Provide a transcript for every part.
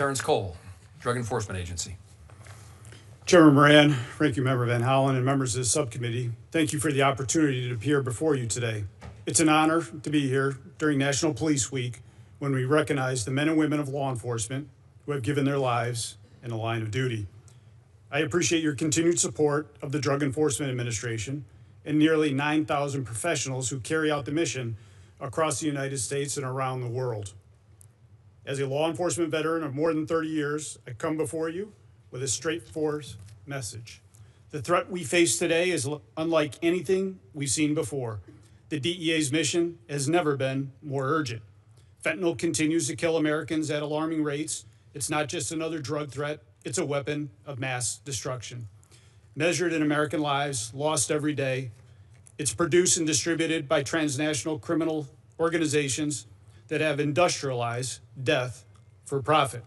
Terrence Cole, Drug Enforcement Agency. Chairman Moran, Ranking Member Van Hollen, and members of the subcommittee, thank you for the opportunity to appear before you today. It's an honor to be here during National Police Week when we recognize the men and women of law enforcement who have given their lives in the line of duty. I appreciate your continued support of the Drug Enforcement Administration and nearly 9,000 professionals who carry out the mission across the United States and around the world. As a law enforcement veteran of more than 30 years, I come before you with a straightforward message. The threat we face today is unlike anything we've seen before. The DEA's mission has never been more urgent. Fentanyl continues to kill Americans at alarming rates. It's not just another drug threat, it's a weapon of mass destruction. Measured in American lives lost every day, it's produced and distributed by transnational criminal organizations that have industrialized death for profit.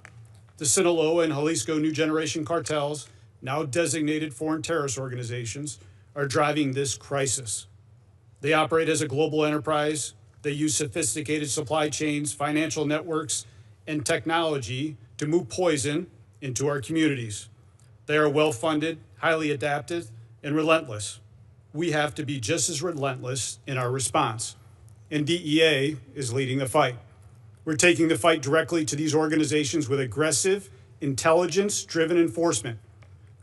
The Sinaloa and Jalisco New Generation cartels, now designated foreign terrorist organizations, are driving this crisis. They operate as a global enterprise. They use sophisticated supply chains, financial networks, and technology to move poison into our communities. They are well-funded, highly adaptive, and relentless. We have to be just as relentless in our response, and DEA is leading the fight. We're taking the fight directly to these organizations with aggressive, intelligence-driven enforcement.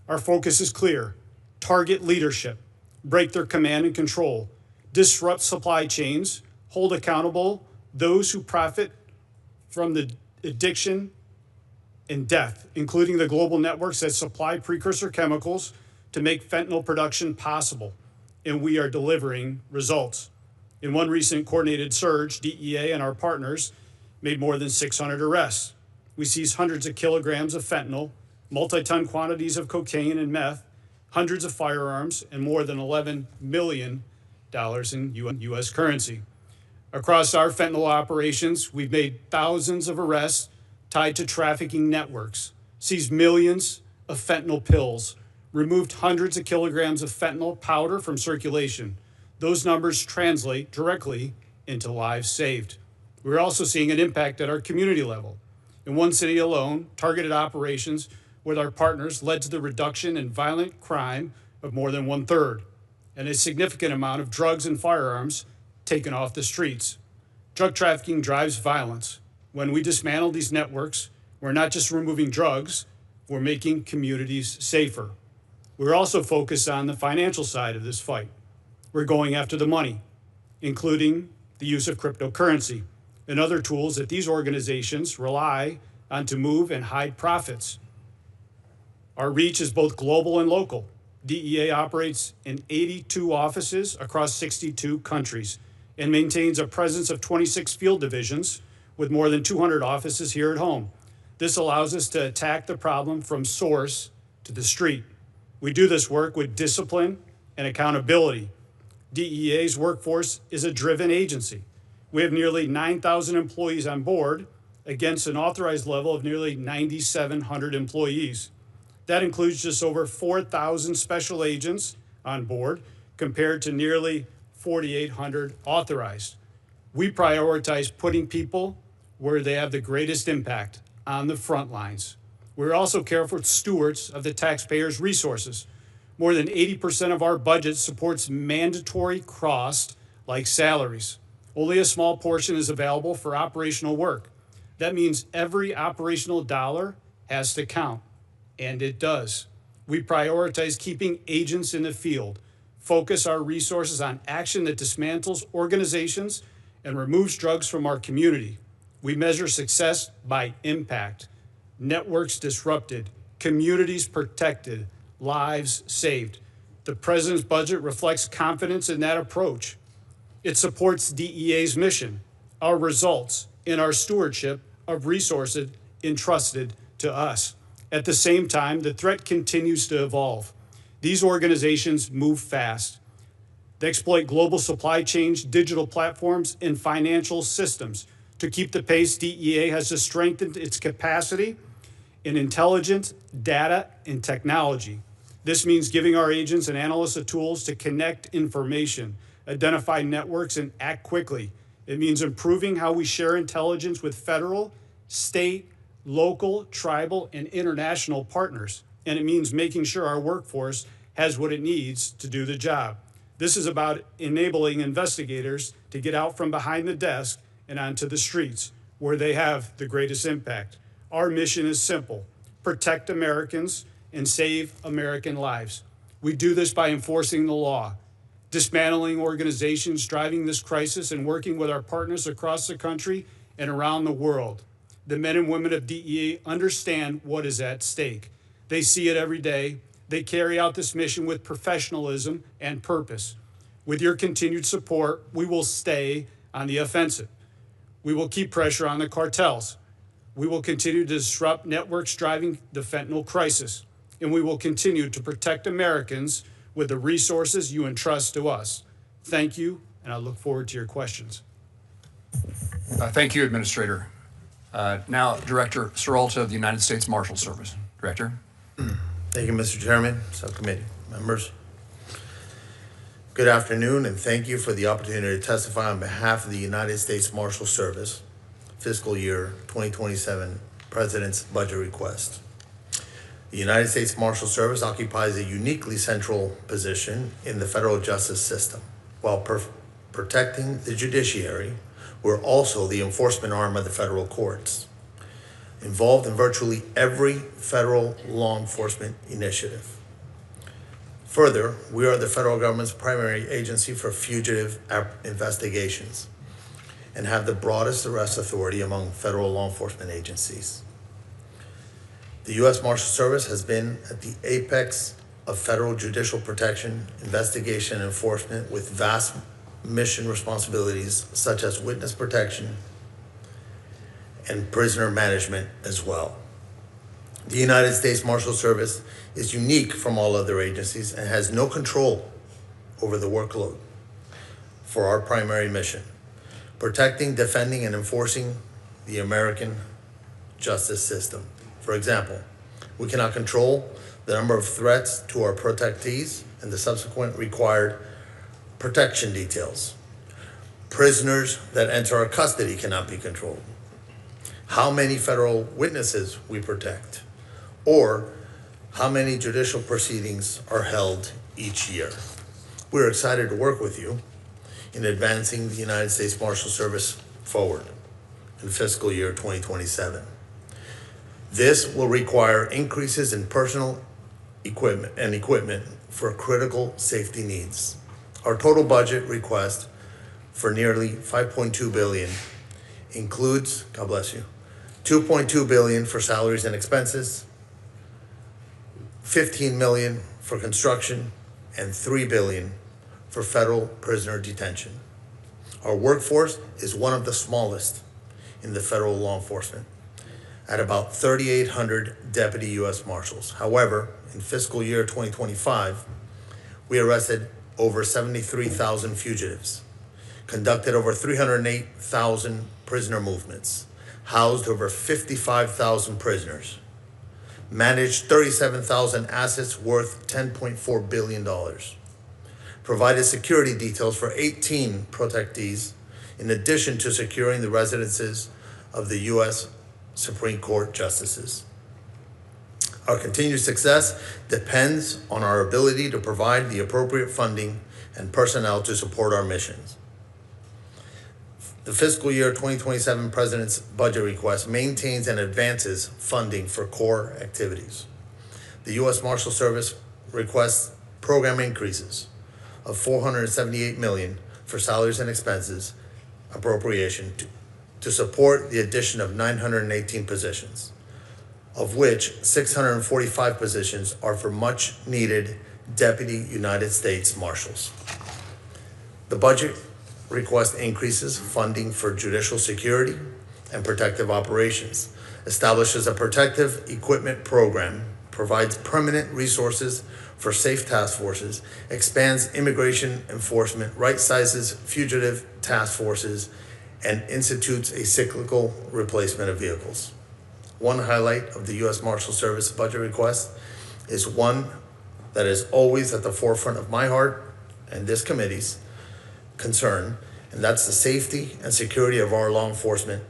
Our focus is clear: target leadership, break their command and control, disrupt supply chains, hold accountable those who profit from the addiction and death, including the global networks that supply precursor chemicals to make fentanyl production possible. And we are delivering results. In one recent coordinated surge, DEA and our partners made more than 600 arrests. We seized hundreds of kilograms of fentanyl, multi-ton quantities of cocaine and meth, hundreds of firearms, and more than $11 million in U.S. currency. Across our fentanyl operations, we've made thousands of arrests tied to trafficking networks, seized millions of fentanyl pills, removed hundreds of kilograms of fentanyl powder from circulation. Those numbers translate directly into lives saved. We're also seeing an impact at our community level. In one city alone, targeted operations with our partners led to the reduction in violent crime of more than 1/3, and a significant amount of drugs and firearms taken off the streets. Drug trafficking drives violence. When we dismantle these networks, we're not just removing drugs, we're making communities safer. We're also focused on the financial side of this fight. We're going after the money, including the use of cryptocurrency and other tools that these organizations rely on to move and hide profits. Our reach is both global and local. DEA operates in 82 offices across 62 countries and maintains a presence of 26 field divisions with more than 200 offices here at home. This allows us to attack the problem from source to the street. We do this work with discipline and accountability. DEA's workforce is a driven agency. We have nearly 9,000 employees on board against an authorized level of nearly 9,700 employees. That includes just over 4,000 special agents on board compared to nearly 4,800 authorized. We prioritize putting people where they have the greatest impact, on the front lines. We're also careful stewards of the taxpayers' resources. More than 80% of our budget supports mandatory costs like salaries. Only a small portion is available for operational work. That means every operational dollar has to count, and it does. We prioritize keeping agents in the field, focus our resources on action that dismantles organizations and removes drugs from our community. We measure success by impact. Networks disrupted, communities protected, lives saved. The president's budget reflects confidence in that approach. It supports DEA's mission, our results, and our stewardship of resources entrusted to us. At the same time, the threat continues to evolve. These organizations move fast. They exploit global supply chains, digital platforms, and financial systems. To keep the pace, DEA has to strengthen its capacity in intelligence, data, and technology. This means giving our agents and analysts the tools to connect information, identify networks, and act quickly. It means improving how we share intelligence with federal, state, local, tribal, and international partners. And it means making sure our workforce has what it needs to do the job. This is about enabling investigators to get out from behind the desk and onto the streets where they have the greatest impact. Our mission is simple: protect Americans and save American lives. We do this by enforcing the law, dismantling organizations driving this crisis, and working with our partners across the country and around the world. The men and women of DEA understand what is at stake. They see it every day. They carry out this mission with professionalism and purpose. With your continued support, we will stay on the offensive. We will keep pressure on the cartels. We will continue to disrupt networks driving the fentanyl crisis. And we will continue to protect Americans with the resources you entrust to us. Thank you, and I look forward to your questions. Thank you, Administrator. Now, Director Seralta of the United States Marshals Service. Director. Thank you, Mr. Chairman, subcommittee members. Good afternoon, and thank you for the opportunity to testify on behalf of the United States Marshals Service fiscal year 2027 President's budget request. The United States Marshals Service occupies a uniquely central position in the federal justice system. While protecting the judiciary, we're also the enforcement arm of the federal courts, involved in virtually every federal law enforcement initiative. Further, we are the federal government's primary agency for fugitive investigations and have the broadest arrest authority among federal law enforcement agencies. The U.S. Marshals Service has been at the apex of federal judicial protection, investigation, and enforcement with vast mission responsibilities such as witness protection and prisoner management as well. The United States Marshals Service is unique from all other agencies and has no control over the workload for our primary mission: protecting, defending, and enforcing the American justice system. For example, we cannot control the number of threats to our protectees and the subsequent required protection details. Prisoners that enter our custody cannot be controlled. How many federal witnesses we protect, or how many judicial proceedings are held each year. We're excited to work with you in advancing the United States Marshals Service forward in fiscal year 2027. This will require increases in personal equipment for critical safety needs. Our total budget request for nearly $5.2 billion includes, God bless you, $2.2 billion for salaries and expenses, $15 million for construction, and $3 billion for federal prisoner detention. Our workforce is one of the smallest in the federal law enforcement, at about 3,800 deputy U.S. Marshals. However, in fiscal year 2025, we arrested over 73,000 fugitives, conducted over 308,000 prisoner movements, housed over 55,000 prisoners, managed 37,000 assets worth $10.4 billion, provided security details for 18 protectees, in addition to securing the residences of the U.S. Supreme Court justices. Our continued success depends on our ability to provide the appropriate funding and personnel to support our missions. The fiscal year 2027 President's budget request maintains and advances funding for core activities. The U.S. Marshals Service requests program increases of $478 million for salaries and expenses appropriation to support the addition of 918 positions, of which 645 positions are for much needed Deputy United States Marshals. The budget request increases funding for judicial security and protective operations, establishes a protective equipment program, provides permanent resources for safe task forces, expands immigration enforcement, right-sizes fugitive task forces, and institutes a cyclical replacement of vehicles. One highlight of the U.S. Marshals Service budget request is one that is always at the forefront of my heart and this committee's concern, and that's the safety and security of our law enforcement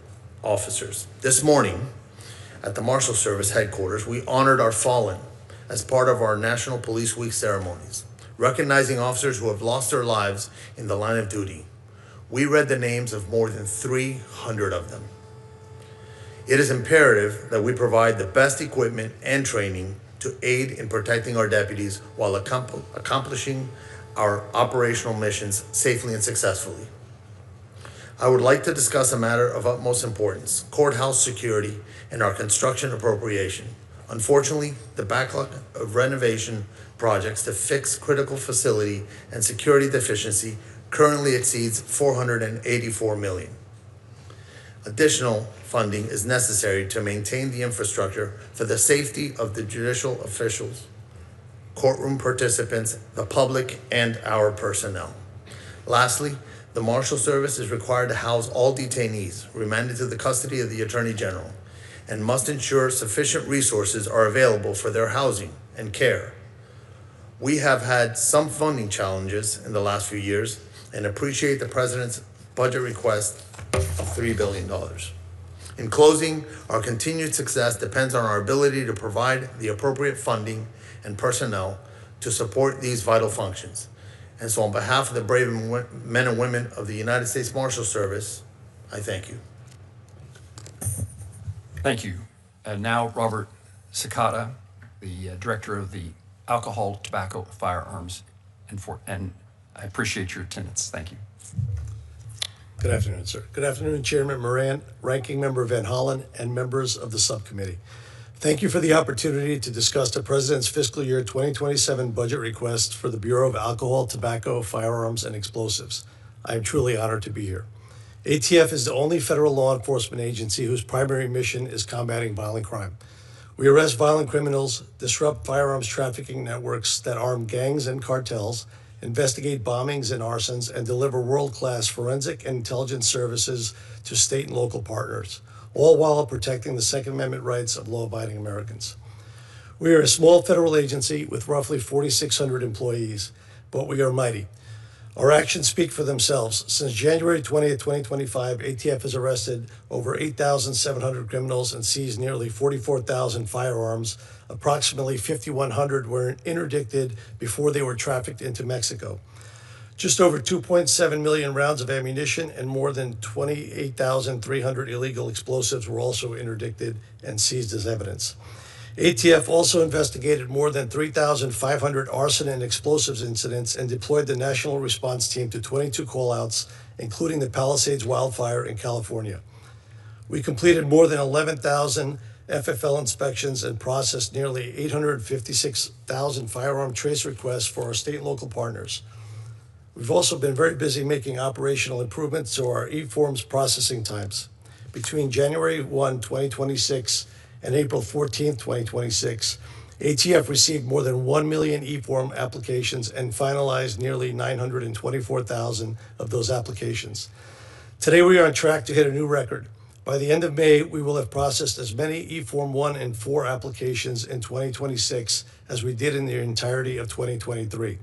officers. This morning, at the Marshals Service headquarters, we honored our fallen as part of our National Police Week ceremonies, recognizing officers who have lost their lives in the line of duty. We read the names of more than 300 of them. It is imperative that we provide the best equipment and training to aid in protecting our deputies while accomplishing our operational missions safely and successfully. I would like to discuss a matter of utmost importance: courthouse security and our construction appropriation. Unfortunately, the backlog of renovation projects to fix critical facility and security deficiency currently exceeds $484 million. Additional funding is necessary to maintain the infrastructure for the safety of the judicial officials, courtroom participants, the public, and our personnel. Lastly, the Marshals Service is required to house all detainees remanded to the custody of the Attorney General and must ensure sufficient resources are available for their housing and care. We have had some funding challenges in the last few years and appreciate the President's budget request of $3 billion. In closing, our continued success depends on our ability to provide the appropriate funding and personnel to support these vital functions. And so on behalf of the brave men and women of the United States Marshals Service, I thank you. Thank you. And now Robert Cicada, the Director of the Alcohol, Tobacco, Firearms, and I appreciate your attendance. Thank you. Good afternoon, sir. Good afternoon, Chairman Moran, Ranking Member Van Hollen, and members of the subcommittee. Thank you for the opportunity to discuss the President's fiscal year 2027 budget request for the Bureau of Alcohol, Tobacco, Firearms, and Explosives. I am truly honored to be here. ATF is the only federal law enforcement agency whose primary mission is combating violent crime. We arrest violent criminals, disrupt firearms trafficking networks that arm gangs and cartels, investigate bombings and arsons, and deliver world-class forensic and intelligence services to state and local partners, all while protecting the Second Amendment rights of law-abiding Americans. We are a small federal agency with roughly 4,600 employees, but we are mighty. Our actions speak for themselves. Since January 20th, 2025, ATF has arrested over 8,700 criminals and seized nearly 44,000 firearms. Approximately 5,100 were interdicted before they were trafficked into Mexico. Just over 2.7 million rounds of ammunition and more than 28,300 illegal explosives were also interdicted and seized as evidence. ATF also investigated more than 3,500 arson and explosives incidents and deployed the National Response Team to 22 callouts, including the Palisades wildfire in California. We completed more than 11,000 FFL inspections and processed nearly 856,000 firearm trace requests for our state and local partners. We've also been very busy making operational improvements to our e-forms processing times. Between January 1, 2026 and April 14, 2026, ATF received more than 1 million e-form applications and finalized nearly 924,000 of those applications. Today, we are on track to hit a new record. By the end of May, we will have processed as many e-form 1 and 4 applications in 2026 as we did in the entirety of 2023.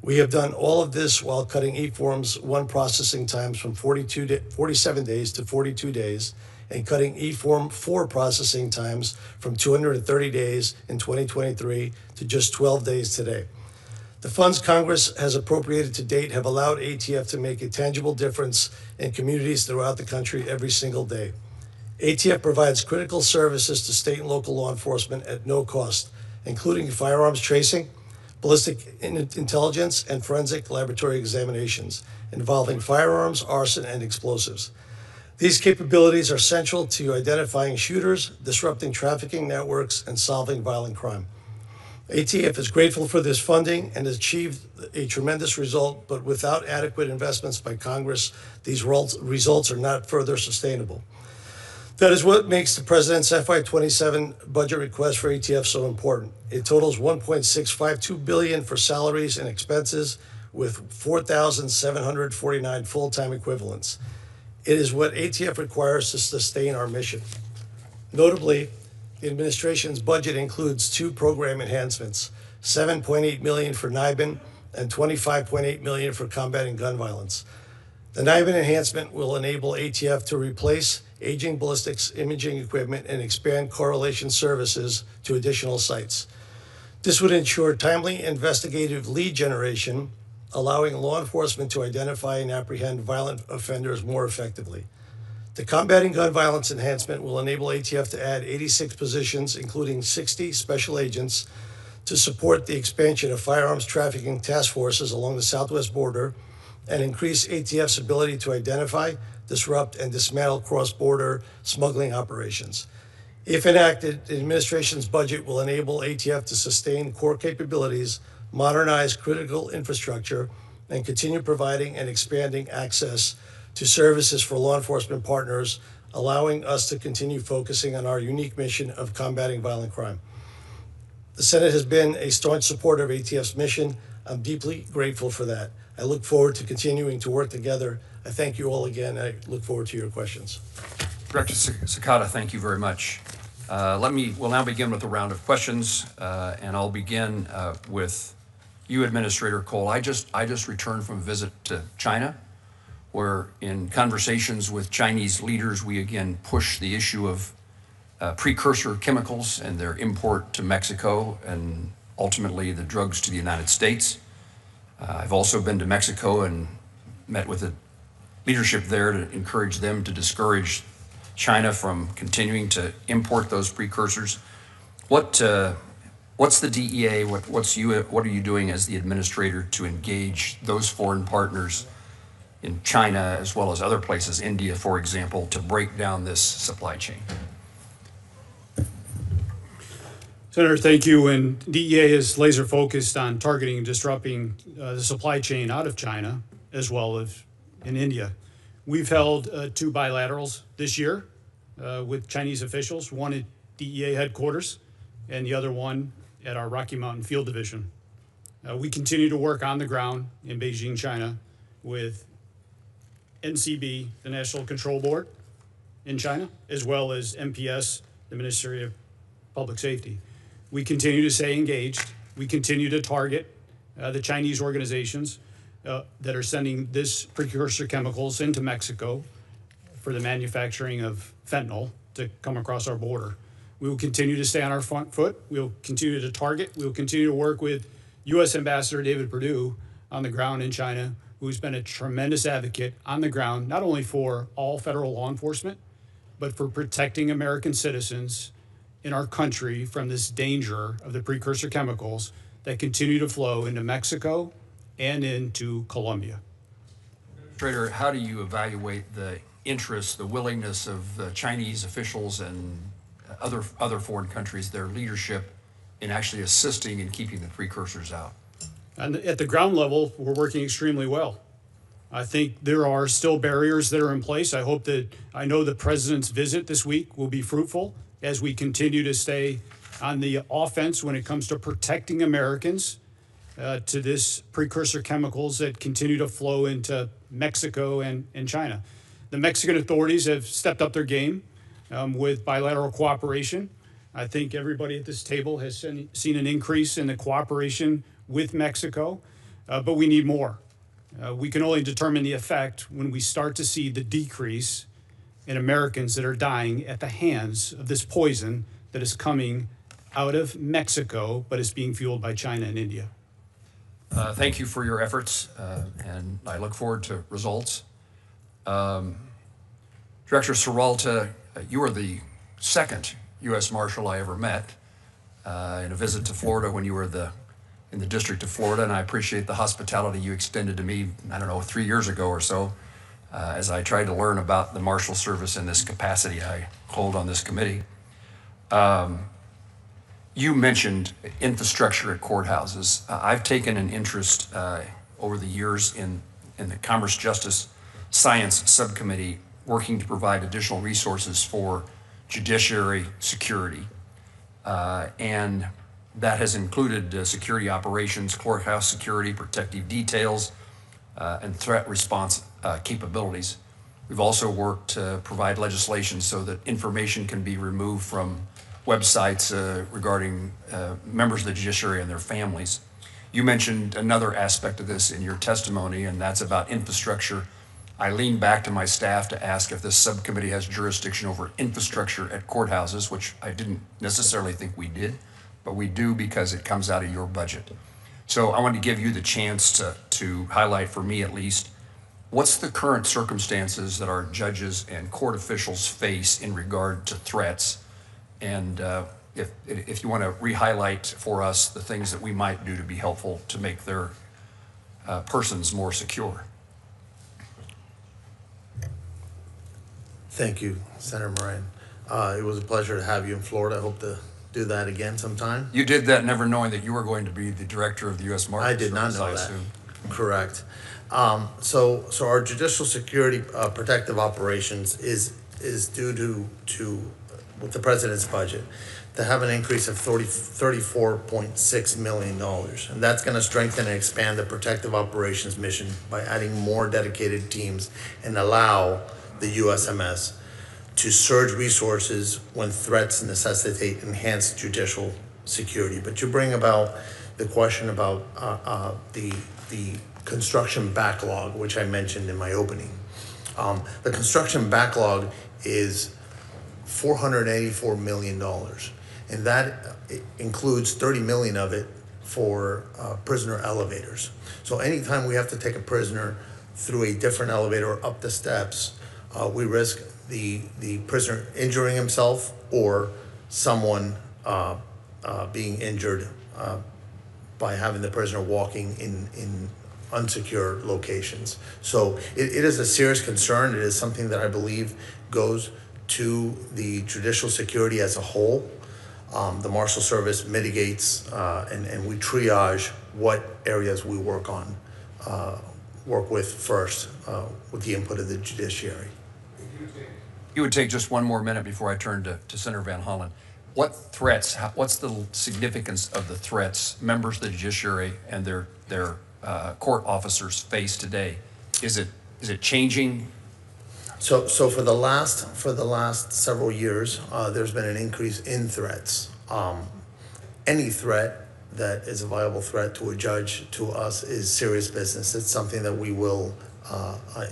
We have done all of this while cutting e-forms 1 processing times from 47 days to 42 days, and cutting e-form 4 processing times from 230 days in 2023 to just 12 days today. The funds Congress has appropriated to date have allowed ATF to make a tangible difference in communities throughout the country every single day. ATF provides critical services to state and local law enforcement at no cost, including firearms tracing, ballistic intelligence, and forensic laboratory examinations involving firearms, arson, and explosives. These capabilities are central to identifying shooters, disrupting trafficking networks, and solving violent crime. ATF is grateful for this funding and has achieved a tremendous result, but without adequate investments by Congress, these results are not further sustainable. That is what makes the President's FY27 budget request for ATF so important. It totals $1.652 billion for salaries and expenses with 4,749 full-time equivalents. It is what ATF requires to sustain our mission. Notably, the administration's budget includes 2 program enhancements, $7.8 million for NIBIN and $25.8 million for combating gun violence. The NIBIN enhancement will enable ATF to replace aging ballistics imaging equipment and expand correlation services to additional sites. This would ensure timely investigative lead generation, allowing law enforcement to identify and apprehend violent offenders more effectively. The Combating Gun Violence enhancement will enable ATF to add 86 positions, including 60 special agents, to support the expansion of firearms trafficking task forces along the southwest border and increase ATF's ability to identify, disrupt, and dismantle cross-border smuggling operations. If enacted, the administration's budget will enable ATF to sustain core capabilities, modernize critical infrastructure, and continue providing and expanding access to services for law enforcement partners, allowing us to continue focusing on our unique mission of combating violent crime. The Senate has been a staunch supporter of ATF's mission. I'm deeply grateful for that. I look forward to continuing to work together. I thank you all again. I look forward to your questions. Director Sakata, thank you very much. We'll now begin with a round of questions, and I'll begin with you, Administrator Cole. I just returned from a visit to China, where in conversations with Chinese leaders, we again push the issue of precursor chemicals and their import to Mexico and ultimately the drugs to the United States. I've also been to Mexico and met with the leadership there to encourage them to discourage China from continuing to import those precursors. What's the DEA? What are you doing as the administrator to engage those foreign partners in China as well as other places, India, for example, to break down this supply chain? Senator, thank you. And DEA is laser focused on targeting and disrupting the supply chain out of China as well as in India. We've held 2 bilaterals this year with Chinese officials, one at DEA headquarters and the other one at our Rocky Mountain Field Division. We continue to work on the ground in Beijing, China with NCB, the National Control Board in China, as well as MPS, the Ministry of Public Safety. We continue to stay engaged. We continue to target the Chinese organizations that are sending this precursor chemicals into Mexico for the manufacturing of fentanyl to come across our border. We will continue to stay on our front foot. We will continue to target. We will continue to work with U.S. Ambassador David Perdue on the ground in China, who's been a tremendous advocate on the ground, not only for all federal law enforcement, but for protecting American citizens in our country from this danger of the precursor chemicals that continue to flow into Mexico and into Colombia. Administrator, how do you evaluate the interest, the willingness of the Chinese officials and other foreign countries, their leadership in actually assisting in keeping the precursors out? And at the ground level, we're working extremely well. I think there are still barriers that are in place. I know the president's visit this week will be fruitful as we continue to stay on the offense when it comes to protecting Americans to this precursor chemicals that continue to flow into Mexico and China. The Mexican authorities have stepped up their game with bilateral cooperation. I think everybody at this table has seen an increase in the cooperation with Mexico, but we need more. We can only determine the effect when we start to see the decrease in Americans that are dying at the hands of this poison that is coming out of Mexico, but is being fueled by China and India. Thank you for your efforts, and I look forward to results. Director Serralta, you are the second U.S. Marshal I ever met in a visit to Florida when you were in the District of Florida, and I appreciate the hospitality you extended to me, 3 years ago or so, as I tried to learn about the Marshals Service in this capacity I hold on this committee. You mentioned infrastructure at courthouses. I've taken an interest over the years in the Commerce, Justice, Science Subcommittee working to provide additional resources for judiciary security. And that has included security operations, courthouse security, protective details, and threat response capabilities. We've also worked to provide legislation so that information can be removed from websites regarding members of the judiciary and their families. You mentioned another aspect of this in your testimony, and that's about infrastructure. I leaned back to my staff to ask if this subcommittee has jurisdiction over infrastructure at courthouses, which I didn't necessarily think we did, but we do because it comes out of your budget. So I wanted to give you the chance to highlight, for me at least, what's the current circumstances that our judges and court officials face in regard to threats? And if you want to re-highlight for us the things that we might do to be helpful to make their persons more secure. Thank you, Senator Moran. It was a pleasure to have you in Florida. I hope to do that again sometime. You did that never knowing that you were going to be the director of the U.S. Marshals I did not Service, know I that. assume. Correct. So our judicial security protective operations is due to with the president's budget to have an increase of $34.6 million. And that's going to strengthen and expand the protective operations mission by adding more dedicated teams and allow the USMS to surge resources when threats necessitate enhanced judicial security. But you bring about the question about the construction backlog, which I mentioned in my opening. The construction backlog is $484 million, and that includes 30 million of it for prisoner elevators. So anytime we have to take a prisoner through a different elevator or up the steps, we risk the prisoner injuring himself or someone being injured by having the prisoner walking in unsecure locations. So it is a serious concern. It is something that I believe goes to the judicial security as a whole. The Marshals Service mitigates and we triage what areas we work with first with the input of the judiciary. You would take just one more minute before I turn to Senator Van Hollen. What threats, what's the significance of the threats members of the judiciary and their court officers face today? Is it changing? So for the last several years, there's been an increase in threats. Any threat that is a viable threat to a judge, to us, is serious business. It's something that we will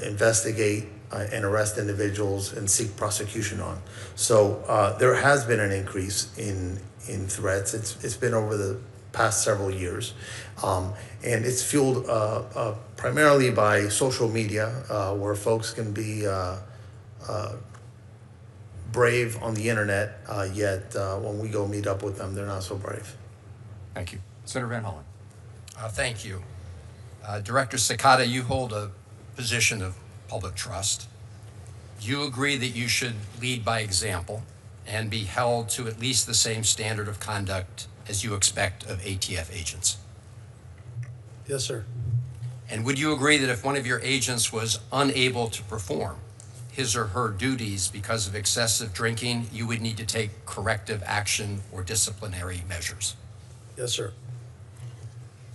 investigate and arrest individuals and seek prosecution on. So there has been an increase in threats. It's been over the past several years, and it's fueled primarily by social media, where folks can be brave on the internet, yet when we go meet up with them, they're not so brave. Thank you. Senator Van Hollen. Thank you. Director Cicada, you hold a position of public trust. You agree that you should lead by example and be held to at least the same standard of conduct as you expect of ATF agents. Yes, sir. And would you agree that if one of your agents was unable to perform his or her duties because of excessive drinking, you would need to take corrective action or disciplinary measures? Yes, sir.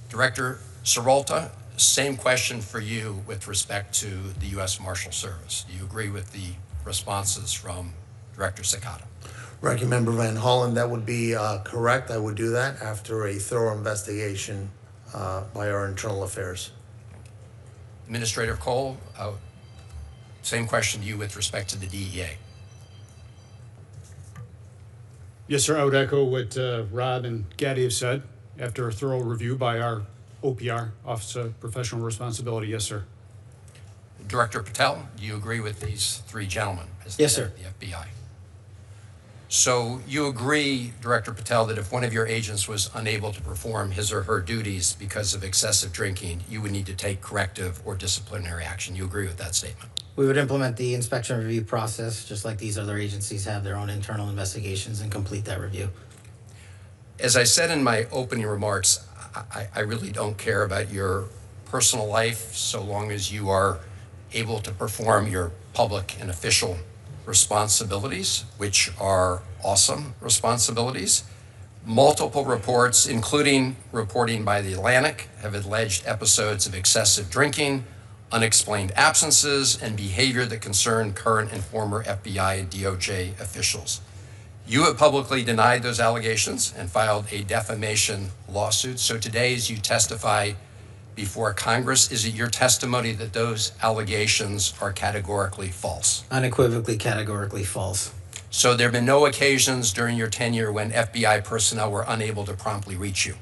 Director Serolta, same question for you with respect to the U.S. Marshals Service. Do you agree with the responses from Director Cicada? Ranking Member Van Hollen, that would be correct. I would do that after a thorough investigation by our internal affairs. Administrator Cole, same question to you with respect to the DEA. Yes, sir. I would echo what Rob and Gaddy have said. After a thorough review by our OPR, Office of Professional Responsibility, yes, sir. Director Patel, do you agree with these three gentlemen as Yes, the head sir. of the FBI? So you agree, Director Patel, that if one of your agents was unable to perform his or her duties because of excessive drinking, you would need to take corrective or disciplinary action. You agree with that statement? We would implement the inspection review process, just like these other agencies have their own internal investigations, and complete that review. As I said in my opening remarks, I really don't care about your personal life so long as you are able to perform your public and official responsibilities, which are awesome responsibilities. Multiple reports, including reporting by The Atlantic, have alleged episodes of excessive drinking, unexplained absences, and behavior that concern current and former FBI and DOJ officials. You have publicly denied those allegations and filed a defamation lawsuit. So today, as you testify before Congress? Is it your testimony that those allegations are categorically false? Unequivocally, categorically false. So there have been no occasions during your tenure when FBI personnel were unable to promptly reach you?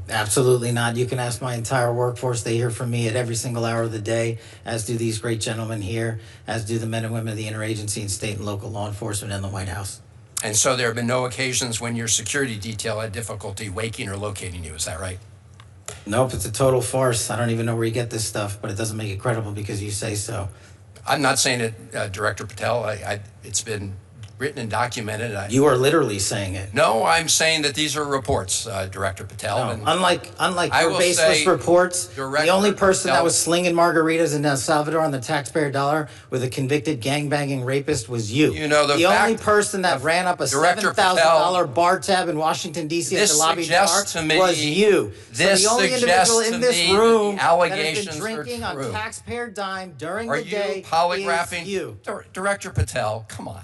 Absolutely not. You can ask my entire workforce. They hear from me at every single hour of the day, as do these great gentlemen here, as do the men and women of the interagency and state and local law enforcement and the White House. And so there have been no occasions when your security detail had difficulty waking or locating you, is that right? Nope, it's a total farce. I don't even know where you get this stuff, but it doesn't make it credible because you say so. I'm not saying it, Director Patel. It's been written and documented. You are literally saying it. No, I'm saying that these are reports, Director Patel. No, And unlike I your will baseless say, reports, Director the only person that Patel- was slinging margaritas in El Salvador on the taxpayer dollar with a convicted gangbanging rapist was you. You know, the only fact person that of ran up a Director $7,000 bar tab in Washington D.C. at This the lobby bar suggests to me- was you. this so the only suggests individual to in this me that room the that has allegations been are drinking on true. taxpayer dime during Are the you day polygraphing? is you. Director Patel, come on.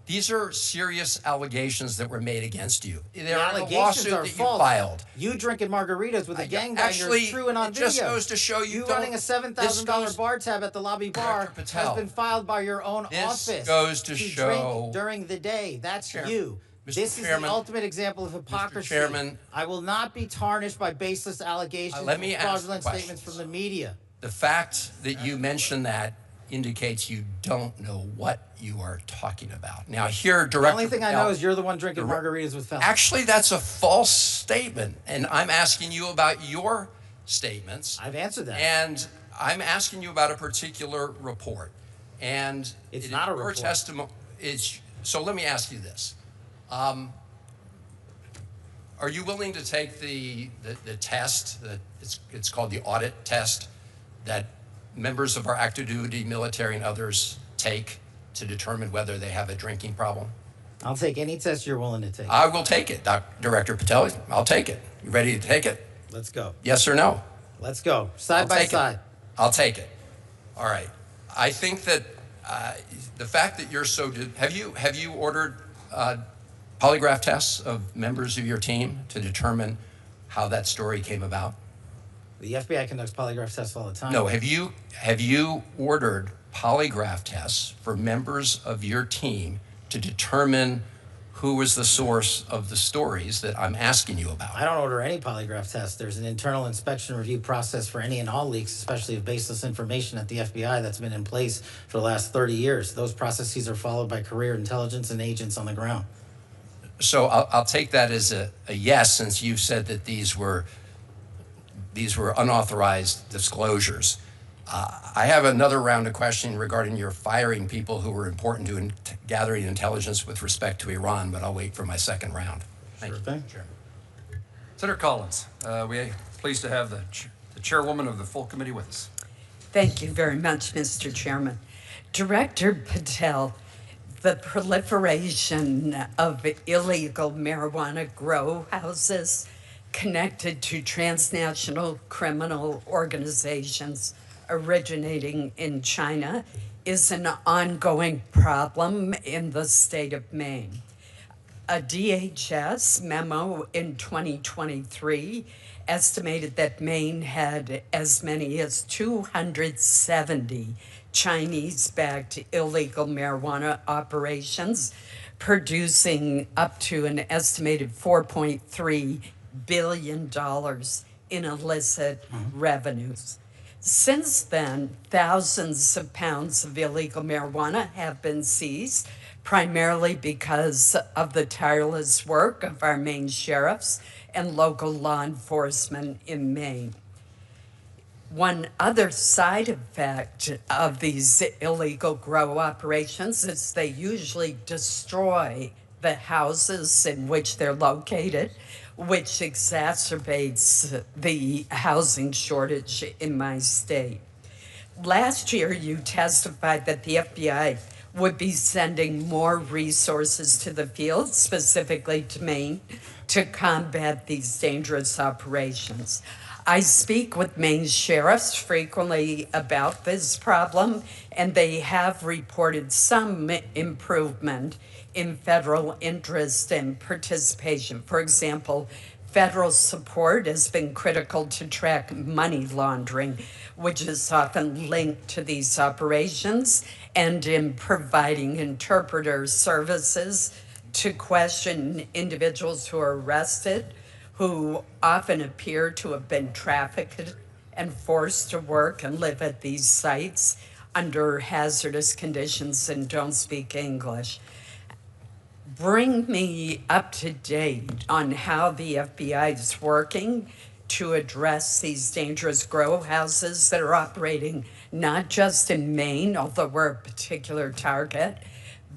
These are serious allegations that were made against you. They're The in a allegations lawsuit are that you false. filed. You drinking margaritas with a gangbanger Actually, is true and on it video. just goes to show you don't- running a this $7,000 goes- bar tab at the lobby bar Director Patel, has been filed by your own this office. goes to show- drink during the day. That's you. Mr. This is Chairman- the ultimate example of hypocrisy. Chairman- I will not be tarnished by baseless allegations let me and ask fraudulent questions. statements from the media. The fact that you mentioned that indicates you don't know what you are talking about. Now, here, Director The only thing I Patel- know is you're the one drinking margaritas with felons. Actually, that's a false statement, and I'm asking you about your statements. I've answered that. And I'm asking you about a particular report. And It's it- not a your report. testimony is, so let me ask you this. Are you willing to take the test, that it's called the audit test, that members of our active duty military and others take to determine whether they have a drinking problem? I'll take any test you're willing to take. I will take it, Director Patel. I'll take it. You ready to take it? Let's go. Yes or no? Let's go. Side I'll by take side. it. I'll take it. All right. I think that the fact that you're so, have you ordered polygraph tests of members of your team to determine how that story came about? The FBI conducts polygraph tests all the time. No. Have you ordered polygraph tests for members of your team to determine who was the source of the stories that I'm asking you about? I don't order any polygraph tests. There's an internal inspection review process for any and all leaks, especially of baseless information at the FBI, that's been in place for the last 30 years. Those processes are followed by career intelligence and agents on the ground. So I'll take that as a yes, since you said that these were unauthorized disclosures. I have another round of questioning regarding your firing people who were important to gathering intelligence with respect to Iran, but I'll wait for my second round. Thank you, thing. Chairman. Senator Collins, we're pleased to have the chairwoman of the full committee with us. Thank you very much, Mr. Chairman. Director Patel, the proliferation of illegal marijuana grow houses connected to transnational criminal organizations originating in China is an ongoing problem in the state of Maine. A DHS memo in 2023 estimated that Maine had as many as 270 Chinese-backed illegal marijuana operations, producing up to an estimated $4.3 billion in illicit revenues. Since then, thousands of pounds of illegal marijuana have been seized, primarily because of the tireless work of our Maine sheriffs and local law enforcement in Maine. One other side effect of these illegal grow operations is they usually destroy the houses in which they're located, which exacerbates the housing shortage in my state. Last year, you testified that the FBI would be sending more resources to the field, specifically to Maine, to combat these dangerous operations. I speak with Maine sheriffs frequently about this problem, and they have reported some improvement in federal interest and participation. For example, Federal support has been critical to track money laundering, which is often linked to these operations, and in providing interpreter services to question individuals who are arrested, who often appear to have been trafficked and forced to work and live at these sites under hazardous conditions and don't speak English. Bring me up to date on how the FBI is working to address these dangerous grow houses that are operating not just in Maine, although we're a particular target,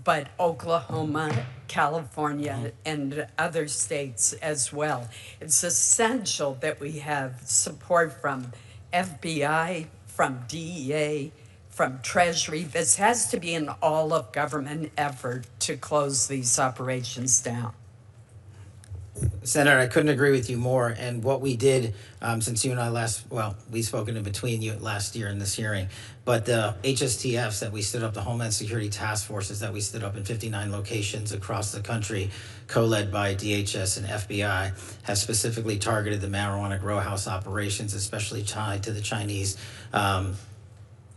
but Oklahoma, California, and other states as well. It's essential that we have support from FBI, from DEA, from Treasury. This has to be an all of government effort to close these operations down. Senator, I couldn't agree with you more. And what we did since you and I we've spoken in between you last year in this hearing, but the HSTFs that we stood up, the Homeland Security Task Forces that we stood up in 59 locations across the country, co-led by DHS and FBI, have specifically targeted the marijuana grow house operations, especially tied to the Chinese.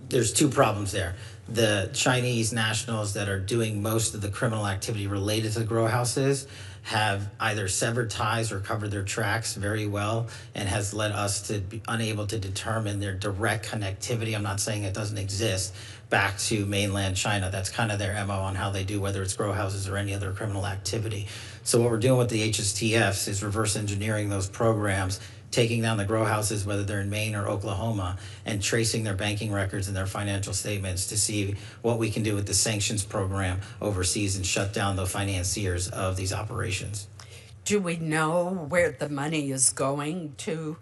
There's two problems there. The Chinese nationals that are doing most of the criminal activity related to the grow houses have either severed ties or covered their tracks very well, and has led us to be unable to determine their direct connectivity. I'm not saying it doesn't exist, back to mainland China. That's kind of their MO on how they do, whether it's grow houses or any other criminal activity. So what we're doing with the HSTFs is reverse engineering those programs, taking down the grow houses, whether they're in Maine or Oklahoma, and tracing their banking records and their financial statements to see what we can do with the sanctions program overseas and shut down the financiers of these operations. Do we know where the money is going to?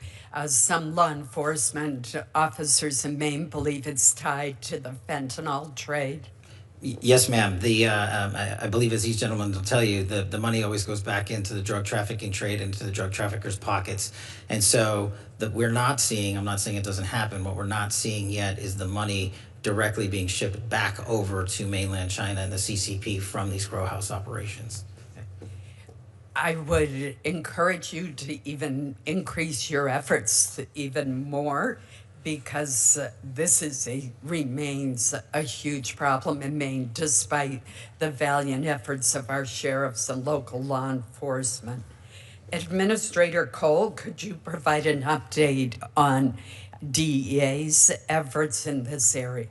Some law enforcement officers in Maine believe it's tied to the fentanyl trade. Yes, ma'am. I believe, as these gentlemen will tell you, the money always goes back into the drug trafficking trade, into the drug traffickers' pockets. And so we're not seeing, I'm not saying it doesn't happen, what we're not seeing yet is the money directly being shipped back over to mainland China and the CCP from these grow house operations. I would encourage you to even increase your efforts even more, because this remains a huge problem in Maine, despite the valiant efforts of our sheriffs and local law enforcement. Administrator Cole, could you provide an update on DEA's efforts in this area?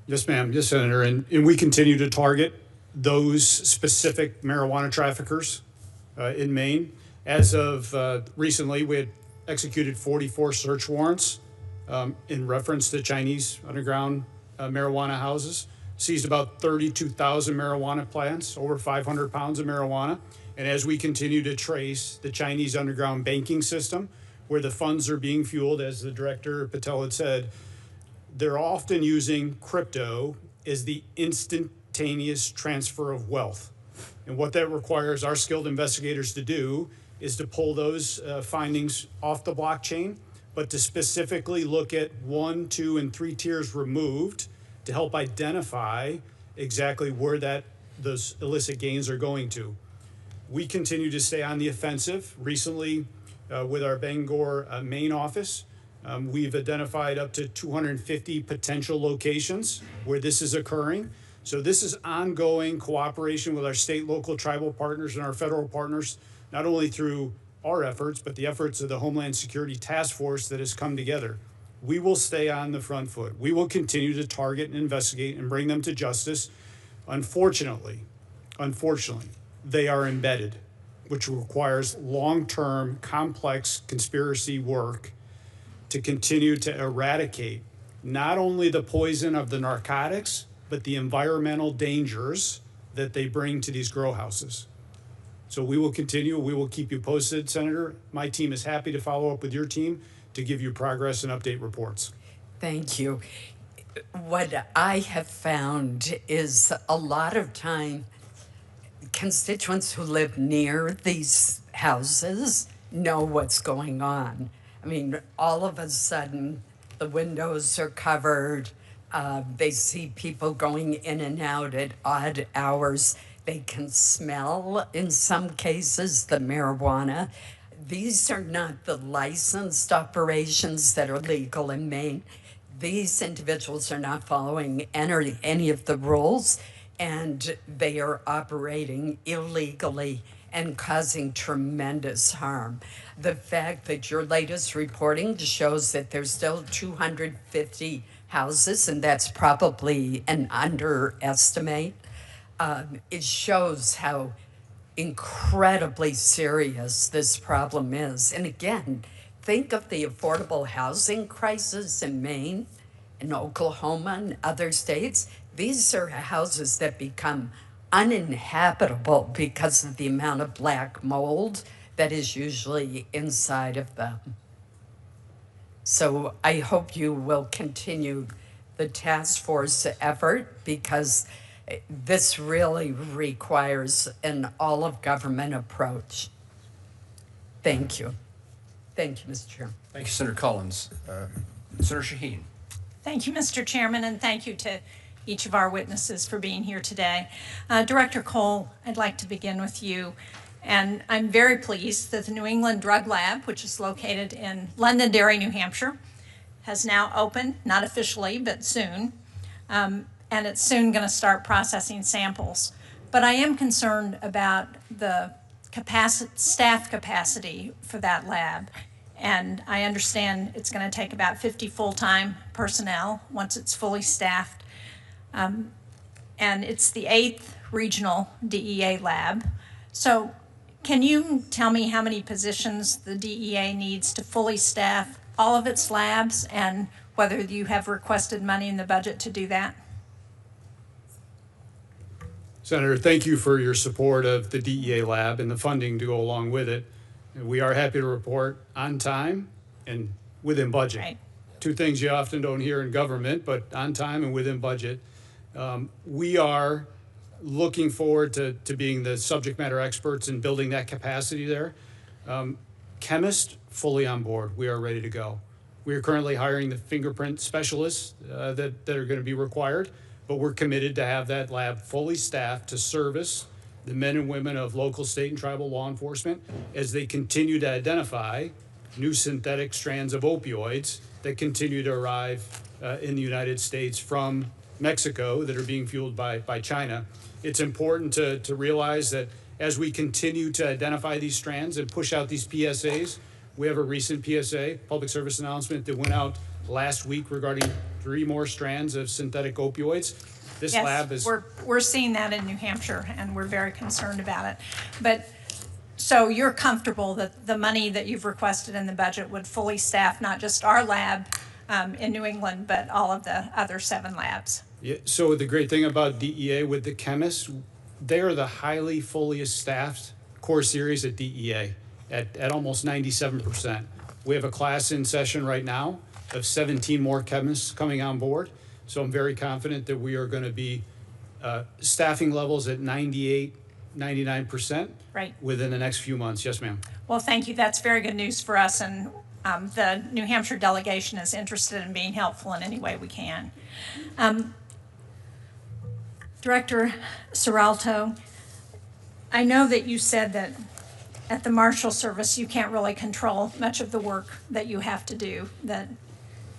Yes, ma'am. Yes, Senator. And we continue to target those specific marijuana traffickers in Maine. As of recently, we had executed 44 search warrants in reference to Chinese underground marijuana houses, seized about 32,000 marijuana plants, over 500 pounds of marijuana. And as we continue to trace the Chinese underground banking system, where the funds are being fueled, as the Director Patel had said, they're often using crypto as the instantaneous transfer of wealth. And what that requires our skilled investigators to do is to pull those findings off the blockchain, but to specifically look at 1, 2, and 3 tiers removed to help identify exactly where those illicit gains are going to. We continue to stay on the offensive. Recently, with our Bangor, Maine office, we've identified up to 250 potential locations where this is occurring. So this is ongoing cooperation with our state, local, tribal partners and our federal partners, not only through our efforts, but the efforts of the Homeland Security Task Force that has come together. We will stay on the front foot. We will continue to target and investigate and bring them to justice. Unfortunately, they are embedded, which requires long-term, complex conspiracy work to continue to eradicate not only the poison of the narcotics, but the environmental dangers that they bring to these grow houses. So we will continue. We will keep you posted, Senator. My team is happy to follow up with your team to give you progress and update reports. Thank you. What I have found is a lot of time constituents who live near these houses know what's going on. I mean, all of a sudden, the windows are covered. They see people going in and out at odd hours. They can smell, in some cases, the marijuana. These are not the licensed operations that are legal in Maine. These individuals are not following any of the rules, and they are operating illegally and causing tremendous harm. The fact that your latest reporting shows that there's still 250 houses, and that's probably an underestimate, it shows how incredibly serious this problem is. And again, think of the affordable housing crisis in Maine, in Oklahoma, and other states. These are houses that become uninhabitable because of the amount of black mold that is usually inside of them. So I hope you will continue the task force effort, because this really requires an all-of-government approach. Thank you. Thank you, Mr. Chairman. Thank you, Senator Collins. Senator Shaheen. Thank you, Mr. Chairman, and thank you to each of our witnesses for being here today. Director Cole, I'd like to begin with you. And I'm very pleased that the New England Drug Lab, which is located in Londonderry, New Hampshire, has now opened, not officially, but soon. And it's soon going to start processing samples. But I am concerned about the staff capacity for that lab. And I understand it's going to take about 50 full-time personnel once it's fully staffed. And it's the 8th regional DEA lab. So can you tell me how many positions the DEA needs to fully staff all of its labs, and whether you have requested money in the budget to do that? Senator, thank you for your support of the DEA lab and the funding to go along with it. We are happy to report on time and within budget. Right. Two things you often don't hear in government, but on time and within budget. We are looking forward to being the subject matter experts in building that capacity there. Chemists, fully on board. We are ready to go. We are currently hiring the fingerprint specialists that are going to be required, but we're committed to have that lab fully staffed to service the men and women of local, state, and tribal law enforcement as they continue to identify new synthetic strands of opioids that continue to arrive in the United States from Mexico that are being fueled by China. It's important to realize that as we continue to identify these strands and push out these PSAs, we have a recent PSA, public service announcement, that went out last week regarding 3 more strands of synthetic opioids. This Yes, lab is... we're seeing that in New Hampshire, and we're very concerned about it. But so you're comfortable that the money that you've requested in the budget would fully staff not just our lab in New England, but all of the other 7 labs? Yeah, so the great thing about DEA with the chemists, they are the highly fully staffed core series at DEA at almost 97%. We have a class in session right now of 17 more chemists coming on board. So I'm very confident that we are going to be staffing levels at 98, 99% Right. within the next few months. Yes, ma'am. Well, thank you. That's very good news for us, and the New Hampshire delegation is interested in being helpful in any way we can. Director Seralto, I know that you said that at the Marshals Service you can't really control much of the work that you have to do, that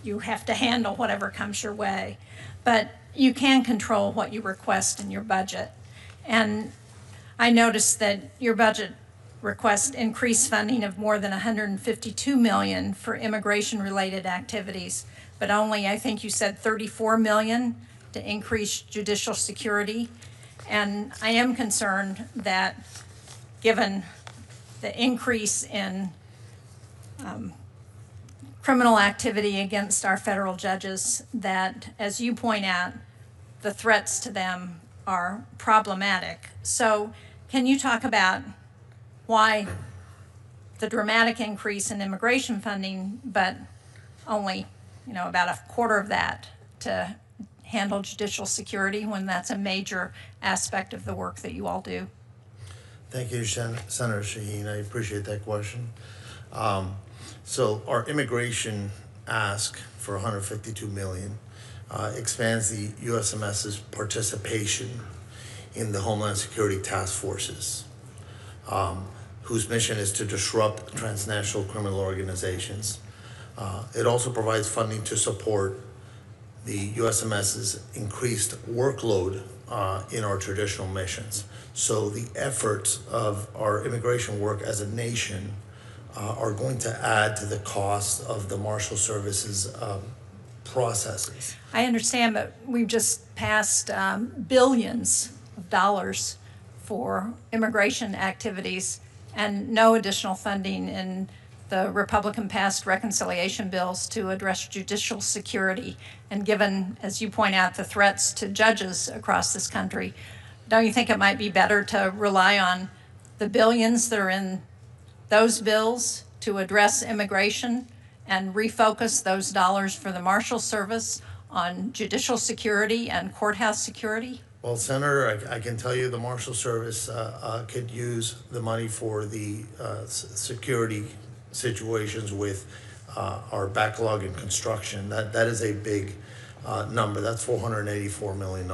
you have to handle whatever comes your way, but you can control what you request in your budget. And I noticed that your budget request increased funding of more than $152 million for immigration-related activities, but only, I think you said, $34 million to increase judicial security. And I am concerned that given the increase in criminal activity against our federal judges, that, as you point out, the threats to them are problematic. So can you talk about why the dramatic increase in immigration funding, but only, about a quarter of that to handle judicial security, when that's a major aspect of the work that you all do? Thank you, Senator Shaheen. I appreciate that question. So our immigration ask for $152 million expands the USMS's participation in the Homeland Security Task Forces, whose mission is to disrupt transnational criminal organizations. It also provides funding to support the USMS's increased workload in our traditional missions. So the efforts of our immigration work as a nation are going to add to the cost of the Marshals Service's processes. I understand, but we've just passed billions of dollars for immigration activities and no additional funding in the Republican-passed reconciliation bills to address judicial security. And given, as you point out, the threats to judges across this country, don't you think it might be better to rely on the billions that are in those bills to address immigration and refocus those dollars for the Marshals Service on judicial security and courthouse security? Well, Senator, I can tell you the Marshals Service could use the money for the security situations with our backlog in construction. That is a big number. That's $484 million.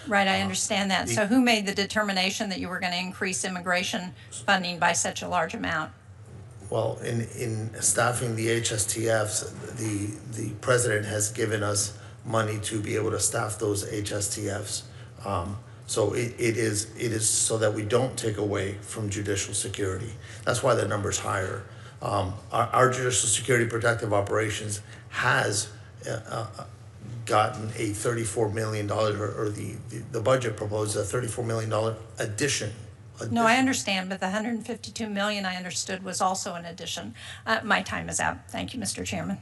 Right, I understand that. So who made the determination that you were going to increase immigration funding by such a large amount? Well, in staffing the HSTFs, the president has given us money to be able to staff those HSTFs. So it is so that we don't take away from judicial security. That's why the number's higher. Our judicial security protective operations has gotten a $34 million, or the budget proposed a $34 million addition. No, I understand, but the $152 million I understood was also an addition. My time is out. Thank you, Mr. Chairman.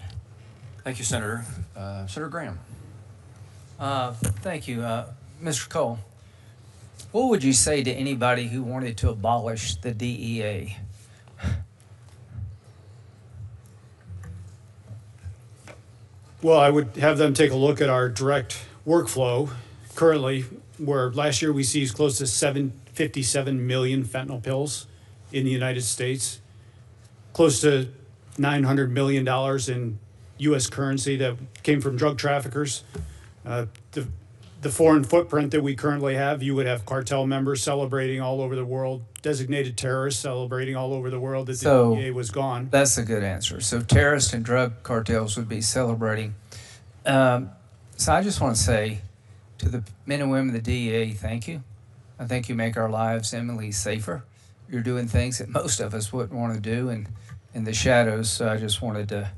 Thank you, Senator. Senator Graham. Thank you. Mr. Cole, what would you say to anybody who wanted to abolish the DEA? Well, I would have them take a look at our direct workflow currently, where last year we seized close to 757 million fentanyl pills in the United States, close to $900 million in U.S. currency that came from drug traffickers. The foreign footprint that we currently have, you would have cartel members celebrating all over the world, designated terrorists celebrating all over the world that the DEA was gone. That's a good answer. So terrorists and drug cartels would be celebrating. So I just want to say to the men and women of the DEA, thank you. I think you make our lives eminently safer. You're doing things that most of us wouldn't want to do and in the shadows. So I just wanted to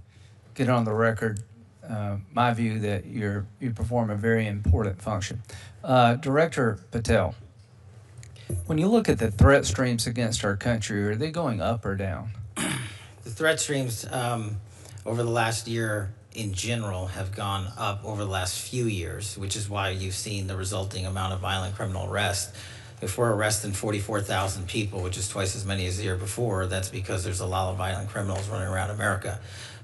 get on the record my view that you perform a very important function. Director Patel, when you look at the threat streams against our country, are they going up or down? The threat streams over the last year in general have gone up over the last few years, which is why you've seen the resulting amount of violent criminal arrests. If we're arresting 44,000 people, which is twice as many as the year before, that's because there's a lot of violent criminals running around America.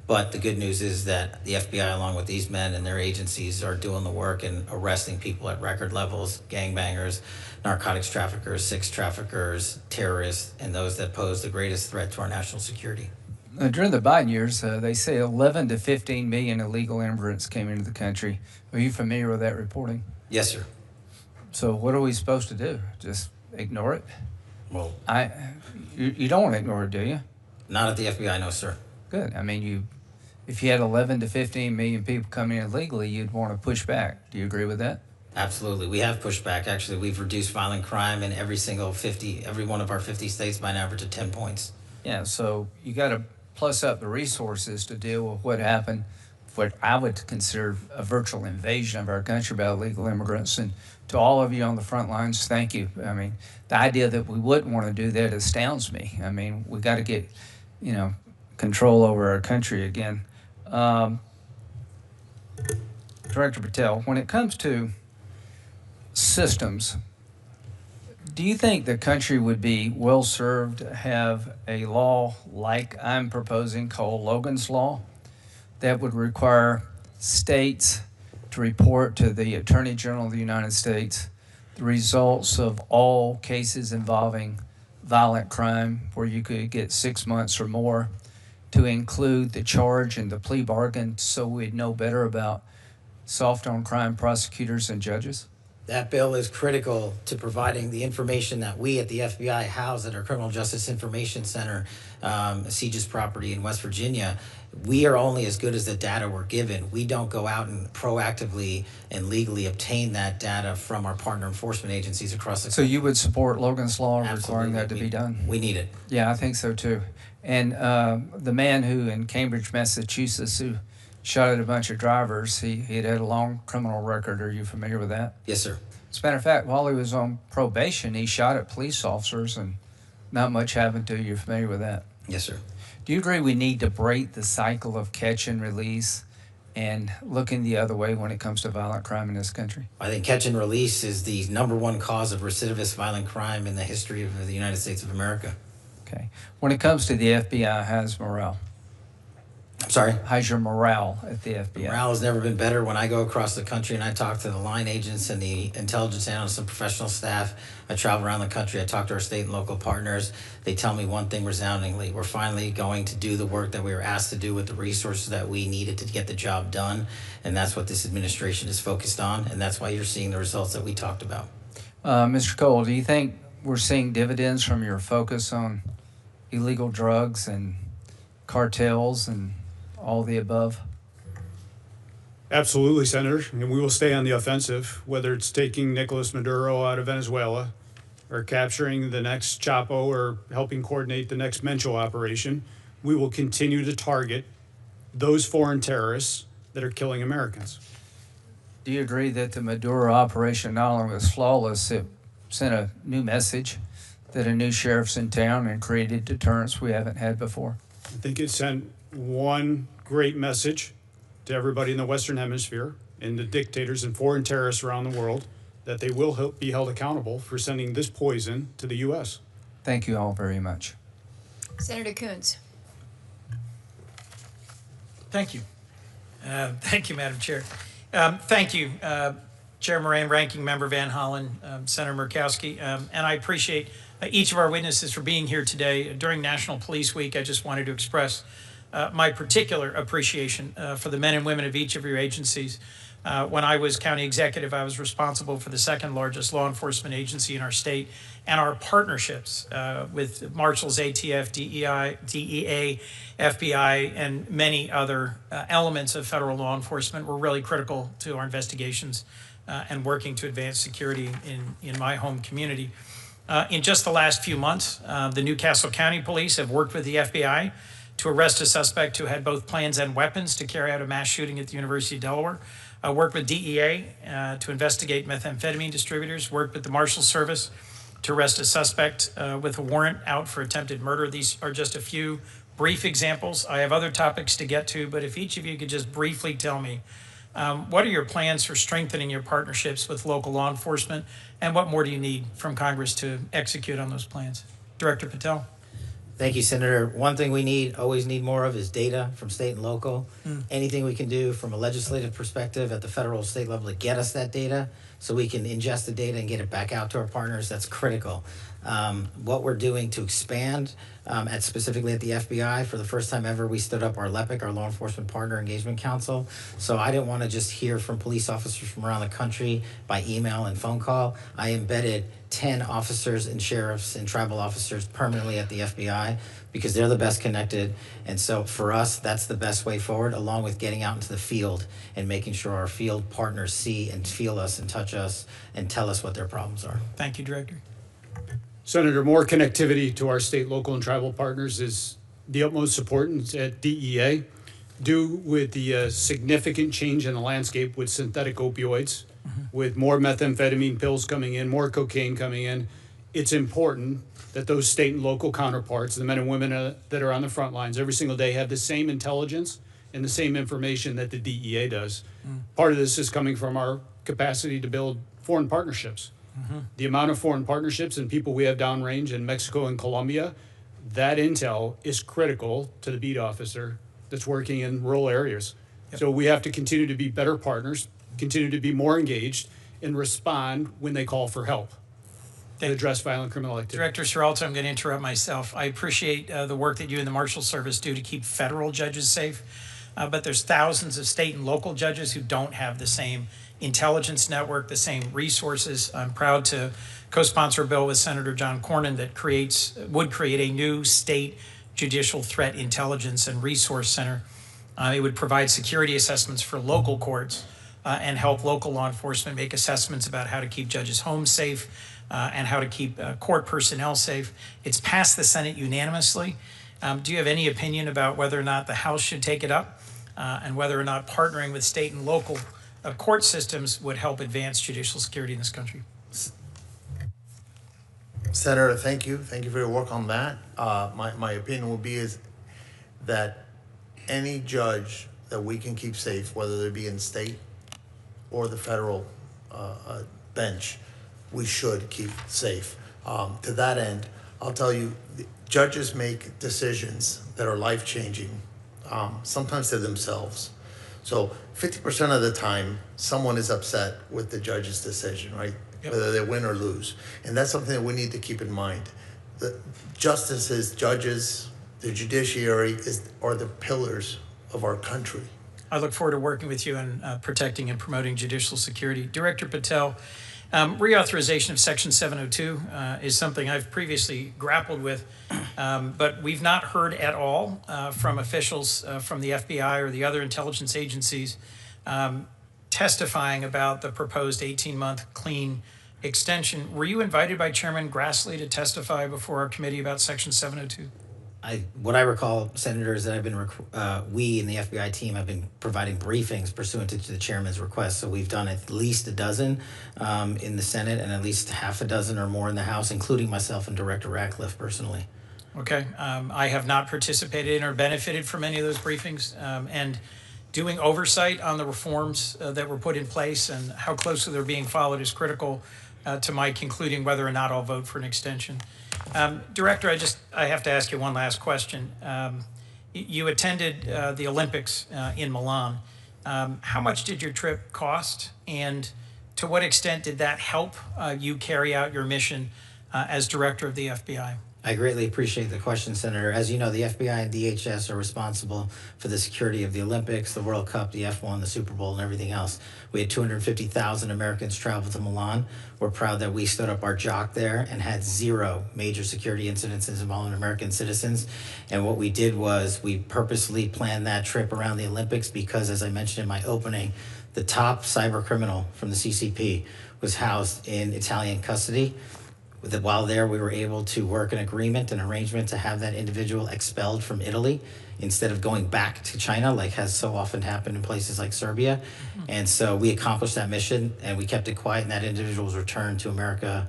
But the good news is that the FBI, along with these men and their agencies, are doing the work and arresting people at record levels: gangbangers, narcotics traffickers, sex traffickers, terrorists, and those that pose the greatest threat to our national security. During the Biden years, they say 11 to 15 million illegal immigrants came into the country. Are you familiar with that reporting? Yes, sir. So what are we supposed to do? Just ignore it? Well, you don't want to ignore it, do you? not at the FBI, no, sir. Good. I mean, if you had 11 to 15 million people coming in illegally, you'd want to push back. Do you agree with that? Absolutely. We have pushed back. Actually, we've reduced violent crime in every one of our 50 states by an average of 10 points. Yeah, so you got to plus up the resources to deal with what happened, what I would consider a virtual invasion of our country by illegal immigrants. And to all of you on the front lines, thank you. I mean, the idea that we wouldn't want to do that astounds me. I mean, we got to get, control over our country again. Director Patel, when it comes to systems, do you think the country would be well served to have a law like I'm proposing called Logan's Law that would require states to report to the Attorney General of the United States the results of all cases involving violent crime where you could get 6 months or more, to include the charge and the plea bargain so we'd know better about soft on crime prosecutors and judges? That bill is critical to providing the information that we at the FBI house at our Criminal Justice Information Center, CJIS property in West Virginia. We are only as good as the data we're given. We don't go out and proactively and legally obtain that data from our partner enforcement agencies across the So country. you would support Logan's Law requiring Absolutely. that to be done? We need it. Yeah, I think so too. And the man who in Cambridge, Massachusetts, who shot at a bunch of drivers, he had a long criminal record. Are you familiar with that? Yes, sir. As a matter of fact, while he was on probation, he shot at police officers and not much happened to you. You're familiar with that? Yes, sir. Do you agree we need to break the cycle of catch and release and looking the other way when it comes to violent crime in this country? I think catch and release is the #1 cause of recidivist violent crime in the history of the United States of America. Okay. When it comes to the FBI, how's morale? I'm sorry? How's your morale at the FBI? Morale has never been better. When I go across the country and I talk to the line agents and the intelligence analysts and professional staff, I travel around the country, I talk to our state and local partners, they tell me one thing resoundingly: we're finally going to do the work that we were asked to do with the resources that we needed to get the job done. And that's what this administration is focused on, and that's why you're seeing the results that we talked about. Mr. Cole, do you think we're seeing dividends from your focus on illegal drugs and cartels and all the above? Absolutely, Senator, and we will stay on the offensive, whether it's taking Nicolas Maduro out of Venezuela or capturing the next Chapo or helping coordinate the next Mencho operation. We will continue to target those foreign terrorists that are killing Americans. Do you agree that the Maduro operation not only was flawless, it sent a new message that a new sheriff's in town and created deterrence we haven't had before? I think it sent one great message to everybody in the Western Hemisphere and the dictators and foreign terrorists around the world that they will be held accountable for sending this poison to the U.S. Thank you all very much. Senator Coons. Thank you. Thank you, Madam Chair. Thank you, Chair Moran, Ranking Member Van Hollen, Senator Murkowski, and I appreciate each of our witnesses for being here today. During National Police Week, I just wanted to express my particular appreciation for the men and women of each of your agencies. When I was county executive, I was responsible for the second largest law enforcement agency in our state, and our partnerships with Marshals, ATF, DEA, FBI, and many other elements of federal law enforcement were really critical to our investigations and working to advance security in my home community. In just the last few months, the Newcastle County Police have worked with the FBI to arrest a suspect who had both plans and weapons to carry out a mass shooting at the University of Delaware. Worked with DEA to investigate methamphetamine distributors. Worked with the Marshals Service to arrest a suspect with a warrant out for attempted murder. These are just a few brief examples. I have other topics to get to, but if each of you could just briefly tell me, what are your plans for strengthening your partnerships with local law enforcement, and what more do you need from Congress to execute on those plans? Director Patel. Thank you, Senator. One thing we always need more of is data from state and local. Anything we can do from a legislative perspective at the federal state level to get us that data so we can ingest the data and get it back out to our partners, that's critical. What we're doing to expand specifically at the FBI, for the first time ever, we stood up our LEPIC, our Law Enforcement Partner Engagement Council. So I didn't want to just hear from police officers from around the country by email and phone call. I embedded 10 officers and sheriffs and tribal officers permanently at the FBI because they're the best connected. And so for us, that's the best way forward, along with getting out into the field and making sure our field partners see and feel us and touch us and tell us what their problems are. Thank you, Director. Senator, more connectivity to our state, local, and tribal partners is the utmost importance at DEA. Due with the significant change in the landscape with synthetic opioids, with more methamphetamine pills coming in, more cocaine coming in, it's important that those state and local counterparts, the men and women that are on the front lines every single day, have the same intelligence and the same information that the DEA does. Part of this is coming from our capacity to build foreign partnerships. The amount of foreign partnerships and people we have downrange in Mexico and Colombia, that intel is critical to the beat officer that's working in rural areas. So we have to continue to be better partners, continue to be more engaged, and respond when they call for help to address violent criminal activity. Director Seralto, I'm going to interrupt myself. I appreciate the work that you and the Marshals Service do to keep federal judges safe, but there's thousands of state and local judges who don't have the same intelligence network, the same resources. I'm proud to co-sponsor a bill with Senator John Cornyn that would create a new state judicial threat intelligence and resource center. It would provide security assessments for local courts and help local law enforcement make assessments about how to keep judges' homes safe and how to keep court personnel safe. It's passed the Senate unanimously. Do you have any opinion about whether or not the House should take it up and whether or not partnering with state and local court systems would help advance judicial security in this country? Senator, thank you. Thank you for your work on that. My opinion will be is that any judge that we can keep safe, whether they be in state or the federal bench, we should keep safe. To that end, I'll tell you, judges make decisions that are life-changing, sometimes to themselves. So 50% of the time, someone is upset with the judge's decision, right? Yep. Whether they win or lose. And that's something that we need to keep in mind. The justices, judges, the judiciary are the pillars of our country. I look forward to working with you on protecting and promoting judicial security. Director Patel, reauthorization of Section 702 is something I've previously grappled with, but we've not heard at all from officials from the FBI or the other intelligence agencies testifying about the proposed 18-month clean extension. Were you invited by Chairman Grassley to testify before our committee about Section 702? What I recall, Senator, is that we in the FBI team have been providing briefings pursuant to the chairman's request. So we've done at least a dozen in the Senate and at least half a dozen or more in the House, including myself and Director Ratcliffe personally. Okay, I have not participated in or benefited from any of those briefings, and doing oversight on the reforms that were put in place and how closely they're being followed is critical to my concluding whether or not I'll vote for an extension. Director, I have to ask you one last question. You attended the Olympics in Milan. How much did your trip cost, and to what extent did that help you carry out your mission as director of the FBI? I greatly appreciate the question, Senator. As you know, the FBI and DHS are responsible for the security of the Olympics, the World Cup, the F1, the Super Bowl, and everything else. We had 250,000 Americans travel to Milan. We're proud that we stood up our jock there and had 0 major security incidents involving American citizens. And what we did was we purposely planned that trip around the Olympics because, as I mentioned in my opening, the top cyber criminal from the CCP was housed in Italian custody. While there, we were able to work an agreement, an arrangement to have that individual expelled from Italy instead of going back to China, like has so often happened in places like Serbia. Mm-hmm. And so we accomplished that mission, and we kept it quiet, and that individual was returned to America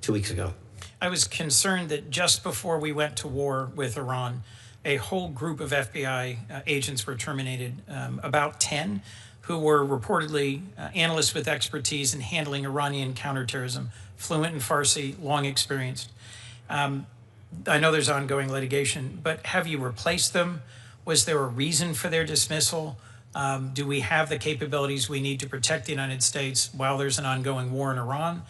2 weeks ago. I was concerned that just before we went to war with Iran, a whole group of FBI agents were terminated, about 10, who were reportedly analysts with expertise in handling Iranian counterterrorism, fluent in Farsi, long experienced. I know there's ongoing litigation, but have you replaced them? Was there a reason for their dismissal? Do we have the capabilities we need to protect the United States while there's an ongoing war in Iran?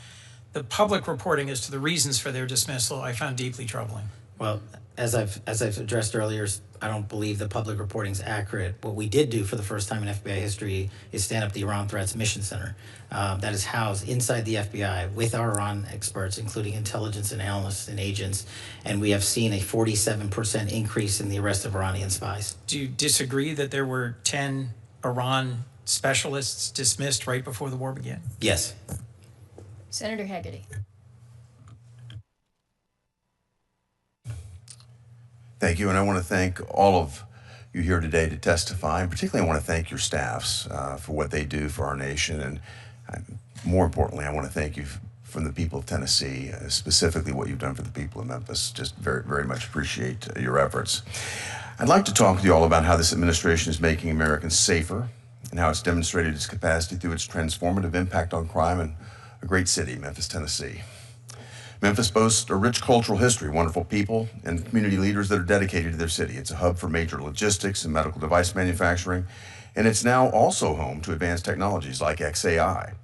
The public reporting as to the reasons for their dismissal I found deeply troubling. Well, as I've addressed earlier, I don't believe the public reporting is accurate. What we did do for the first time in FBI history is stand up the Iran Threats Mission Center that is housed inside the FBI with our Iran experts, including intelligence and analysts and agents, and we have seen a 47% increase in the arrest of Iranian spies. Do you disagree that there were 10 Iran specialists dismissed right before the war began? Yes. Senator Hagerty. Thank you, and I want to thank all of you here today to testify, and particularly I want to thank your staffs for what they do for our nation, and more importantly, I want to thank you from the people of Tennessee, specifically what you've done for the people of Memphis. Just very, very much appreciate your efforts. I'd like to talk with you all about how this administration is making Americans safer and how it's demonstrated its capacity through its transformative impact on crime in a great city, Memphis, Tennessee. Memphis boasts a rich cultural history, wonderful people, and community leaders that are dedicated to their city. It's a hub for major logistics and medical device manufacturing, and it's now also home to advanced technologies like XAI.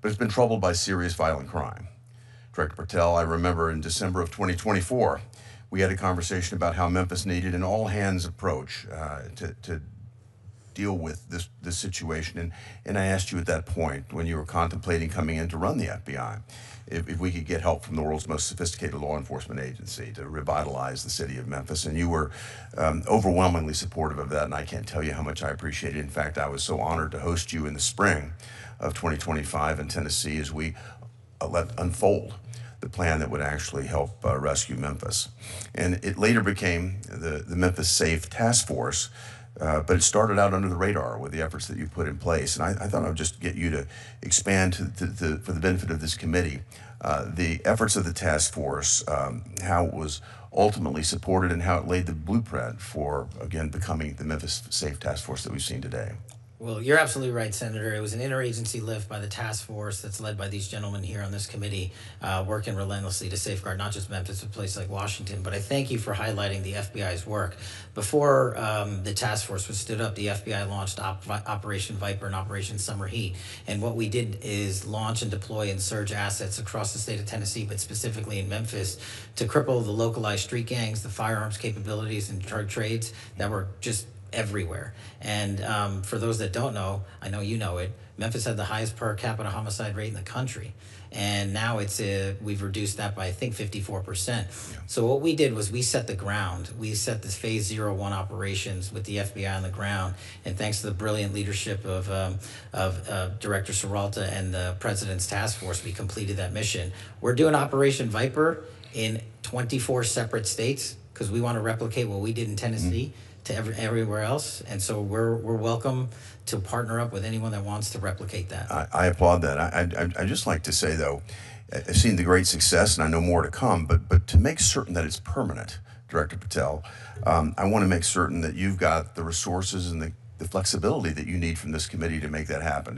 But it's been troubled by serious violent crime. Director Patel, I remember in December of 2024, we had a conversation about how Memphis needed an all-hands approach to deal with this situation. And I asked you at that point, when you were contemplating coming in to run the FBI, if we could get help from the world's most sophisticated law enforcement agency to revitalize the city of Memphis. And you were overwhelmingly supportive of that, and I can't tell you how much I appreciate it. In fact, I was so honored to host you in the spring of 2025 in Tennessee as we let unfold the plan that would actually help rescue Memphis. And it later became the Memphis Safe Task Force, but it started out under the radar with the efforts that you put in place. And I thought I would just get you to expand for the benefit of this committee, the efforts of the task force, how it was ultimately supported and how it laid the blueprint for, again, becoming the Memphis Safe Task Force that we've seen today. Well, you're absolutely right, Senator. It was an interagency lift by the task force that's led by these gentlemen here on this committee, working relentlessly to safeguard not just Memphis, but places like Washington. But I thank you for highlighting the FBI's work. Before the task force was stood up, the FBI launched Operation Viper and Operation Summer Heat. And what we did is launch and deploy and surge assets across the state of Tennessee, but specifically in Memphis, to cripple the localized street gangs, the firearms capabilities, and drug trades that were just everywhere. And for those that don't know, I know you know it, Memphis had the highest per capita homicide rate in the country. And now we've reduced that by, I think, 54%. Yeah. So what we did was we set the ground. We set this phase 01 operations with the FBI on the ground. And thanks to the brilliant leadership of Director Serralta and the President's task force, we completed that mission. We're doing Operation Viper in 24 separate states because we want to replicate what we did in Tennessee to everywhere else. And so we're welcome to partner up with anyone that wants to replicate that. I applaud that. I just like to say, though, I've seen the great success, and I know more to come, but to make certain that it's permanent, Director Patel, I want to make certain that you've got the resources and the flexibility that you need from this committee to make that happen.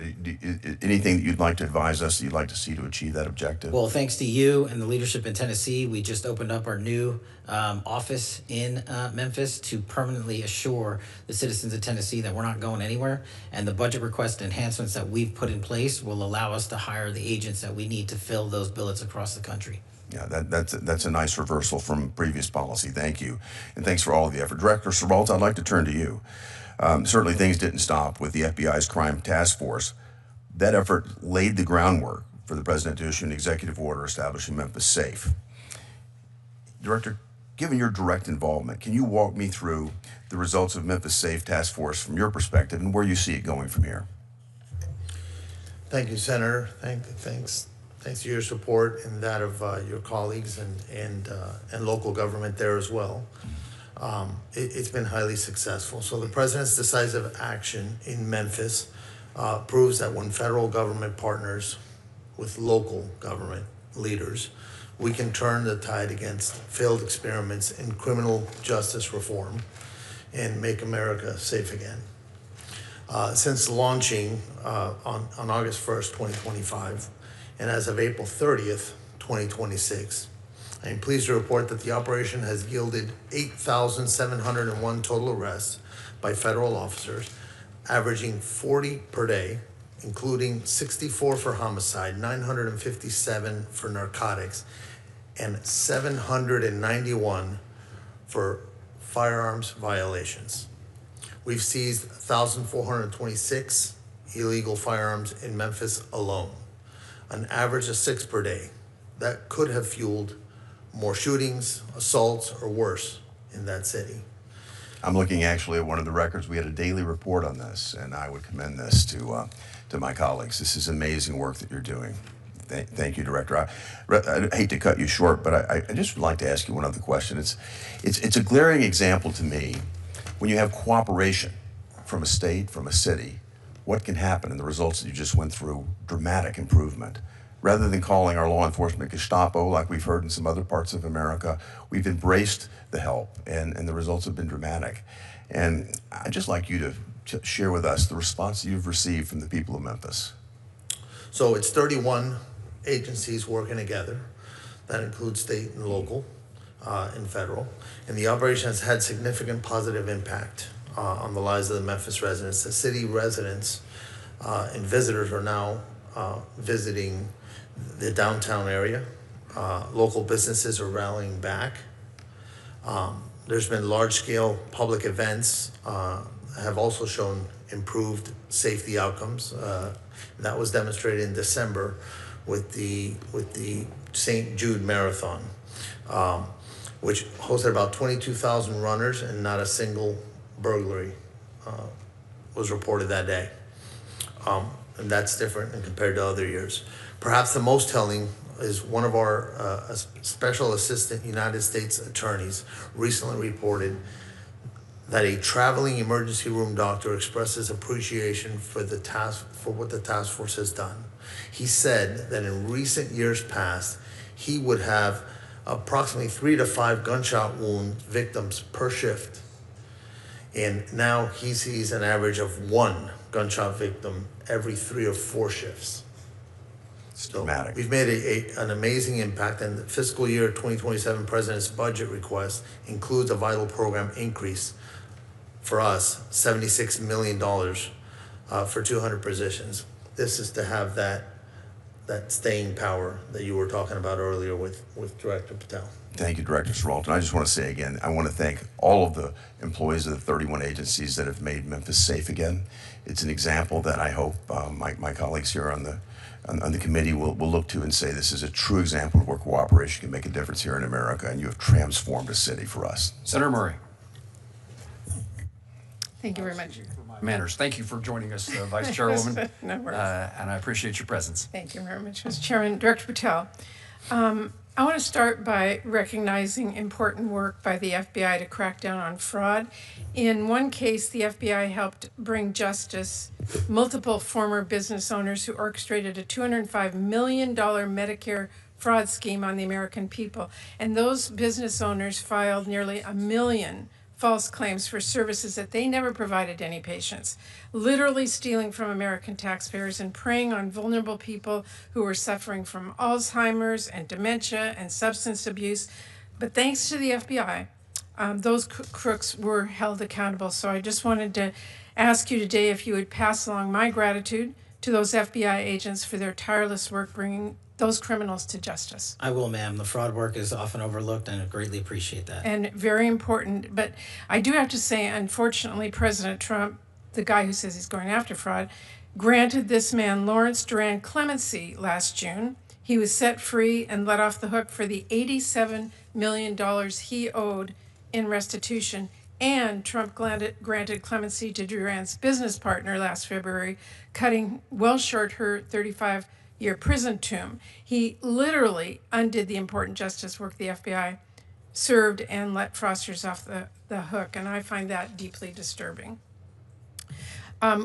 Anything that you'd like to advise us that you'd like to see to achieve that objective? Well, thanks to you and the leadership in Tennessee, we just opened up our new office in Memphis to permanently assure the citizens of Tennessee that we're not going anywhere. And the budget request enhancements that we've put in place will allow us to hire the agents that we need to fill those billets across the country. Yeah, that's a nice reversal from previous policy. Thank you. And thanks for all of the effort. Director Serralta, I'd like to turn to you. Certainly things didn't stop with the FBI's crime task force. That effort laid the groundwork for the president to issue an executive order establishing Memphis Safe. Director, given your direct involvement, can you walk me through the results of Memphis Safe task force from your perspective and where you see it going from here? Thank you, Senator. Thanks to your support and that of your colleagues and local government there as well. It's been highly successful. So the president's decisive action in Memphis proves that when federal government partners with local government leaders, we can turn the tide against failed experiments in criminal justice reform and make America safe again. Since launching on August 1st, 2025, and as of April 30th, 2026, I am pleased to report that the operation has yielded 8,701 total arrests by federal officers, averaging 40 per day, including 64 for homicide, 957 for narcotics, and 791 for firearms violations. We've seized 1,426 illegal firearms in Memphis alone, an average of 6 per day. That could have fueled more shootings, assaults, or worse in that city. I'm looking actually at one of the records. We had a daily report on this, and I would commend this to my colleagues. This is amazing work that you're doing. Thank you, Director. I hate to cut you short, but I just would like to ask you one other question. It's a glaring example to me when you have cooperation from a state, from a city, what can happen, and the results that you just went through, dramatic improvement. Rather than calling our law enforcement Gestapo, like we've heard in some other parts of America, we've embraced the help, and the results have been dramatic. And I'd just like you to share with us the response you've received from the people of Memphis. So it's 31 agencies working together. That includes state and local and federal. And the operation has had significant positive impact on the lives of the Memphis residents. The city residents and visitors are now visiting the downtown area. Local businesses are rallying back. There's been large-scale public events have also shown improved safety outcomes. That was demonstrated in December with the St. Jude Marathon, which hosted about 22,000 runners, and not a single burglary was reported that day. And that's different and compared to other years. Perhaps the most telling is one of our special assistant United States attorneys recently reported that a traveling emergency room doctor expresses appreciation for what the task force has done. He said that in recent years past, he would have approximately 3 to 5 gunshot wound victims per shift. And now he sees an average of 1 gunshot victim every 3 or 4 shifts. It's dramatic. We've made an amazing impact, and the fiscal year 2027 President's budget request includes a vital program increase for us, $76 million for 200 positions. This is to have that staying power that you were talking about earlier with Director Patel. Thank you, Director Siralton. I just want to say again, I want to thank all of the employees of the 31 agencies that have made Memphis safe again. It's an example that I hope my colleagues here on the committee will look to and say this is a true example of where cooperation can make a difference here in America, and you have transformed a city for us. Senator Murray. Thank you very much. Manners. Thank you for joining us, Vice Chairwoman. No worries. And I appreciate your presence. Thank you very much, Mr. Chairman. Director Patel, I want to start by recognizing important work by the FBI to crack down on fraud. In one case, the FBI helped bring justice multiple former business owners who orchestrated a $205 million Medicare fraud scheme on the American people. And those business owners filed nearly 1 million false claims for services that they never provided to any patients, literally stealing from American taxpayers and preying on vulnerable people who were suffering from Alzheimer's and dementia and substance abuse. But thanks to the FBI, those crooks were held accountable. So I just wanted to ask you today if you would pass along my gratitude to those FBI agents for their tireless work bringing those criminals to justice. I will, ma'am. The fraud work is often overlooked, and I greatly appreciate that. And very important. But I do have to say, unfortunately, President Trump, the guy who says he's going after fraud, granted this man, Lawrence Duran, clemency last June. He was set free and let off the hook for the $87 million he owed in restitution. And Trump granted clemency to Duran's business partner last February, cutting well short her 35-year prison term. He literally undid the important justice work the FBI served and let fraudsters off the hook, and I find that deeply disturbing.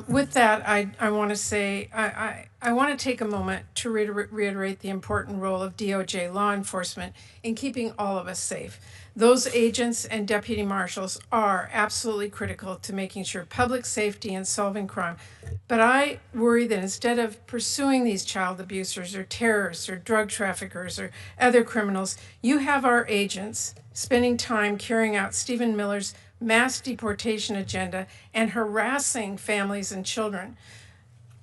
With that, I want to say, I want to take a moment to reiterate the important role of DOJ law enforcement in keeping all of us safe. Those agents and deputy marshals are absolutely critical to making sure public safety and solving crime. But I worry that instead of pursuing these child abusers or terrorists or drug traffickers or other criminals, you have our agents spending time carrying out Stephen Miller's mass deportation agenda and harassing families and children.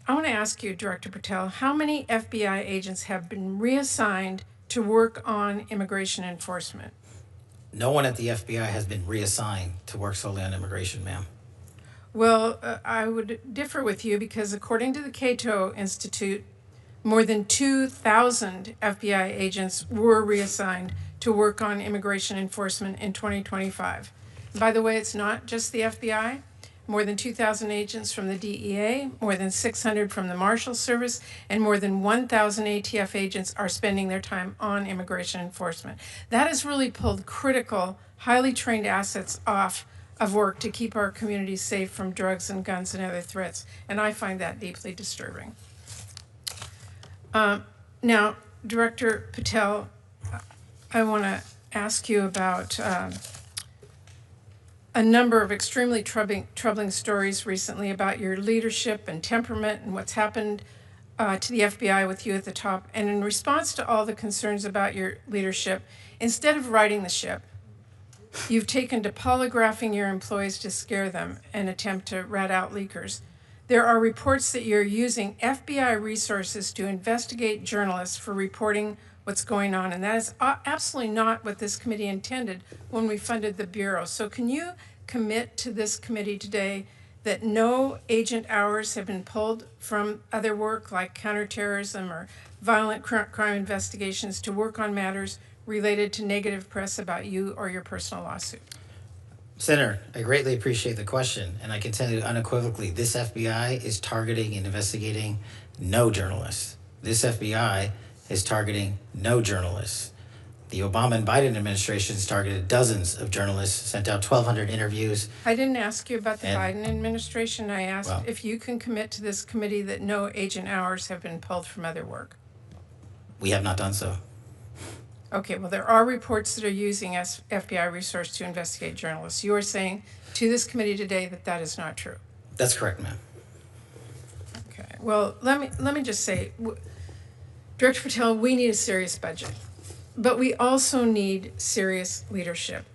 I want to ask you, Director Patel, how many FBI agents have been reassigned to work on immigration enforcement? No one at the FBI has been reassigned to work solely on immigration, ma'am. Well, I would differ with you because according to the Cato Institute, more than 2,000 FBI agents were reassigned to work on immigration enforcement in 2025. By the way, it's not just the FBI. More than 2,000 agents from the DEA, more than 600 from the Marshals Service, and more than 1,000 ATF agents are spending their time on immigration enforcement. That has really pulled critical, highly trained assets off of work to keep our communities safe from drugs and guns and other threats, and I find that deeply disturbing. Now, Director Patel, I want to ask you about a number of extremely troubling stories recently about your leadership and temperament and what's happened to the FBI with you at the top. And in response to all the concerns about your leadership, instead of righting the ship, you've taken to polygraphing your employees to scare them and attempt to rat out leakers. There are reports that you're using FBI resources to investigate journalists for reporting what's going on. And that is absolutely not what this committee intended when we funded the Bureau. So can you commit to this committee today that no agent hours have been pulled from other work like counterterrorism or violent crime investigations to work on matters related to negative press about you or your personal lawsuit? Senator, I greatly appreciate the question, and I can tell you unequivocally, this FBI is targeting and investigating no journalists. This FBI is targeting no journalists. The Obama and Biden administrations targeted dozens of journalists, sent out 1,200 interviews. I didn't ask you about the And- Biden administration. I asked Well- if you can commit to this committee that no agent hours have been pulled from other work. We have not done so. Okay, well, there are reports that are using FBI resources to investigate journalists. You are saying to this committee today that that is not true. That's correct, ma'am. Okay, well, let me just say, Director Patel, we need a serious budget, but we also need serious leadership.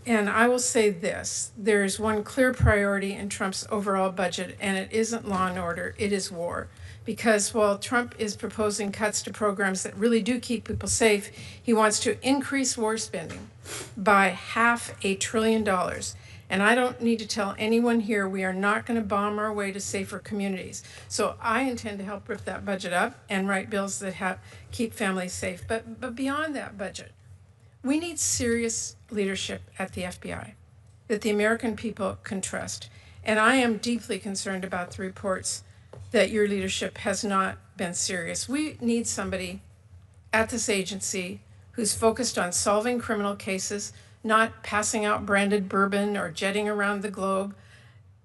And I will say this, there is one clear priority in Trump's overall budget, and it isn't law and order, it is war. Because while Trump is proposing cuts to programs that really do keep people safe, he wants to increase war spending by $500 billion. And I don't need to tell anyone here we are not going to bomb our way to safer communities. So I intend to help rip that budget up and write bills that keep families safe. But beyond that budget, we need serious leadership at the FBI that the American people can trust. And I am deeply concerned about the reports that your leadership has not been serious. We need somebody at this agency who's focused on solving criminal cases, not passing out branded bourbon or jetting around the globe.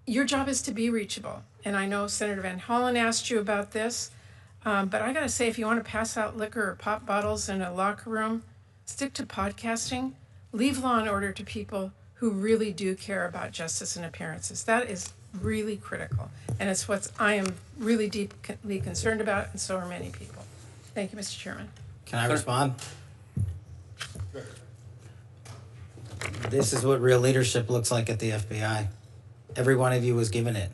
Your job is to be reachable. And I know Senator Van Hollen asked you about this, but I gotta say, if you wanna pass out liquor or pop bottles in a locker room, stick to podcasting, leave law and order to people who really do care about justice and appearances. That is really critical. And it's what I am really deeply concerned about, and so are many people. Thank you, Mr. Chairman. Can I respond? This is what real leadership looks like at the FBI. Every one of you was given it.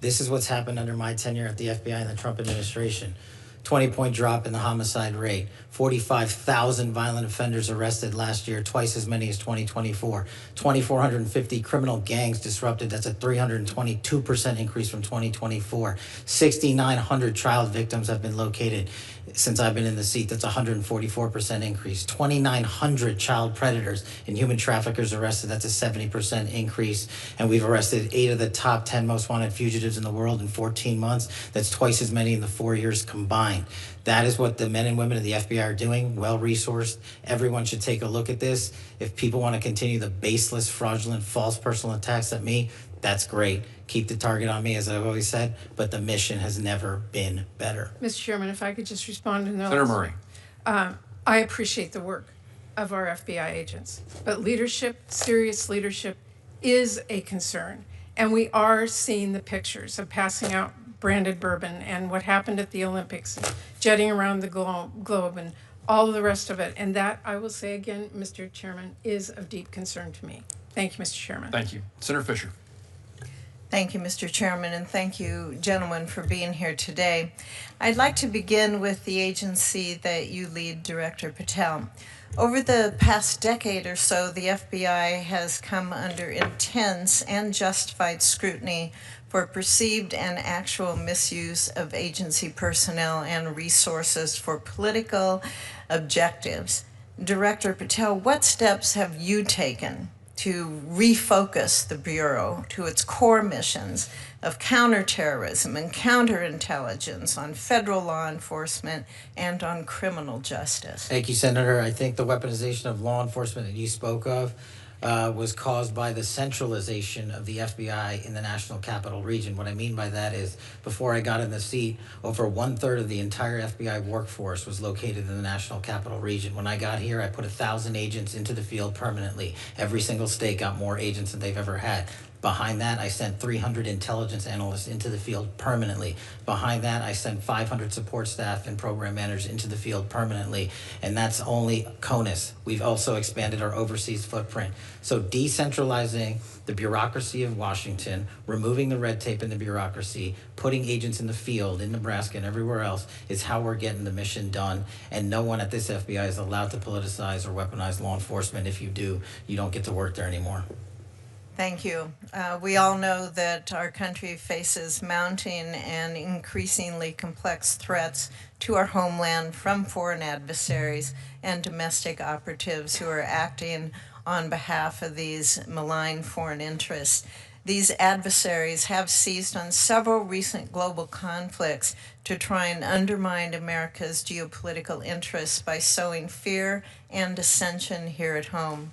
This is what's happened under my tenure at the FBI and the Trump administration. 20-point drop in the homicide rate, 45,000 violent offenders arrested last year, twice as many as 2024, 2,450 criminal gangs disrupted, that's a 322% increase from 2024, 6,900 child victims have been located since I've been in the seat, that's a 144% increase, 2,900 child predators and human traffickers arrested, that's a 70% increase, and we've arrested 8 of the top 10 most wanted fugitives in the world in 14 months, that's twice as many in the 4 years combined. That is what the men and women of the FBI are doing, well-resourced. Everyone should take a look at this. If people want to continue the baseless, fraudulent, false personal attacks at me, that's great. Keep the target on me, as I've always said, but the mission has never been better. Mr. Chairman, if I could just respond to those. Senator Murray. I appreciate the work of our FBI agents, but leadership, serious leadership, is a concern. And we are seeing the pictures of passing out branded bourbon and what happened at the Olympics, and jetting around the globe and all of the rest of it. And that, I will say again, Mr. Chairman, is of deep concern to me. Thank you, Mr. Chairman. Thank you. Senator Fisher. Thank you, Mr. Chairman, and thank you, gentlemen, for being here today. I'd like to begin with the agency that you lead, Director Patel. Over the past decade or so, the FBI has come under intense and justified scrutiny for perceived and actual misuse of agency personnel and resources for political objectives. Director Patel, what steps have you taken to refocus the Bureau to its core missions of counterterrorism and counterintelligence on federal law enforcement and on criminal justice? Thank you, Senator. I think the weaponization of law enforcement that you spoke of was caused by the centralization of the FBI in the National Capital Region. What I mean by that is, before I got in the seat, over 1/3 of the entire FBI workforce was located in the National Capital Region. When I got here, I put 1,000 agents into the field permanently. Every single state got more agents than they've ever had. Behind that, I sent 300 intelligence analysts into the field permanently. Behind that, I sent 500 support staff and program managers into the field permanently. And that's only CONUS. We've also expanded our overseas footprint. So decentralizing the bureaucracy of Washington, removing the red tape in the bureaucracy, putting agents in the field in Nebraska and everywhere else is how we're getting the mission done. And no one at this FBI is allowed to politicize or weaponize law enforcement. If you do, you don't get to work there anymore. Thank you. We all know that our country faces mounting and increasingly complex threats to our homeland from foreign adversaries and domestic operatives who are acting on behalf of these malign foreign interests. These adversaries have seized on several recent global conflicts to try and undermine America's geopolitical interests by sowing fear and dissension here at home.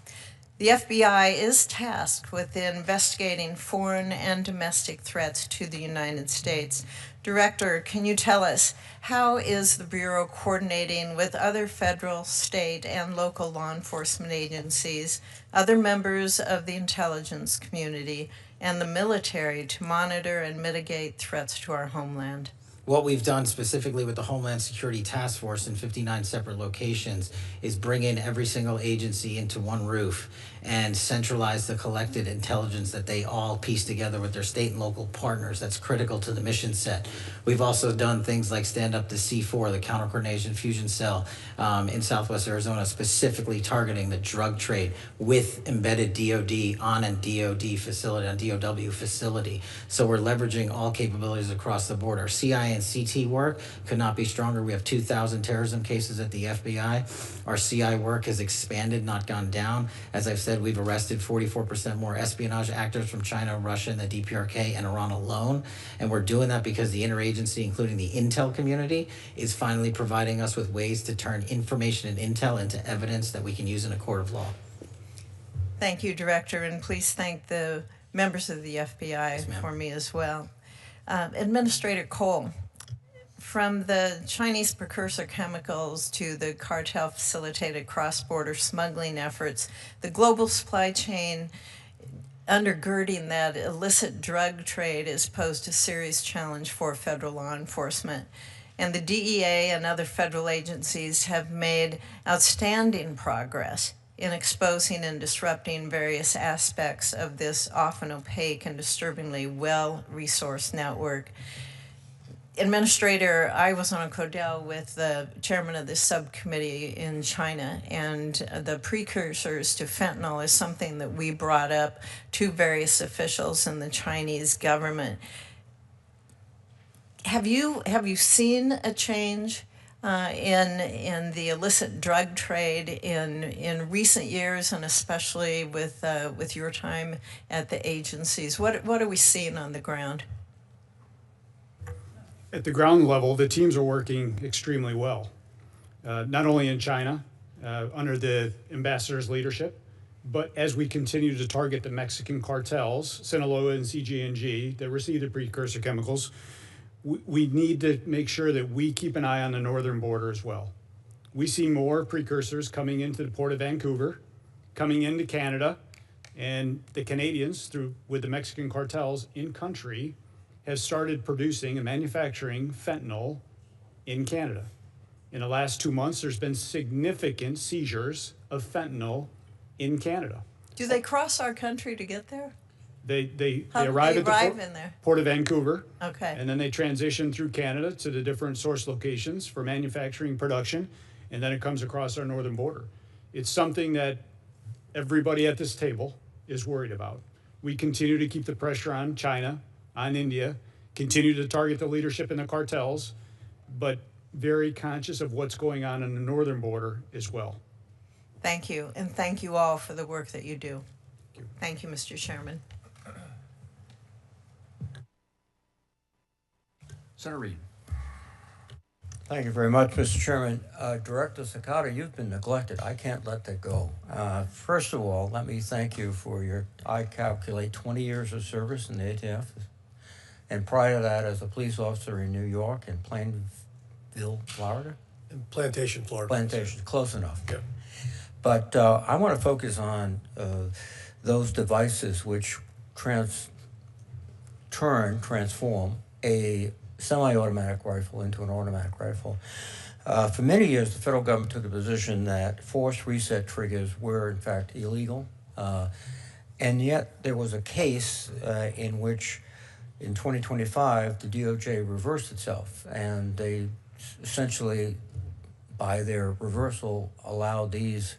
The FBI is tasked with investigating foreign and domestic threats to the United States. Director, can you tell us, how is the Bureau coordinating with other federal, state, and local law enforcement agencies, other members of the intelligence community, and the military to monitor and mitigate threats to our homeland? What we've done specifically with the Homeland Security Task Force in 59 separate locations is bring in every single agency into one roof and centralize the collected intelligence that they all piece together with their state and local partners. That's critical to the mission set. We've also done things like stand up the C4, the Counter Coordination Fusion Cell in Southwest Arizona, specifically targeting the drug trade with embedded DOD on a DOD facility, on DOW facility. So we're leveraging all capabilities across the board. Our CI and CT work could not be stronger. We have 2,000 terrorism cases at the FBI. Our CI work has expanded, not gone down. As I've said, we've arrested 44% more espionage actors from China, Russia, and the DPRK and Iran alone. And we're doing that because the interagency, including the intel community, is finally providing us with ways to turn information and intel into evidence that we can use in a court of law. Thank you, Director, and please thank the members of the FBI Yes, for me as well. Administrator Cole, from the Chinese precursor chemicals to the cartel-facilitated cross-border smuggling efforts, the global supply chain undergirding that illicit drug trade has posed a serious challenge for federal law enforcement. And the DEA and other federal agencies have made outstanding progress in exposing and disrupting various aspects of this often opaque and disturbingly well-resourced network. Administrator, I was on a CODEL with the chairman of this subcommittee in China, and the precursors to fentanyl is something that we brought up to various officials in the Chinese government. Have you seen a change in the illicit drug trade in recent years, and especially with your time at the agencies? What are we seeing on the ground? At the ground level, the teams are working extremely well, not only in China under the ambassador's leadership, but as we continue to target the Mexican cartels, Sinaloa and CG&G, that receive the precursor chemicals. We need to make sure that we keep an eye on the northern border as well. We see more precursors coming into the Port of Vancouver, coming into Canada, and the Canadians, with the Mexican cartels in country, have started producing and manufacturing fentanyl in Canada. In the last 2 months, there's been significant seizures of fentanyl in Canada. Do they cross our country to get there? They How do arrive they at the arrive in there? Port of Vancouver. Okay. And then they transition through Canada to the different source locations for manufacturing production, and then it comes across our northern border. It's something that everybody at this table is worried about. We continue to keep the pressure on China, on India, continue to target the leadership in the cartels, but very conscious of what's going on the northern border as well. Thank you, and thank you all for the work that you do. Thank you, Mr. Chairman. Senator Reed. Thank you very much, Mr. Chairman. Director Sakata, you've been neglected. I can't let that go. First of all, let me thank you for your, I calculate, 20 years of service in the ATF. And prior to that, as a police officer in New York and Plainville, Florida? In Plantation, Florida. Plantation, close enough. Yeah. But I want to focus on those devices which transform a semi-automatic rifle into an automatic rifle. For many years, the federal government took a position that force reset triggers were in fact illegal. And yet there was a case in which in 2025, the DOJ reversed itself, and they essentially, by their reversal, allowed these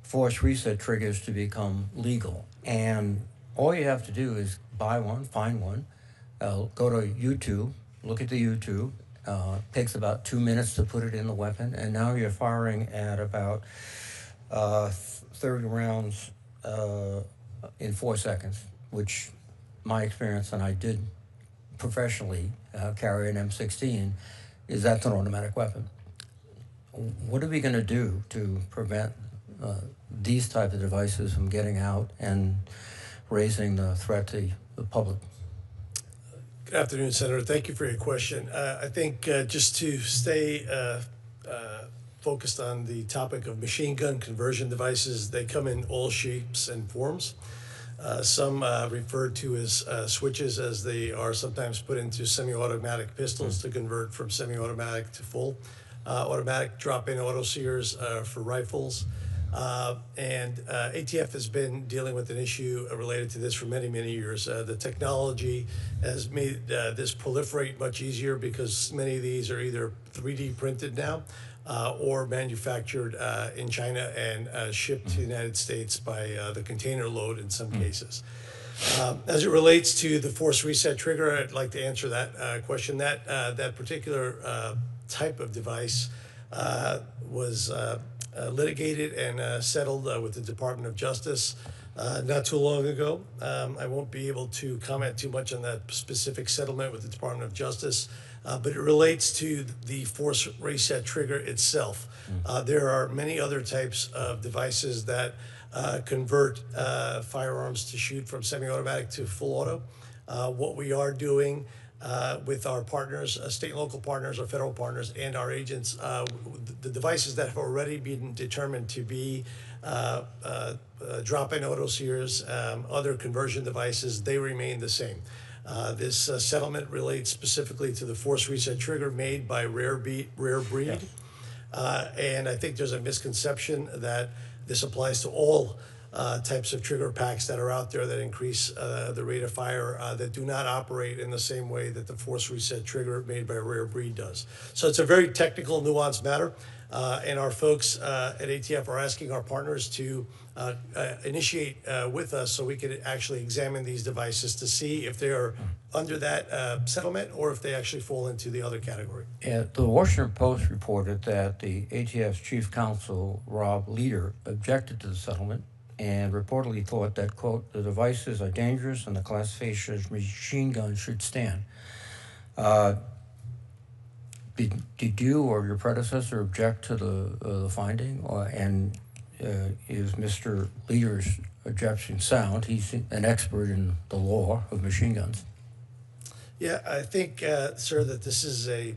force reset triggers to become legal. And all you have to do is buy one, find one, go to YouTube, look at the YouTube. Takes about 2 minutes to put it in the weapon, and now you're firing at about 30 rounds in 4 seconds, which my experience, and I did professionally carry an M16, is that's an automatic weapon. What are we going to do to prevent these type of devices from getting out and raising the threat to the public? Good afternoon, Senator. Thank you for your question. I think just to stay focused on the topic of machine gun conversion devices, they come in all shapes and forms. Some referred to as switches, as they are sometimes put into semi-automatic pistols to convert from semi-automatic to full automatic, drop-in auto sears for rifles. And ATF has been dealing with an issue related to this for many, many years. The technology has made this proliferate much easier because many of these are either 3D printed now or manufactured in China and shipped to the United States by the container load in some cases. As it relates to the force reset trigger, I'd like to answer that question. That particular type of device was litigated and settled with the Department of Justice not too long ago. I won't be able to comment too much on that specific settlement with the Department of Justice, but it relates to the force reset trigger itself. There are many other types of devices that convert firearms to shoot from semi-automatic to full auto. What we are doing with our partners, state and local partners, our federal partners, and our agents, the devices that have already been determined to be drop-in auto sears, other conversion devices, they remain the same. This settlement relates specifically to the force reset trigger made by Rare Breed. And I think there's a misconception that this applies to all types of trigger packs that are out there that increase the rate of fire that do not operate in the same way that the force reset trigger made by Rare Breed does. So it's a very technical, nuanced matter. And our folks at ATF are asking our partners to initiate with us so we can actually examine these devices to see if they are under that settlement or if they actually fall into the other category. The Washington Post reported that the ATF's chief counsel, Rob Leader, objected to the settlement and reportedly thought that, quote, the devices are dangerous and the classification as machine guns should stand. Did you or your predecessor object to the finding? And is Mr. Leader's objection sound? He's an expert in the law of machine guns. Yeah, I think, sir, that this is a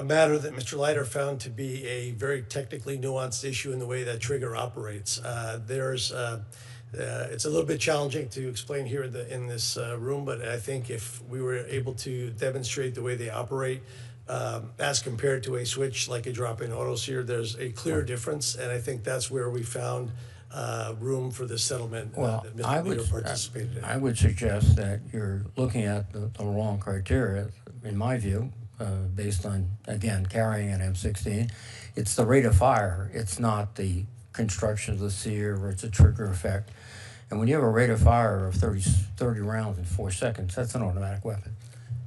matter that Mr. Leiter found to be a very technically nuanced issue in the way that trigger operates. It's a little bit challenging to explain here in this room, but I think if we were able to demonstrate the way they operate, as compared to a switch like a drop-in auto sear, there's a clear difference, and I think that's where we found room for the settlement that Mr. Leader participated in. I would suggest that you're looking at the wrong criteria, in my view, based on, again, carrying an M16. It's the rate of fire. It's not the construction of the sear or it's a trigger effect. And when you have a rate of fire of 30 rounds in 4 seconds, that's an automatic weapon.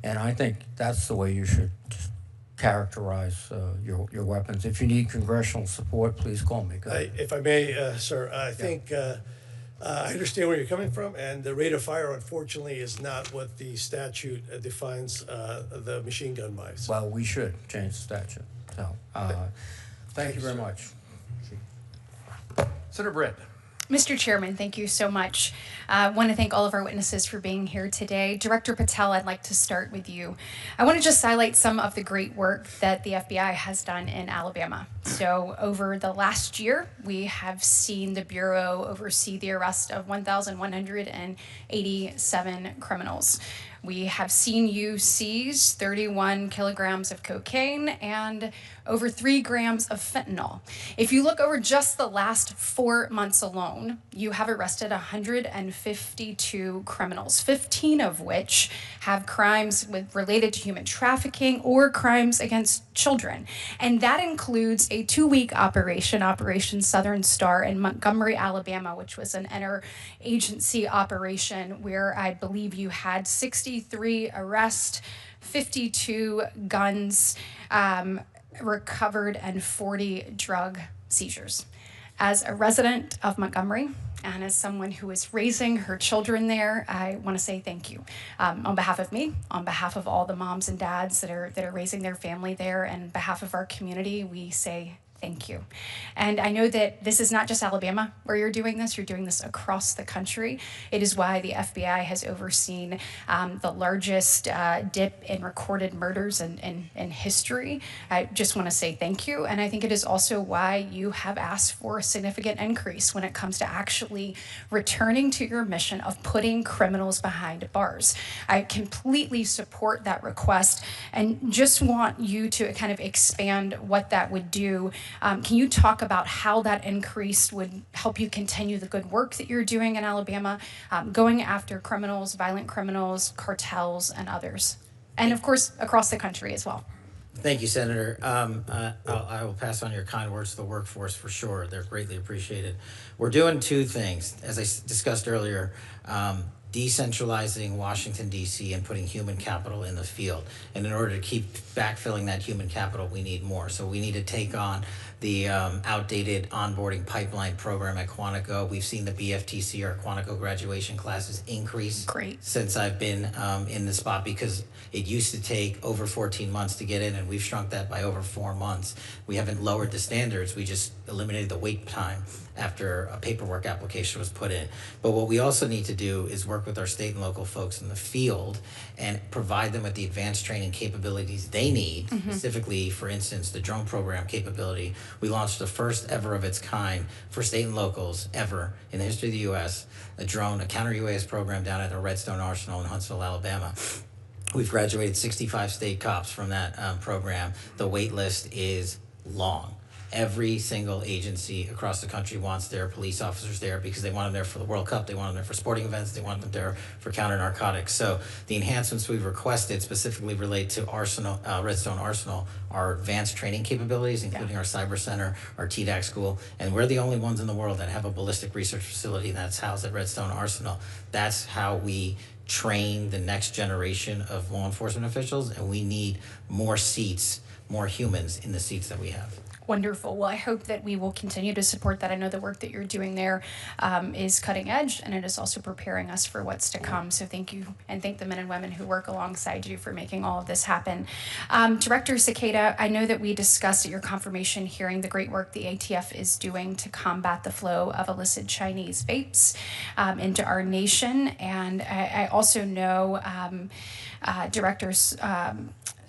And I think that's the way you should characterize your weapons. If you need congressional support, please call me. If I may, sir, I think I understand where you're coming from, and the rate of fire, unfortunately, is not what the statute defines the machine gun by. So. Well, we should change the statute. So, thank you very much. Senator Britt. Mr. Chairman, thank you so much. I want to thank all of our witnesses for being here today. Director Patel, I'd like to start with you. I want to just highlight some of the great work that the FBI has done in Alabama. So over the last year, we have seen the Bureau oversee the arrest of 1,187 criminals. We have seen you seize 31 kilograms of cocaine and over 3 grams of fentanyl. If you look over just the last 4 months alone, you have arrested 152 criminals, 15 of which have crimes related to human trafficking or crimes against children. And that includes a 2-week operation, Operation Southern Star in Montgomery, Alabama, which was an interagency operation where I believe you had 63 arrests, 52 guns, recovered, and 40 drug seizures. As a resident of Montgomery and as someone who is raising her children there, I want to say thank you. On behalf of me, on behalf of all the moms and dads that are raising their family there, and on behalf of our community, we say thank you. And I know that this is not just Alabama where you're doing this across the country. It is why the FBI has overseen the largest dip in recorded murders in history. I just want to say thank you. And I think it is also why you have asked for a significant increase when it comes to actually returning to your mission of putting criminals behind bars. I completely support that request and just want you to kind of expand what that would do. Can you talk about how that increase would help you continue the good work that you're doing in Alabama, going after criminals, violent criminals, cartels, and others? And of course, across the country as well. Thank you, Senator. I will pass on your kind words to the workforce for sure. They're greatly appreciated. We're doing 2 things, as I discussed earlier. Decentralizing Washington, D.C. and putting human capital in the field. And in order to keep backfilling that human capital, we need more. So we need to take on the outdated onboarding pipeline program at Quantico. We've seen the BFTC, our Quantico graduation classes, increase since I've been in the spot, because it used to take over 14 months to get in, and we've shrunk that by over 4 months. We haven't lowered the standards. We just eliminated the wait time after a paperwork application was put in. But what we also need to do is work with our state and local folks in the field and provide them with the advanced training capabilities they need, specifically, for instance, the drone program capability. We launched the first ever of its kind for state and locals ever in the history of the U.S., a counter-UAS program down at the Redstone Arsenal in Huntsville, Alabama. We've graduated 65 state cops from that program. The wait list is long. Every single agency across the country wants their police officers there because they want them there for the World Cup, they want them there for sporting events, they want them there for counter-narcotics. So the enhancements we've requested specifically relate to Redstone Arsenal, our advanced training capabilities, including our cyber center, our TDAC school, and we're the only ones in the world that have a ballistic research facility that's housed at Redstone Arsenal. That's how we train the next generation of law enforcement officials, and we need more seats, more humans in the seats that we have. Wonderful. Well, I hope that we will continue to support that. I know the work that you're doing there is cutting edge, and it is also preparing us for what's to come. So thank you, and thank the men and women who work alongside you for making all of this happen. Director Cicada, I know that we discussed at your confirmation hearing the great work the ATF is doing to combat the flow of illicit Chinese vapes into our nation. And I also know Directors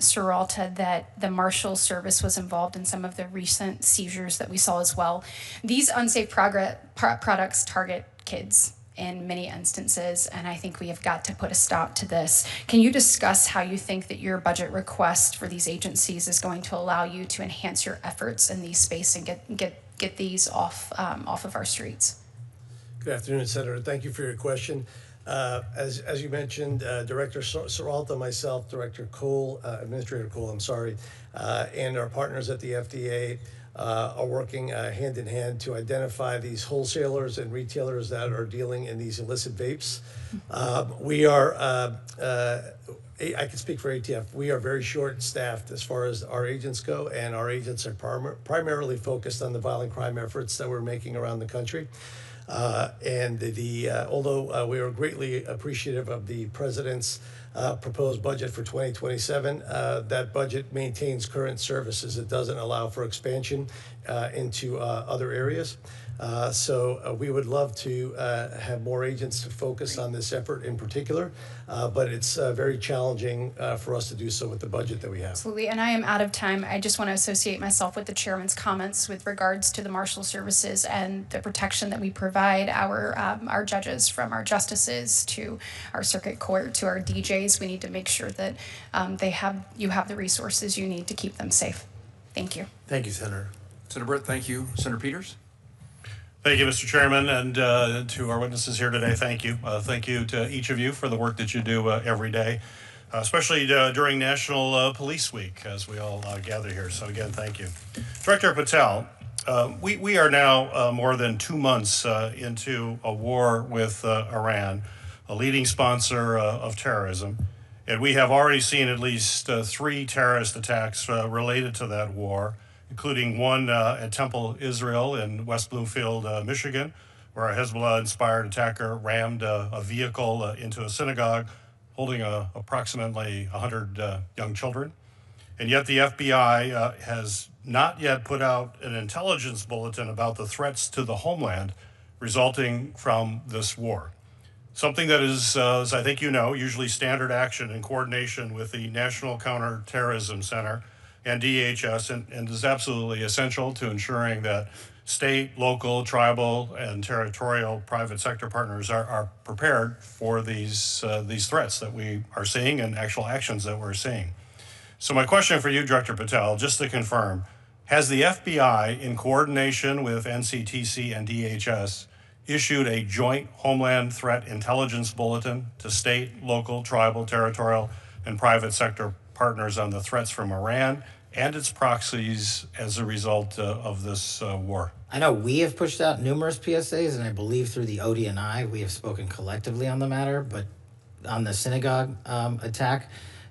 Serralta, that the Marshals Service was involved in some of the recent seizures that we saw as well. These unsafe products target kids in many instances, and I think we have got to put a stop to this. Can you discuss how you think that your budget request for these agencies is going to allow you to enhance your efforts in these space and get these off of our streets? Good afternoon, Senator. Thank you for your question. As you mentioned, Director Serralta, myself, Director Cole, Administrator Cole, and our partners at the FDA are working hand in hand to identify these wholesalers and retailers that are dealing in these illicit vapes. We are, I can speak for ATF, we are very short-staffed as far as our agents go, and our agents are primarily focused on the violent crime efforts that we're making around the country. Although we are greatly appreciative of the President's proposed budget for 2027. That budget maintains current services. It doesn't allow for expansion into other areas. So we would love to have more agents to focus on this effort in particular, but it's very challenging for us to do so with the budget that we have. Absolutely, and I am out of time. I just want to associate myself with the chairman's comments with regards to the Marshals Services and the protection that we provide our judges, from our justices to our circuit court to our DJs. We need to make sure that you have the resources you need to keep them safe. Thank you. Thank you, Senator. Senator Britt, thank you. Senator Peters? Thank you, Mr. Chairman, and to our witnesses here today, thank you. Thank you to each of you for the work that you do every day, especially during National Police Week as we all gather here. So again, thank you. Director Patel, we are now more than 2 months into a war with Iran, a leading sponsor of terrorism, and we have already seen at least 3 terrorist attacks related to that war, including one at Temple, Israel in West Bloomfield, Michigan, where a Hezbollah-inspired attacker rammed a vehicle into a synagogue holding approximately 100 young children. And yet the FBI has not yet put out an intelligence bulletin about the threats to the homeland resulting from this war. Something that is, as I think you know, usually standard action in coordination with the National Counterterrorism Center and DHS, and is absolutely essential to ensuring that state, local, tribal, and territorial private sector partners are prepared for these threats that we are seeing and actual actions that we're seeing. So my question for you, Director Patel, just to confirm, has the FBI, in coordination with NCTC and DHS, issued a joint Homeland Threat Intelligence Bulletin to state, local, tribal, territorial, and private sector partners on the threats from Iran and its proxies as a result of this war? I know we have pushed out numerous PSAs, and I believe through the ODNI we have spoken collectively on the matter, but on the synagogue attack,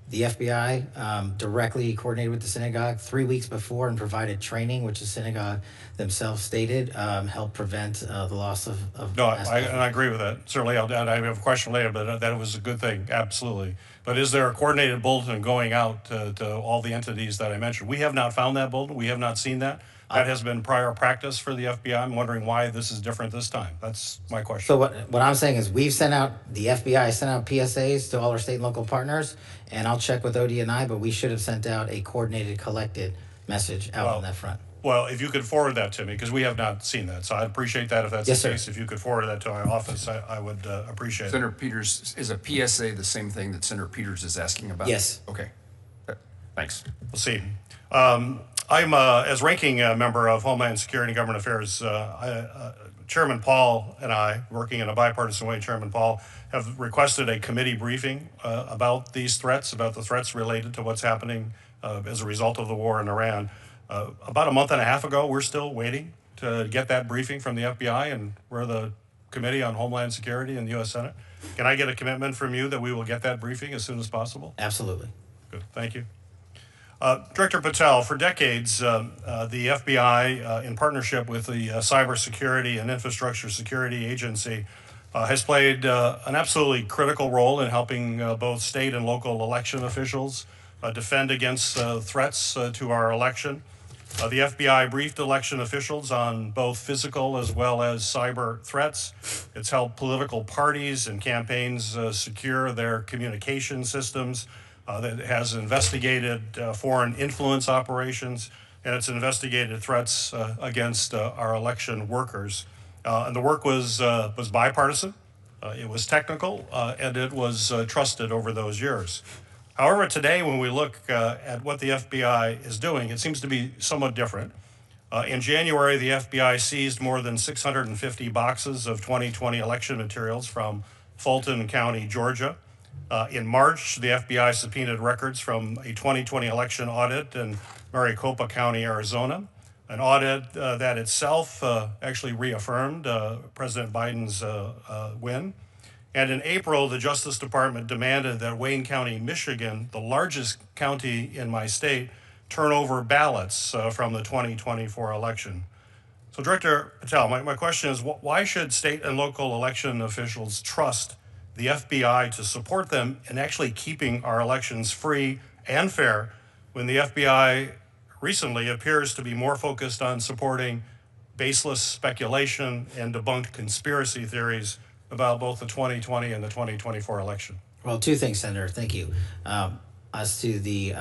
the FBI directly coordinated with the synagogue 3 weeks before and provided training, which the synagogue themselves stated helped prevent the loss of No, I agree with that. Certainly, I have a question later, but that was a good thing, absolutely. But is there a coordinated bulletin going out to all the entities that I mentioned? We have not found that bulletin. We have not seen that. That has been prior practice for the FBI. I'm wondering why this is different this time. That's my question. So what I'm saying is the FBI sent out PSAs to all our state and local partners, and I'll check with ODNI, but we should have sent out a coordinated, collected message out on that front. Well, if you could forward that to me, because we have not seen that. So I'd appreciate that if that's the case. If you could forward that to our office, I would appreciate it. Senator Peters, is a PSA the same thing that Senator Peters is asking about? Yes. Okay. Thanks. We'll see. I'm, as ranking member of Homeland Security and Government Affairs, Chairman Paul and I, working in a bipartisan way, Chairman Paul, have requested a committee briefing about these threats, about the threats related to what's happening as a result of the war in Iran. About a month and a half ago, we're still waiting to get that briefing from the FBI, and we're the Committee on Homeland Security in the U.S. Senate. Can I get a commitment from you that we will get that briefing as soon as possible? Absolutely. Good, thank you. Director Patel, for decades, the FBI, in partnership with the Cybersecurity and Infrastructure Security Agency, has played an absolutely critical role in helping both state and local election officials defend against threats to our election. The FBI briefed election officials on both physical as well as cyber threats. It's helped political parties and campaigns secure their communication systems. That has investigated foreign influence operations, and it's investigated threats against our election workers. And the work was bipartisan, it was technical, and it was trusted over those years. However, today when we look at what the FBI is doing, it seems to be somewhat different. In January, the FBI seized more than 650 boxes of 2020 election materials from Fulton County, Georgia. In March, the FBI subpoenaed records from a 2020 election audit in Maricopa County, Arizona, an audit that itself actually reaffirmed President Biden's win. And in April, the Justice Department demanded that Wayne County, Michigan, the largest county in my state, turn over ballots from the 2024 election. So Director Patel, my question is, why should state and local election officials trust the FBI to support them in actually keeping our elections free and fair, when the FBI recently appears to be more focused on supporting baseless speculation and debunked conspiracy theories about both the 2020 and the 2024 election? Well, two things, Senator. Thank you. As to the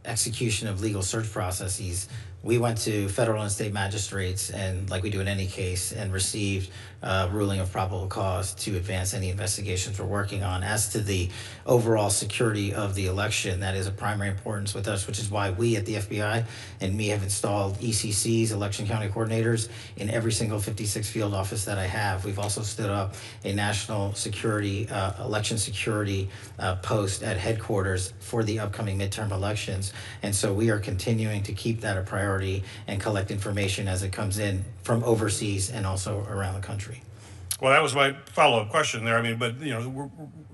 execution of legal search processes, we went to federal and state magistrates, and like we do in any case, and received ruling of probable cause to advance any investigations we're working on. As to the overall security of the election, that is of primary importance with us, which is why we at the FBI and me have installed ECCs, election county coordinators, in every single 56 field office that I have. We've also stood up a national security, election security post at headquarters for the upcoming midterm elections. And so we are continuing to keep that a priority and collect information as it comes in from overseas and also around the country. Well, that was my follow-up question there. I mean, but you know,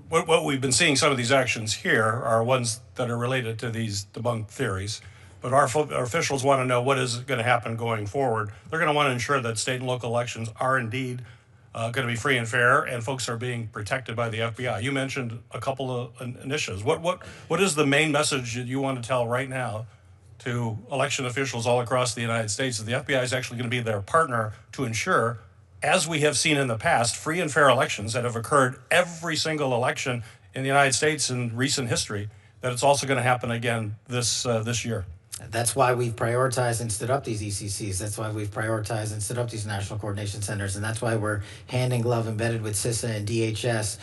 what we've been seeing, some of these actions here are ones that are related to these debunked theories. But our officials want to know what is going to happen going forward. They're going to want to ensure that state and local elections are indeed going to be free and fair, and folks are being protected by the FBI. You mentioned a couple of initiatives. What is the main message that you want to tell right now to election officials all across the United States, that the FBI is actually going to be their partner to ensure, as we have seen in the past, free and fair elections that have occurred every single election in the United States in recent history, that it's also going to happen again this year? That's why we've prioritized and stood up these ECCs. That's why we've prioritized and stood up these national coordination centers. And that's why we're hand in glove embedded with CISA and DHS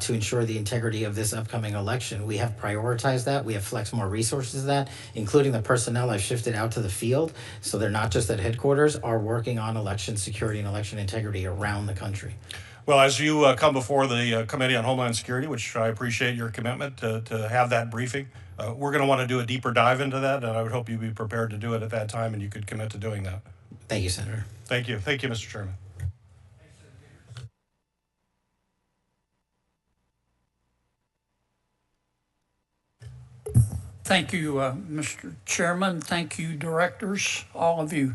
to ensure the integrity of this upcoming election. We have prioritized that. We have flexed more resources to that, including the personnel I've shifted out to the field. So they're not just at headquarters, are working on election security and election integrity around the country. Well, as you come before the Committee on Homeland Security, which I appreciate your commitment to have that briefing, we're going to want to do a deeper dive into that, and I would hope you'd be prepared to do it at that time, and you could commit to doing that. Thank you, Senator. Thank you. Thank you, Mr. Chairman. Thank you, Mr. Chairman. Thank you, directors, all of you,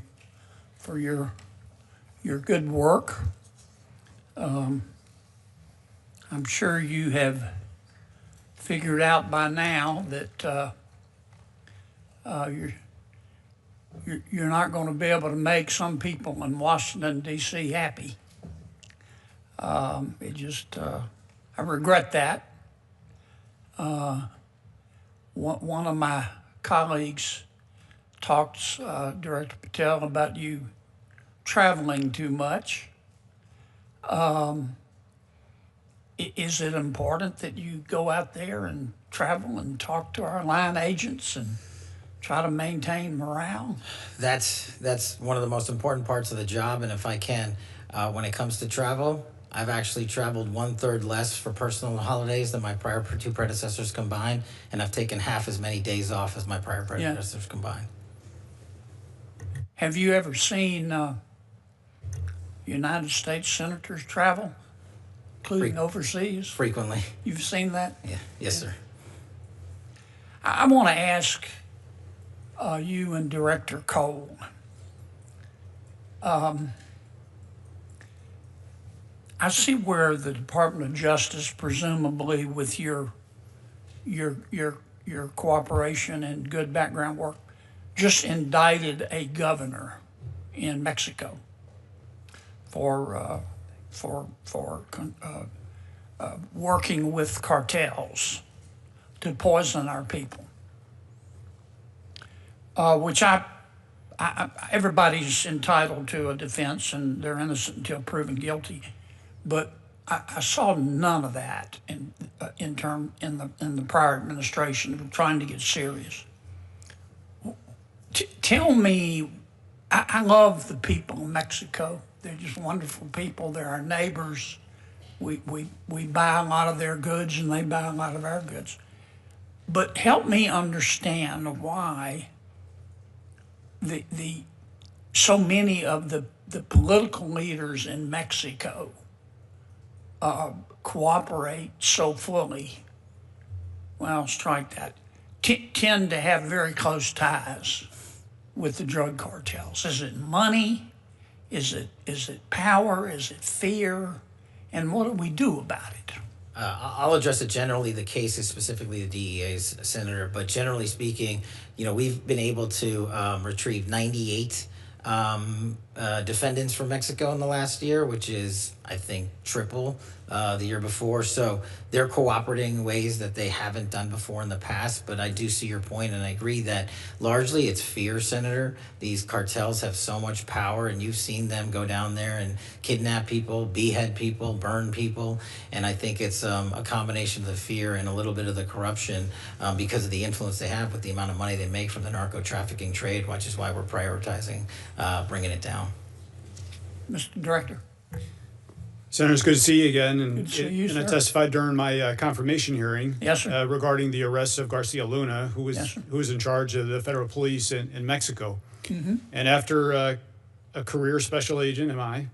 for your good work. I'm sure you have figured out by now that you're not going to be able to make some people in Washington D.C. happy. I regret that. One of my colleagues talked, Director Patel, about you traveling too much. Is it important that you go out there and travel and talk to our line agents and try to maintain morale? That's one of the most important parts of the job. And if I can, when it comes to travel, I've actually traveled 1/3 less for personal holidays than my prior two predecessors combined, and I've taken half as many days off as my prior predecessors combined. Have you ever seen United States senators travel, including overseas? Frequently. You've seen that? Yeah. Yes, sir. I want to ask you and Director Cole. I see where the Department of Justice, presumably with your cooperation and good background work, just indicted a governor in Mexico for working with cartels to poison our people, which everybody's entitled to a defense and they're innocent until proven guilty. But I saw none of that in the prior administration trying to get serious. Tell me, I love the people in Mexico. They're just wonderful people. They're our neighbors. We buy a lot of their goods and they buy a lot of our goods. But help me understand why so many of the political leaders in Mexico cooperate so fully, well, strike that, tend to have very close ties with the drug cartels. Is it money? Is it power? Is it fear? And what do we do about it? I'll address it generally. The case is specifically the DEA's, Senator, but generally speaking, we've been able to retrieve 98 defendants from Mexico in the last year, which is, I think, triple the year before. So they're cooperating in ways that they haven't done before in the past. But I do see your point, and I agree that largely it's fear, Senator. These cartels have so much power, and you've seen them go down there and kidnap people, behead people, burn people. And I think it's a combination of the fear and a little bit of the corruption because of the influence they have with the amount of money they make from the narco trafficking trade, which is why we're prioritizing bringing it down. Mr. Director. Senator, it's good to see you again. And, Good to see you, and I sir. testified during my confirmation hearing Yes, sir. regarding the arrest of Garcia Luna, who was Yes, sir. who was in charge of the federal police in Mexico. Mm-hmm. And after a career special agent, I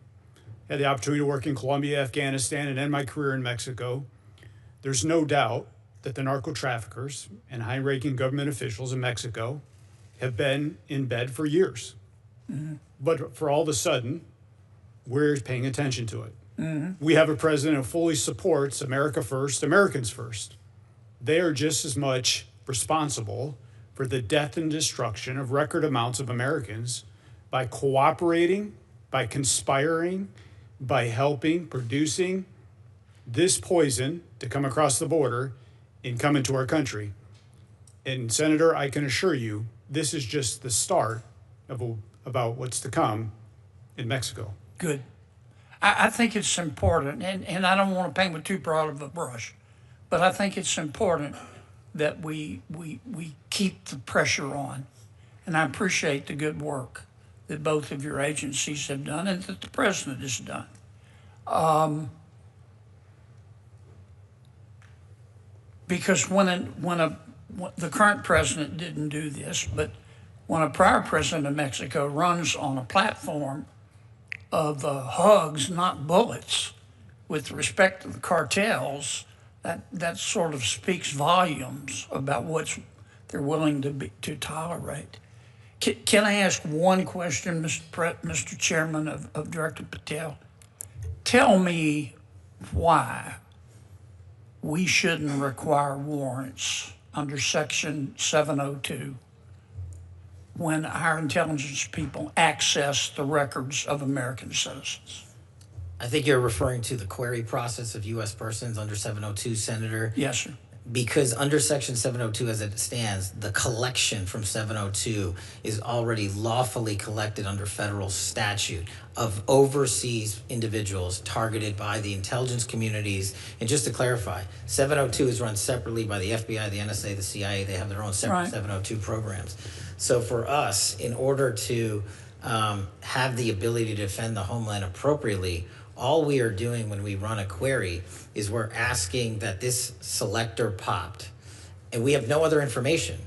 had the opportunity to work in Colombia, Afghanistan, and end my career in Mexico. There's no doubt that the narco traffickers and high-ranking government officials in Mexico have been in bed for years. Mm-hmm. But for all of a sudden, we're paying attention to it. Mm-hmm. We have a president who fully supports America first, Americans first. They are just as much responsible for the death and destruction of record amounts of Americans by cooperating, by conspiring, by helping, producing this poison to come across the border and come into our country. And Senator, I can assure you, this is just the start of about what's to come in Mexico. Good. I think it's important, and I don't want to paint with too broad of a brush, but I think it's important that we keep the pressure on. And I appreciate the good work that both of your agencies have done and that the president has done. Because when the current president didn't do this, but when a prior president of Mexico runs on a platform of hugs, not bullets, with respect to the cartels, that sort of speaks volumes about what they're willing to tolerate. Can I ask one question, Mr. Chairman of Director Patel? Tell me why we shouldn't require warrants under Section 702 when our intelligence people access the records of American citizens. I think you're referring to the query process of U.S. persons under 702, Senator. Yes, sir. Because under Section 702 as it stands, the collection from 702 is already lawfully collected under federal statute of overseas individuals targeted by the intelligence communities. And just to clarify, 702 is run separately by the FBI, the NSA, the CIA. They have their own separate Right. 702 programs. So for us, in order to have the ability to defend the homeland appropriately, all we are doing when we run a query is we're asking that this selector popped, and we have no other information.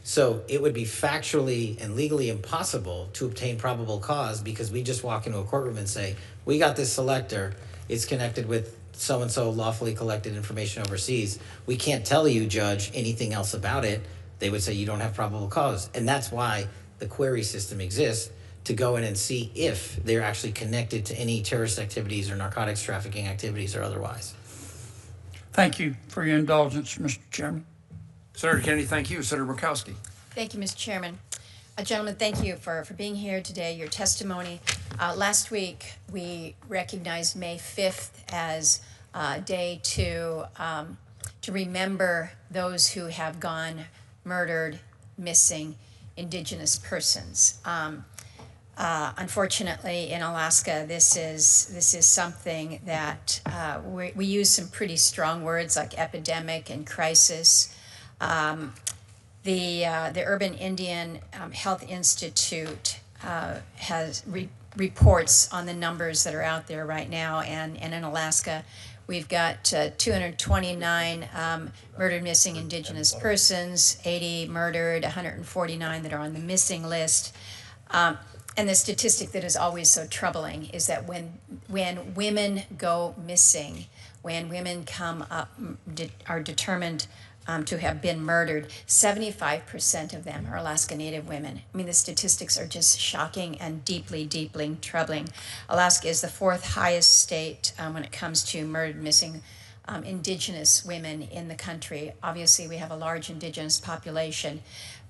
So it would be factually and legally impossible to obtain probable cause because we just walk into a courtroom and say, we got this selector, it's connected with so-and-so lawfully collected information overseas. We can't tell you, Judge, anything else about it. They would say you don't have probable cause. And that's why the query system exists, to go in and see if they're actually connected to any terrorist activities or narcotics trafficking activities or otherwise. Thank you for your indulgence, Mr. Chairman. Senator Kennedy, thank you. Senator Murkowski. Thank you, Mr. Chairman. Gentlemen, thank you for being here today, your testimony. Last week, we recognized May 5th as a day to remember those who have gone murdered, missing, Indigenous persons. Unfortunately, in Alaska, this is something that we use some pretty strong words like epidemic and crisis. The Urban Indian Health Institute has reports on the numbers that are out there right now, and in Alaska, we've got 229 murdered, missing Indigenous persons, 80 murdered, 149 that are on the missing list. And the statistic that is always so troubling is that when women go missing, when women come up, are determined to have been murdered, 75% of them are Alaska Native women. I mean, the statistics are just shocking and deeply, deeply troubling. Alaska is the 4th highest state when it comes to murdered, missing indigenous women in the country. Obviously, we have a large indigenous population,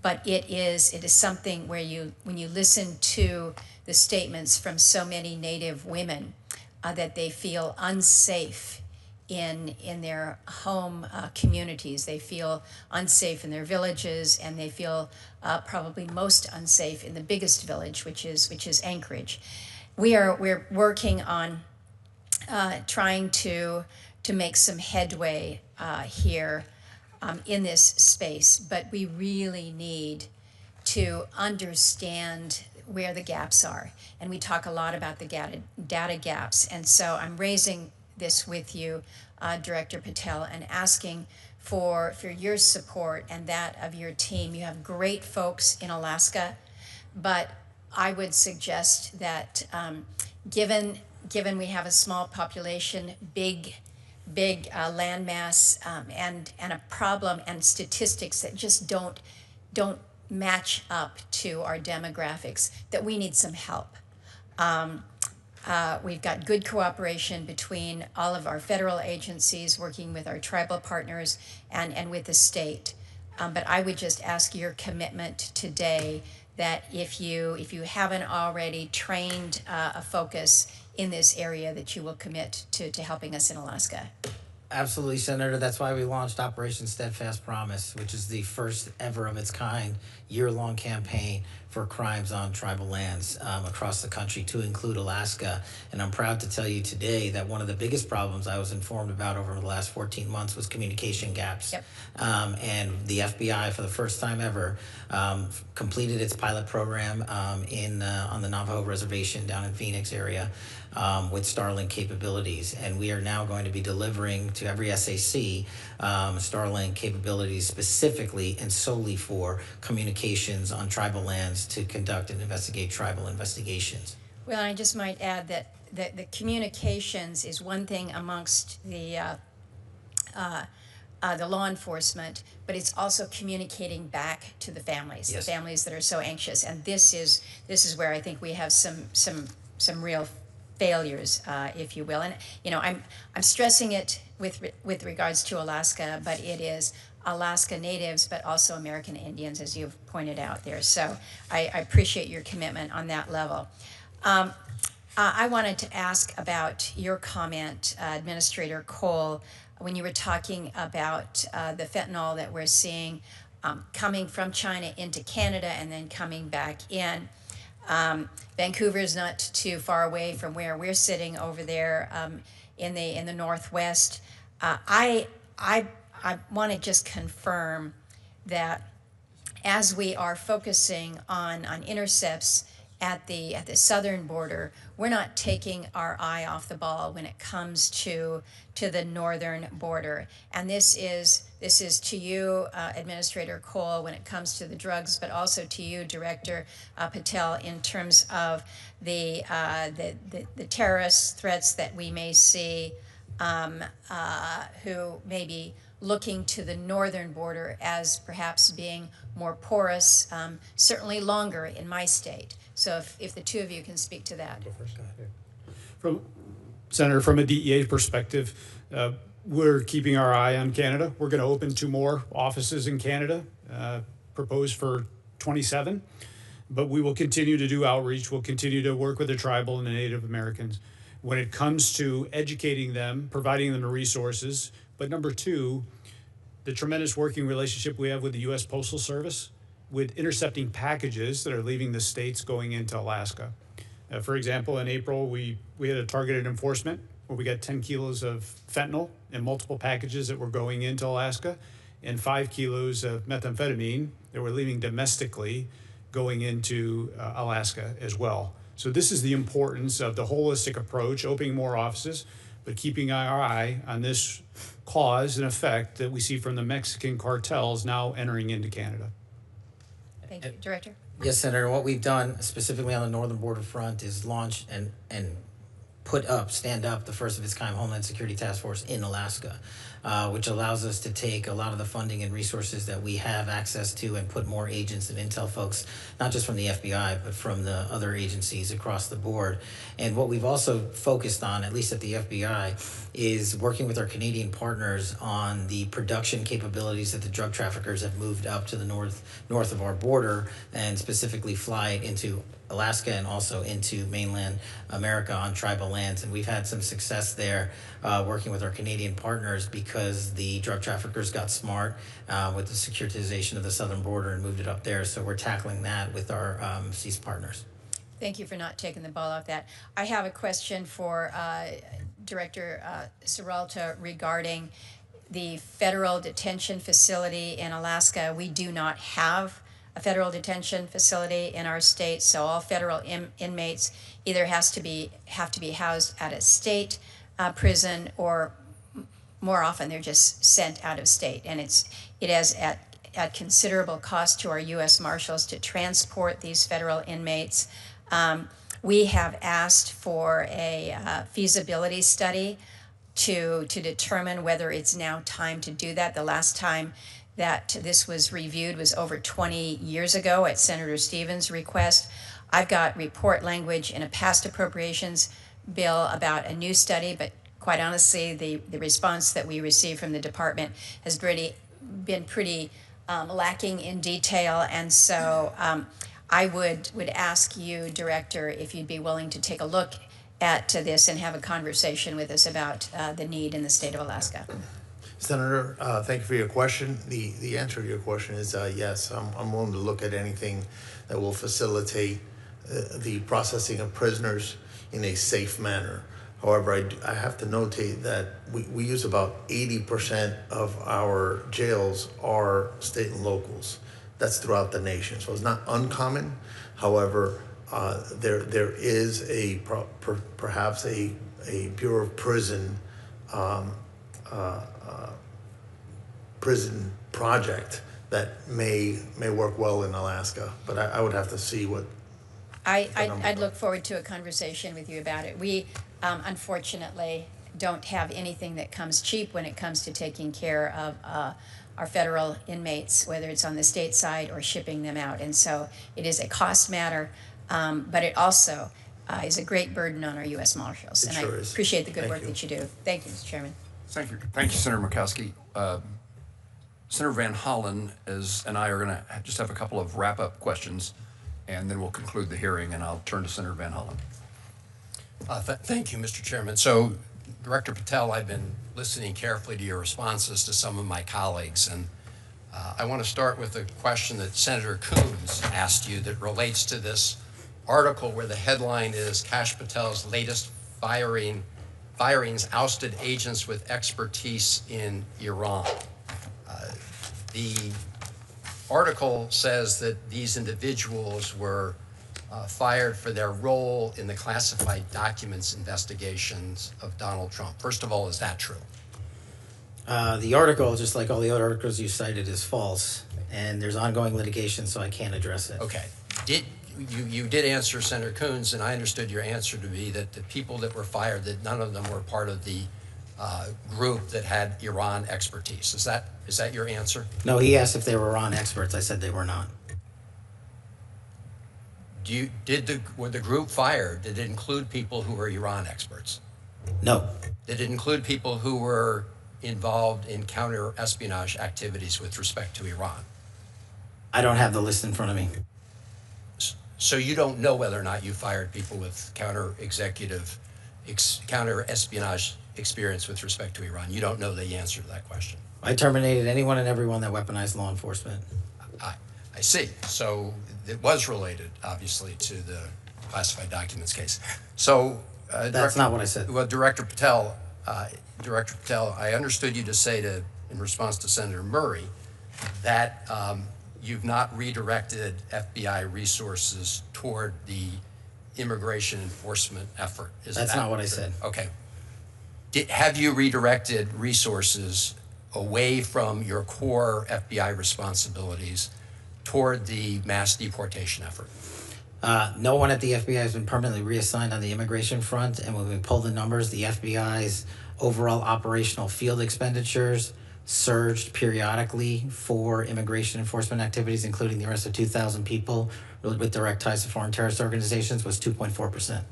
but it is something where when you listen to the statements from so many Native women, that they feel unsafe in their home communities. They feel unsafe in their villages, and they feel probably most unsafe in the biggest village, which is Anchorage. We're working on trying to make some headway here in this space, but we really need to understand where the gaps are. And we talk a lot about the data gaps. And so I'm raising this with you, Director Patel, and asking for your support and that of your team. You have great folks in Alaska, but I would suggest that given we have a small population, big landmass, and a problem and statistics that just don't match up to our demographics, that we need some help. We've got good cooperation between all of our federal agencies, working with our tribal partners and with the state. But I would just ask your commitment today that if you haven't already trained a focus in this area, that you will commit to helping us in Alaska. Absolutely, Senator. That's why we launched Operation Steadfast Promise, which is the first ever of its kind year-long campaign for crimes on tribal lands across the country, to include Alaska. And I'm proud to tell you today that one of the biggest problems I was informed about over the last 14 months was communication gaps. Yep. And the FBI, for the first time ever, completed its pilot program on the Navajo Reservation down in Phoenix area with Starlink capabilities. And we are now going to be delivering to every SAC Starlink capabilities specifically and solely for communications on tribal lands to conduct and investigate tribal investigations. Well, I just might add that the communications is one thing amongst the law enforcement, but it's also communicating back to the families, Yes. the families that are so anxious. And this is where I think we have some real failures, if you will. And I'm stressing it with regards to Alaska, but it is Alaska Natives, but also American Indians, as you've pointed out there. So I appreciate your commitment on that level. I wanted to ask about your comment, Administrator Cole, when you were talking about the fentanyl that we're seeing coming from China into Canada and then coming back in. Vancouver is not too far away from where we're sitting over there in the Northwest. I want to just confirm that as we are focusing on intercepts at the southern border, we're not taking our eye off the ball when it comes to the northern border. And this is to you, Administrator Cole, when it comes to the drugs, but also to you, Director Patel, in terms of the terrorist threats that we may see, who may be looking to the northern border as perhaps being more porous, certainly longer in my state. So if the two of you can speak to that. Senator, from a DEA perspective, we're keeping our eye on Canada. We're going to open 2 more offices in Canada, proposed for 27. But we will continue to do outreach. We'll continue to work with the tribal and the Native Americans when it comes to educating them, providing them the resources. But number 2, the tremendous working relationship we have with the U.S. Postal Service, with intercepting packages that are leaving the states going into Alaska. For example, in April, we had a targeted enforcement where we got 10 kilos of fentanyl in multiple packages that were going into Alaska, and 5 kilos of methamphetamine that were leaving domestically going into Alaska as well. So this is the importance of the holistic approach, opening more offices, but keeping our eye on this cause and effect that we see from the Mexican cartels now entering into Canada. Thank you. Director? Yes, Senator. What we've done specifically on the northern border front is launch and stand up the first of its kind Homeland Security Task Force in Alaska. which allows us to take a lot of the funding and resources that we have access to and put more agents and intel folks, not just from the FBI, but from the other agencies across the board. And what we've also focused on, at least at the FBI, is working with our Canadian partners on the production capabilities that the drug traffickers have moved up to the north of our border, and specifically fly into Alaska and also into mainland America on tribal lands. And we've had some success there working with our Canadian partners because the drug traffickers got smart with the securitization of the southern border and moved it up there. So we're tackling that with our CEAS partners. Thank you for not taking the ball off that. I have a question for Director Serralta regarding the federal detention facility in Alaska. We do not have a federal detention facility in our state, so all federal inmates either have to be housed at a state prison, or more often they're just sent out of state. And it has at considerable cost to our U.S. Marshals to transport these federal inmates. We have asked for a feasibility study to determine whether it's now time to do that. The last time that this was reviewed was over 20 years ago at Senator Stevens' request. I've got report language in a past appropriations bill about a new study, but quite honestly, the response that we received from the department has been pretty lacking in detail. And so I would ask you, Director, if you'd be willing to take a look at this and have a conversation with us about the need in the state of Alaska. Senator, thank you for your question. The answer to your question is yes. I'm willing to look at anything that will facilitate the processing of prisoners in a safe manner. However, I have to notate that we use about 80% of our jails are state and locals. That's throughout the nation, so it's not uncommon. However, there is perhaps a Bureau of Prison prison project that may work well in Alaska, but I would have to see what. I'd look forward to a conversation with you about it. We unfortunately don't have anything that comes cheap when it comes to taking care of our federal inmates, whether it's on the state side or shipping them out. And so it is a cost matter, but it also is a great burden on our U.S. Marshals. It and sure I is. appreciate the good Thank work you. that you do. Thank you, Mr. Chairman. Thank you. Thank you, Senator Murkowski. Senator Van Hollen and I are going to just have a couple of wrap-up questions, and then we'll conclude the hearing, and I'll turn to Senator Van Hollen. Thank you, Mr. Chairman. So, Director Patel, I've been listening carefully to your responses to some of my colleagues, and I want to start with a question that Senator Coons asked you that relates to this article where the headline is Kash Patel's latest firings ousted agents with expertise in Iran. The article says that these individuals were fired for their role in the classified documents investigations of Donald Trump. First of all, is that true? The article, just like all the other articles you cited, is false, and there's ongoing litigation, so I can't address it. Okay. You did answer Senator Coons, and I understood your answer to be that the people that were fired, that none of them were part of the group that had Iran expertise. Is that your answer? No, he asked if they were Iran experts. I said they were not. When the group fired, did it include people who were Iran experts? No. Did it include people who were involved in counter-espionage activities with respect to Iran? I don't have the list in front of me. So you don't know whether or not you fired people with counter-espionage experience with respect to Iran. You don't know the answer to that question. I terminated anyone and everyone that weaponized law enforcement. I see. So it was related, obviously, to the classified documents case. So that's not what I said. Well, Director Patel, I understood you to say in response to Senator Murray that you've not redirected FBI resources toward the immigration enforcement effort. That's not what I said. Okay. Have you redirected resources away from your core FBI responsibilities toward the mass deportation effort? No one at the FBI has been permanently reassigned on the immigration front, and when we pull the numbers, the FBI's Overall operational field expenditures surged periodically for immigration enforcement activities, including the arrest of 2,000 people with direct ties to foreign terrorist organizations, was 2.4%.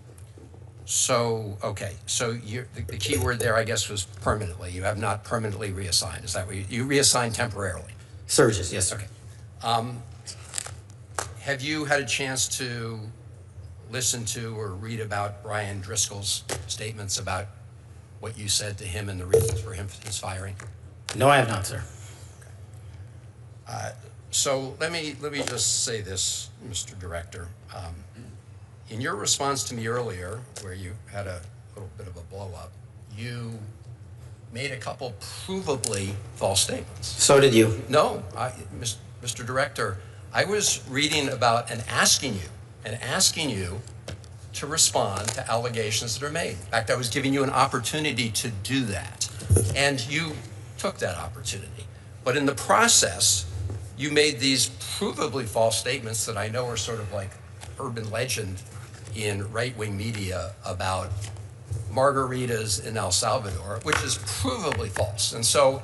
So, okay, so the key word there, I guess, was permanently. You have not permanently reassigned. Is that what you reassigned temporarily? Surges, yes, sir. Okay. Have you had a chance to listen to or read about Brian Driscoll's statements about what you said to him and the reasons for his firing? No, I have not, sir. So let me just say this, Mr. Director. In your response to me earlier, where you had a little bit of a blow up, you made a couple provably false statements. So did you. No, Mr. Director, I was reading about and asking you to respond to allegations that are made. In fact, I was giving you an opportunity to do that, and you took that opportunity. But in the process, you made these provably false statements that I know are sort of like urban legend in right-wing media about margaritas in El Salvador, which is provably false. And so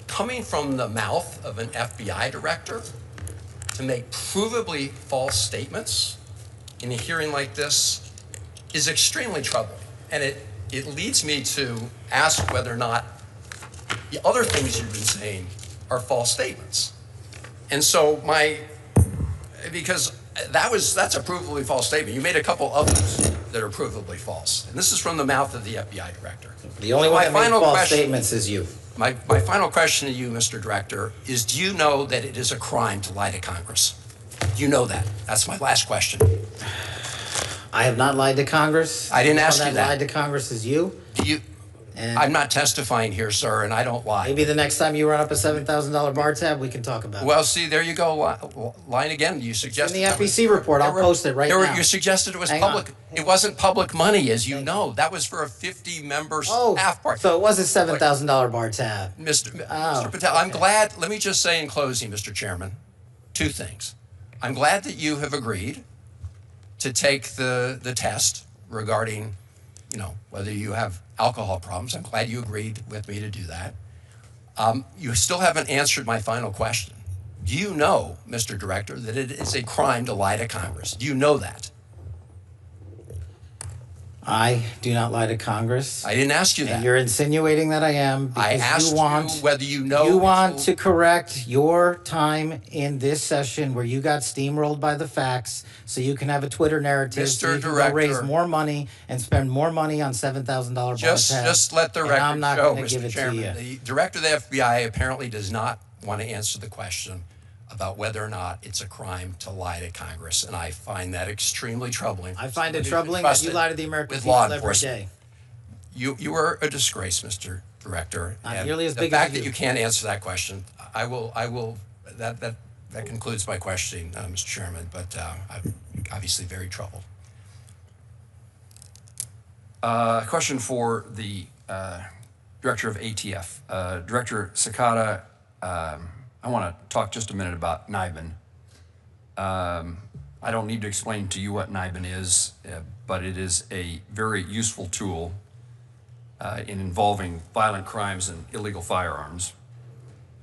coming from the mouth of an FBI director to make provably false statements in a hearing like this is extremely troubling. And it leads me to ask whether or not the other things you've been saying are false statements. And so because that's a provably false statement. You made a couple others that are provably false. And this is from the mouth of the FBI director. The only one that made false statements is you. My final question to you, Mr. Director, is do you know that it is a crime to lie to Congress? Do you know that? That's my last question. I have not lied to Congress. I didn't ask you that. Lied to Congress is you. Do you? I'm not testifying here, sir, and I don't lie. Maybe the next time you run up a $7,000 bar tab, we can talk about it. Well, see, there you go, lying again. You suggested in the FEC report. I'll post it right now. You suggested it was public. It wasn't public money, as you know. That was for a 50-member staff party. So it was a $7,000 bar tab. Mr. Patel, I'm glad. Let me just say in closing, Mr. Chairman, two things. I'm glad that you have agreed to take the test regarding, whether you have alcohol problems. I'm glad you agreed with me to do that. You still haven't answered my final question. Do you know, Mr. Director, that it is a crime to lie to Congress? Do you know that? I do not lie to Congress. I didn't ask you that. And you're insinuating that I am because I asked you whether you know. You want to correct your time in this session where you got steamrolled by the facts so you can have a Twitter narrative so you can go raise more money and spend more money on $7,000 bar tabs. Just let the record show, I'm not going to give it to you. The director of the FBI apparently does not want to answer the question about whether or not it's a crime to lie to Congress, and I find that extremely troubling. I find it troubling that you lie to the American people every day. You are a disgrace, Mr. Director. Not nearly as big as the fact that you can't answer that question, I will. That concludes my questioning, Mr. Chairman. But I'm obviously very troubled. Question for the Director of ATF, Director Sakata. I want to talk just a minute about NIBIN. I don't need to explain to you what NIBIN is, but it is a very useful tool in involving violent crimes and illegal firearms.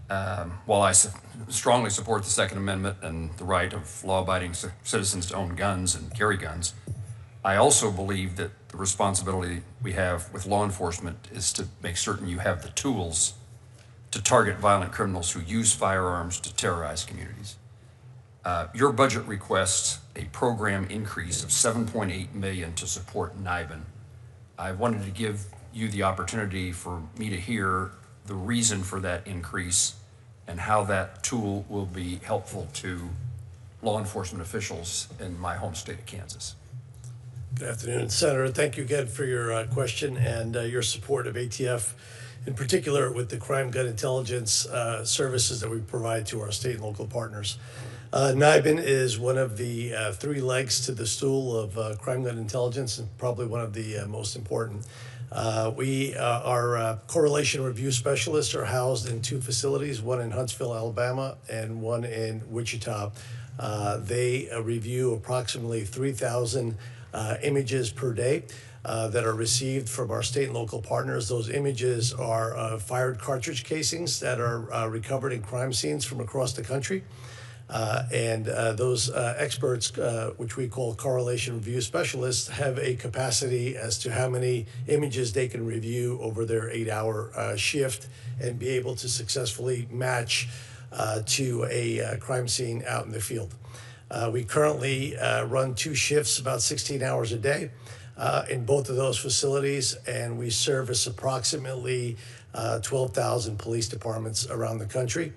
While I strongly support the Second Amendment and the right of law-abiding citizens to own guns and carry guns, I also believe that the responsibility we have with law enforcement is to make certain you have the tools to target violent criminals who use firearms to terrorize communities. Your budget requests a program increase of $7.8 million to support NIBIN. I wanted to give you the opportunity for me to hear the reason for that increase and how that tool will be helpful to law enforcement officials in my home state of Kansas. Good afternoon, Senator. Thank you again for your question and your support of ATF, in particular with the crime gun intelligence services that we provide to our state and local partners. NIBIN is one of the three legs to the stool of crime gun intelligence and probably one of the most important. Our correlation review specialists are housed in two facilities, one in Huntsville, Alabama, and one in Wichita. They review approximately 3,000 images per day. that are received from our state and local partners. Those images are fired cartridge casings that are recovered in crime scenes from across the country. Those experts, which we call correlation review specialists, have a capacity as to how many images they can review over their 8-hour shift and be able to successfully match to a crime scene out in the field. We currently run 2 shifts, about 16 hours a day, in both of those facilities, and we service approximately 12,000 police departments around the country.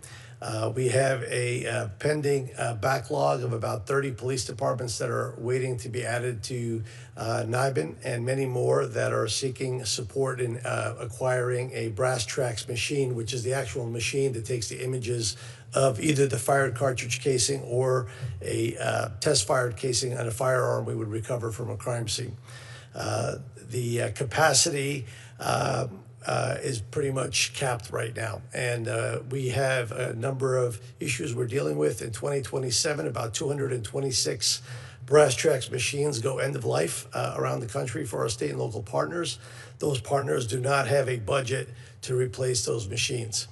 We have a pending backlog of about 30 police departments that are waiting to be added to NIBIN, and many more that are seeking support in acquiring a brass tracks machine, which is the actual machine that takes the images of either the fired cartridge casing or a test-fired casing on a firearm we would recover from a crime scene. The capacity is pretty much capped right now. And we have a number of issues we're dealing with. In 2027, about 226 brass tracks machines go end of life around the country for our state and local partners. Those partners do not have a budget to replace those machines,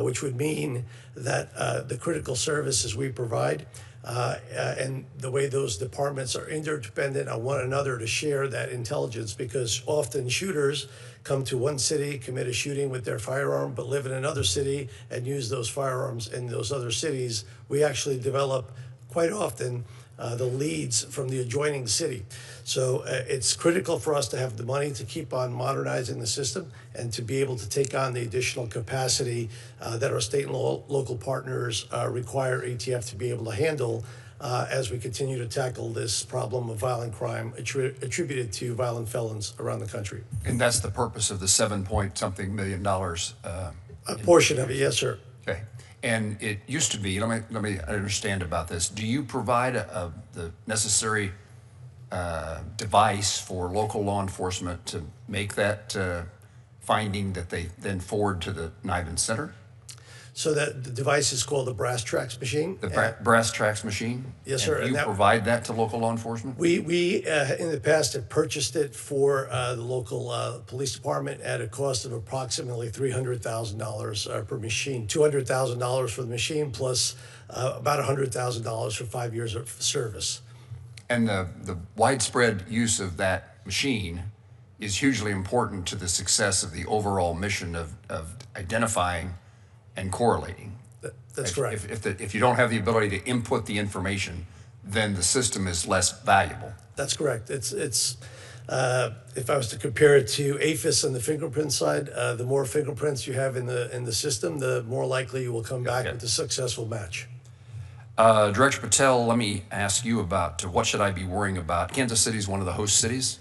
which would mean that the critical services we provide and the way those departments are interdependent on one another to share that intelligence, because often shooters come to one city, commit a shooting with their firearm, but live in another city and use those firearms in those other cities. We actually develop quite often the leads from the adjoining city. So it's critical for us to have the money to keep on modernizing the system and to be able to take on the additional capacity that our state and local partners require ATF to be able to handle as we continue to tackle this problem of violent crime attributed to violent felons around the country. And that's the purpose of the $7-point-something million. A portion of it, yes, sir. Okay. And it used to be, let me understand about this. Do you provide the necessary device for local law enforcement to make that finding that they then forward to the NIBIN Center? So that the device is called the brass tracks machine. The brass tracks machine? Yes, sir. And you provide that to local law enforcement? We in the past have purchased it for the local police department at a cost of approximately $300,000 per machine, $200,000 for the machine, plus about $100,000 for 5 years of service. And the widespread use of that machine is hugely important to the success of the overall mission of identifying and correlating. That's correct. If you don't have the ability to input the information, then the system is less valuable. That's correct. It's if I was to compare it to AFIS on the fingerprint side, the more fingerprints you have in the system, the more likely you will come back with a successful match. Director Patel, let me ask you about what should I be worrying about? Kansas City is one of the host cities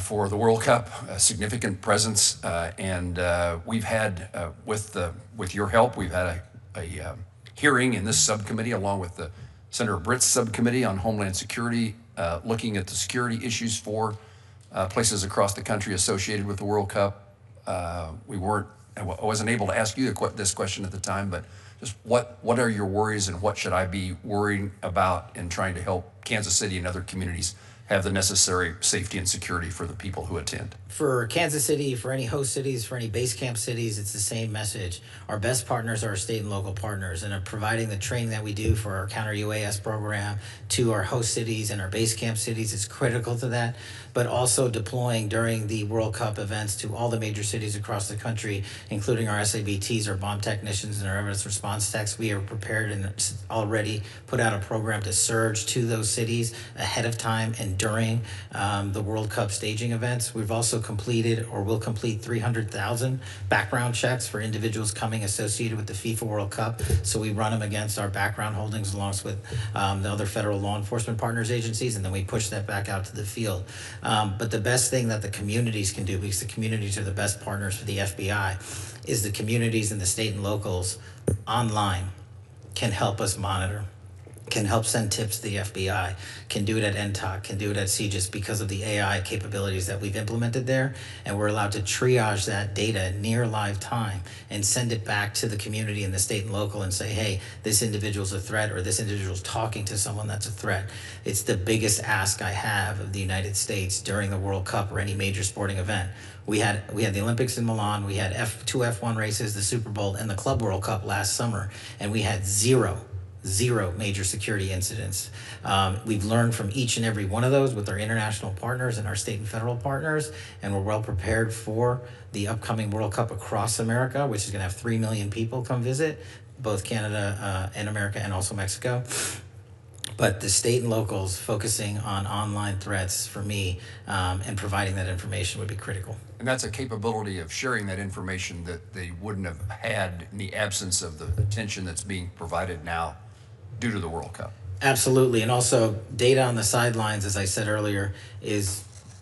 for the World Cup, a significant presence, and we've had, with your help, we've had a hearing in this subcommittee along with the Senator Britt's subcommittee on Homeland Security, looking at the security issues for places across the country associated with the World Cup. I wasn't able to ask you this question at the time, but just what are your worries and what should I be worrying about in trying to help Kansas City and other communities have the necessary safety and security for the people who attend? For Kansas City, for any host cities, for any base camp cities, it's the same message. Our best partners are our state and local partners, and are providing the training that we do for our counter UAS program to our host cities and our base camp cities is critical to that, but also deploying during the World Cup events to all the major cities across the country, including our SABTs, our bomb technicians, and our evidence response techs. We are prepared and already put out a program to surge to those cities ahead of time and during the World Cup staging events. We've also completed or will complete 300,000 background checks for individuals coming associated with the FIFA World Cup. So we run them against our background holdings along with the other federal law enforcement partners agencies, and then we push that back out to the field. But the best thing that the communities can do, because the communities are the best partners for the FBI, is the communities and the state and locals online can help us monitor. can help send tips to the FBI, can do it at NTOC, can do it at CGIS because of the AI capabilities that we've implemented there. And we're allowed to triage that data near live time and send it back to the community in the state and local and say, hey, this individual's a threat, or this individual's talking to someone that's a threat. It's the biggest ask I have of the United States during the World Cup or any major sporting event. We had the Olympics in Milan, we had two F1 races, the Super Bowl, and the Club World Cup last summer, and we had zero major security incidents. We've learned from each and every one of those with our international partners and our state and federal partners, and we're well prepared for the upcoming World Cup across America, which is going to have 3 million people come visit, both Canada and America and also Mexico. But the state and locals focusing on online threats for me and providing that information would be critical. And that's a capability of sharing that information that they wouldn't have had in the absence of the attention that's being provided now due to the World Cup. Absolutely, and also data on the sidelines, as I said earlier,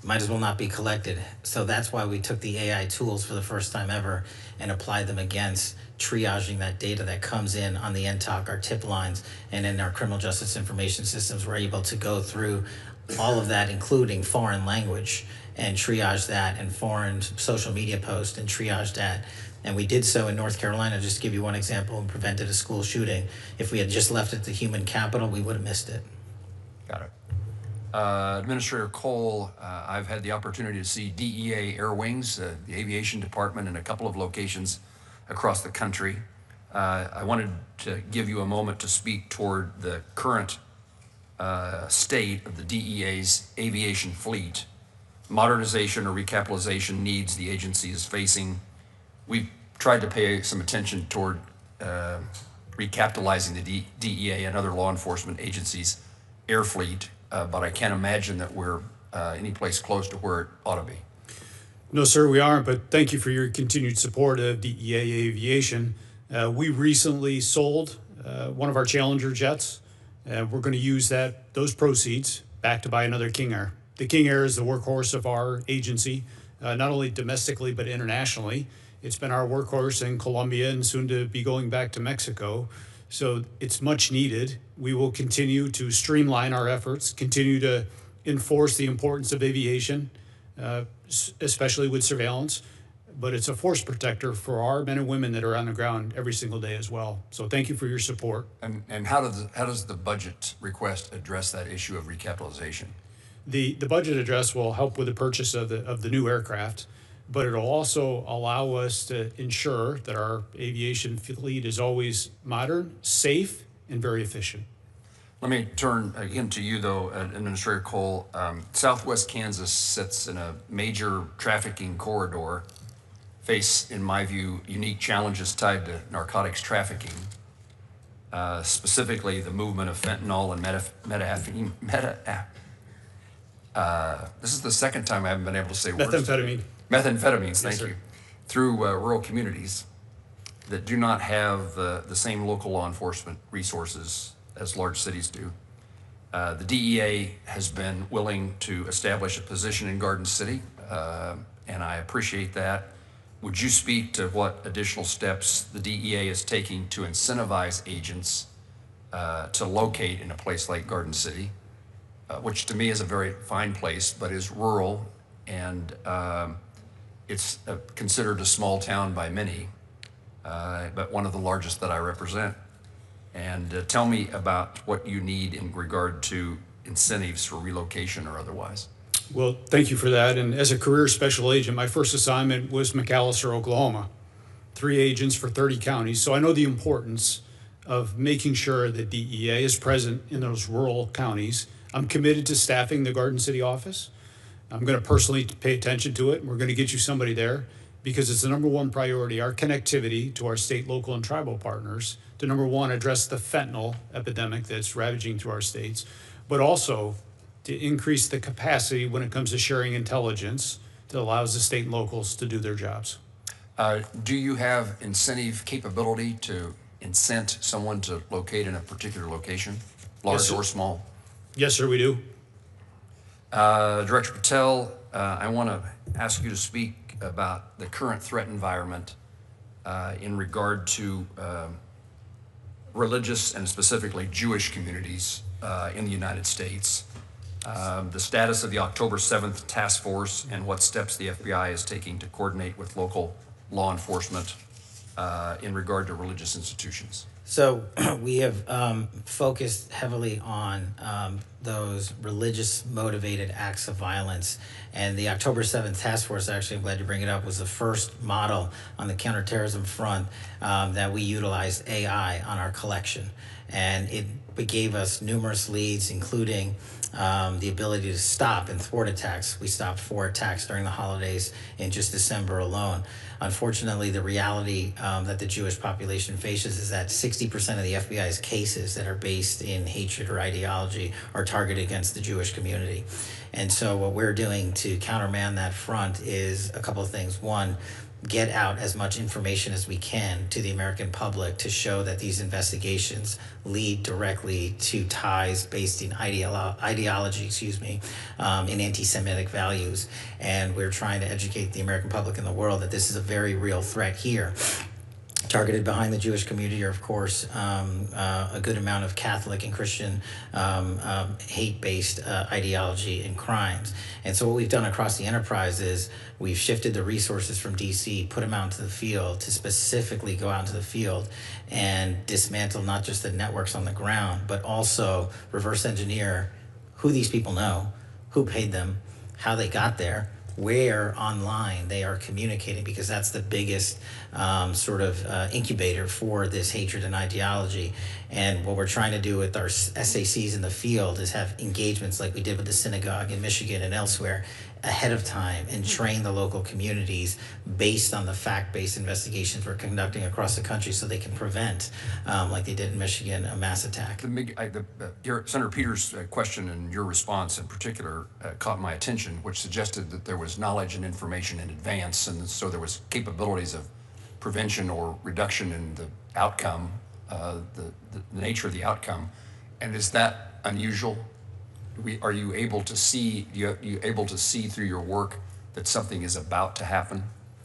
might as well not be collected. So that's why we took the AI tools for the first time ever and applied them against triaging that data that comes in on the NTOC, our tip lines, and in our criminal justice information systems. We're able to go through all of that, including foreign language, and triage that, and foreign social media posts, and triage that. And we did so in North Carolina, just to give you one example, and prevented a school shooting. If we had just left it to human capital, we would have missed it. Got it. Administrator Cole, I've had the opportunity to see DEA Air Wings, the aviation department, in a couple of locations across the country. I wanted to give you a moment to speak toward the current state of the DEA's aviation fleet, modernization or recapitalization needs the agency is facing. We've tried to pay some attention toward recapitalizing the DEA and other law enforcement agencies' air fleet, but I can't imagine that we're any place close to where it ought to be. No, sir, we aren't, but thank you for your continued support of DEA Aviation. We recently sold one of our Challenger jets. We're going to use those proceeds back to buy another King Air. The King Air is the workhorse of our agency, not only domestically but internationally. It's been our workhorse in Colombia and soon to be going back to Mexico. So it's much needed. We will continue to streamline our efforts, continue to enforce the importance of aviation, especially with surveillance. But it's a force protector for our men and women that are on the ground every single day as well. So thank you for your support. And how does the budget request address that issue of recapitalization? The budget address will help with the purchase of the new aircraft, but it'll also allow us to ensure that our aviation fleet is always modern, safe, and very efficient. Let me turn again to you, though, Administrator Cole. Southwest Kansas sits in a major trafficking corridor, face, in my view, unique challenges tied to narcotics trafficking, specifically the movement of fentanyl and this is the second time I haven't been able to say words. Methamphetamines, thank you. Through rural communities that do not have the same local law enforcement resources as large cities do. The DEA has been willing to establish a position in Garden City, and I appreciate that. Would you speak to what additional steps the DEA is taking to incentivize agents to locate in a place like Garden City, which to me is a very fine place, but is rural, and it's considered a small town by many, but one of the largest that I represent. And tell me about what you need in regard to incentives for relocation or otherwise. Well, thank you for that. And as a career special agent, my first assignment was McAlester, Oklahoma. 3 agents for 30 counties. So I know the importance of making sure that DEA is present in those rural counties. I'm committed to staffing the Garden City office. I'm going to personally pay attention to it. We're going to get you somebody there because it's the #1 priority, our connectivity to our state, local, and tribal partners to #1, address the fentanyl epidemic that's ravaging through our states, but also to increase the capacity when it comes to sharing intelligence that allows the state and locals to do their jobs. Do you have incentive capability to incent someone to locate in a particular location, large or small? Yes, sir, we do. Director Patel, I want to ask you to speak about the current threat environment in regard to religious and specifically Jewish communities in the United States, the status of the October 7th task force, and what steps the FBI is taking to coordinate with local law enforcement in regard to religious institutions. So we have focused heavily on those religious motivated acts of violence. And the October 7th task force, actually, I'm glad you bring it up, was the first model on the counterterrorism front that we utilized AI on our collection. And it gave us numerous leads, including the ability to stop and thwart attacks. We stopped 4 attacks during the holidays in just December alone. Unfortunately, the reality that the Jewish population faces is that 60% of the FBI's cases that are based in hatred or ideology are targeted against the Jewish community. And so what we're doing to countermand that front is a couple of things. One, get out as much information as we can to the American public to show that these investigations lead directly to ties based in ideology, in anti-Semitic values. And we're trying to educate the American public and the world that this is a very real threat here. Targeted behind the Jewish community are, of course, a good amount of Catholic and Christian hate-based ideology and crimes. And so what we've done across the enterprise is we've shifted the resources from D.C., put them out into the field to specifically go out into the field and dismantle not just the networks on the ground, but also reverse engineer who these people know, who paid them, how they got there, where online they are communicating, because that's the biggest incubator for this hatred and ideology. And what we're trying to do with our SACs in the field is have engagements like we did with the synagogue in Michigan and elsewhere ahead of time and train the local communities based on the fact-based investigations we're conducting across the country so they can prevent, like they did in Michigan, a mass attack. Senator Peters' question and your response in particular caught my attention, which suggested that there was knowledge and information in advance, and so there was capabilities of prevention or reduction in the outcome, the nature of the outcome. And is that unusual? Are you able to see? You able to see through your work that something is about to happen,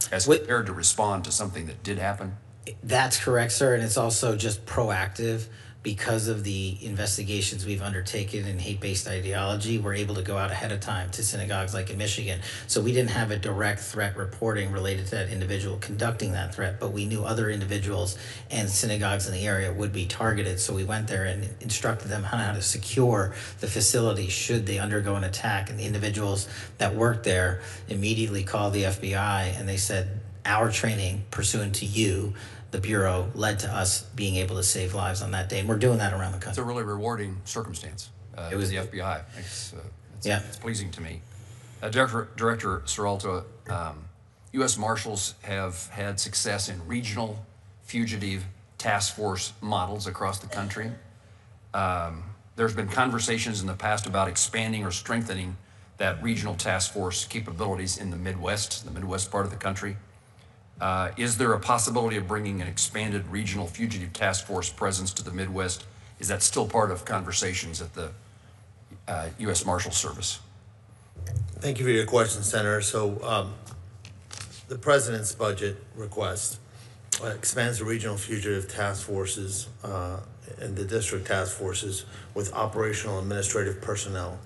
as compared to respond to something that did happen? That's correct, sir, and it's also just proactive. Because of the investigations we've undertaken in hate-based ideology, we're able to go out ahead of time to synagogues like in Michigan. So we didn't have a direct threat reporting related to that individual conducting that threat, but we knew other individuals and synagogues in the area would be targeted. So we went there and instructed them on how to secure the facility should they undergo an attack. And the individuals that worked there immediately called the FBI and they said, our training pursuant to you, the Bureau, led to us being able to save lives on that day. And we're doing that around the country. It's a really rewarding circumstance. It was the FBI. It's pleasing to me. Director Seralto, U.S. Marshals have had success in regional fugitive task force models across the country. There's been conversations in the past about expanding or strengthening that regional task force capabilities in the Midwest part of the country. Is there a possibility of bringing an expanded regional fugitive task force presence to the Midwest? Is that still part of conversations at the U.S. Marshals Service? Thank you for your question, Senator. So the President's budget request expands the regional fugitive task forces and the district task forces with operational administrative personnel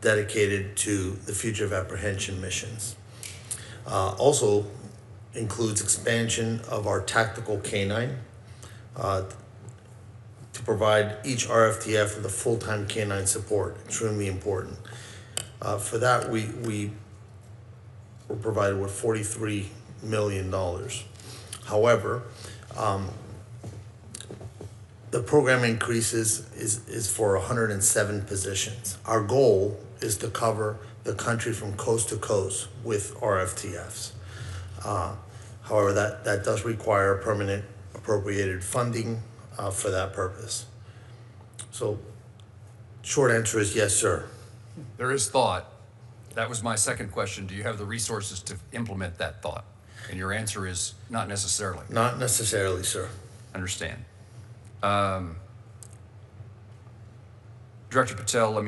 dedicated to the fugitive apprehension missions. Also includes expansion of our tactical canine to provide each RFTF with a full-time canine support, extremely important. For that, we were provided with $43 million. However, the program increases is for 107 positions. Our goal is to cover the country from coast to coast with RFTFs. However, that does require permanent appropriated funding for that purpose. So, short answer is yes, sir. There is thought. That was my second question. Do you have the resources to implement that thought? And your answer is not necessarily. Not necessarily, sir. Understand. Director Patel,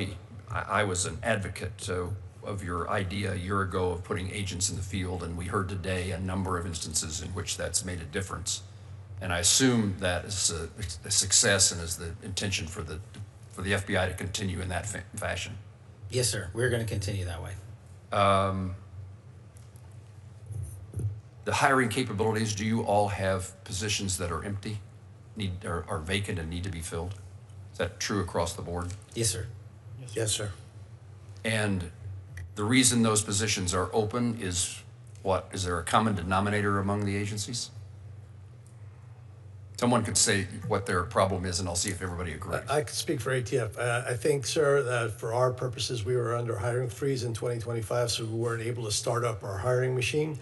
I was an advocate of your idea a year ago of putting agents in the field, and we heard today a number of instances in which that's made a difference. And I assume that is a success and is the intention for the FBI to continue in that fashion. Yes, sir. We're going to continue that way. The hiring capabilities, do you all have positions that are empty, are vacant and need to be filled? Is that true across the board? Yes, sir. Yes, sir. And the reason those positions are open is what? Is there a common denominator among the agencies? Someone could say what their problem is, and I'll see if everybody agrees. I could speak for ATF. I think, sir, that for our purposes, we were under hiring freeze in 2025, so we weren't able to start up our hiring machine.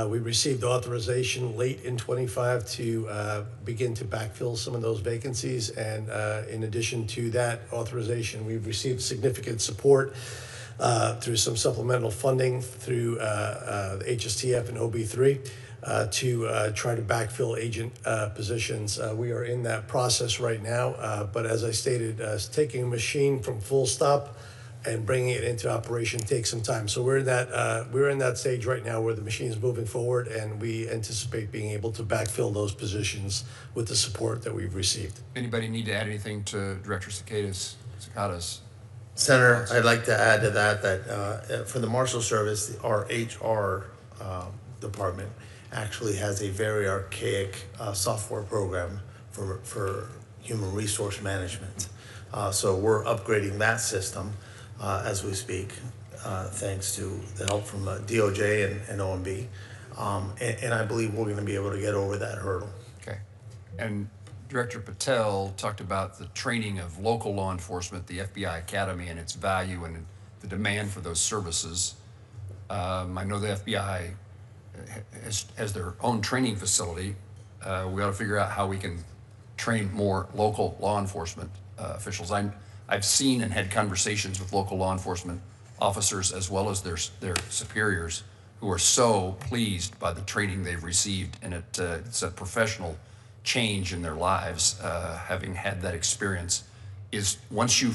We received authorization late in 25 to begin to backfill some of those vacancies. And in addition to that authorization, we've received significant support through some supplemental funding through the HSTF and OB3 to try to backfill agent positions. We are in that process right now. But as I stated, taking a machine from full stop and bringing it into operation takes some time. So we're in that stage right now where the machine is moving forward, and we anticipate being able to backfill those positions with the support that we've received. Anybody need to add anything to Director Cicada's? Senator, I'd like to add to that for the Marshals Service, our HR department actually has a very archaic software program for human resource management. So we're upgrading that system as we speak, thanks to the help from DOJ and OMB. And I believe we're going to be able to get over that hurdle. Okay. And Director Patel talked about the training of local law enforcement, the FBI Academy, and its value and the demand for those services. I know the FBI has their own training facility. We ought to figure out how we can train more local law enforcement officials. I've seen and had conversations with local law enforcement officers as well as their superiors who are so pleased by the training they've received, and it's a professional change in their lives, having had that experience. Is once you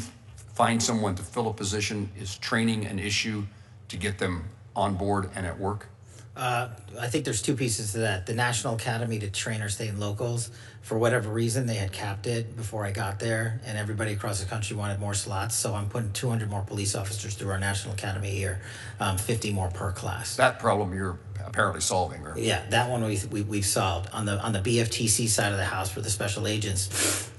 find someone to fill a position, is training an issue to get them on board and at work? I think there's two pieces to that. The National Academy to train our state and locals, for whatever reason, they had capped it before I got there, and everybody across the country wanted more slots. So I'm putting 200 more police officers through our National Academy here, 50 more per class. That problem you're apparently solving, right? Yeah, that one we've solved. On the BFTC side of the house for the special agents,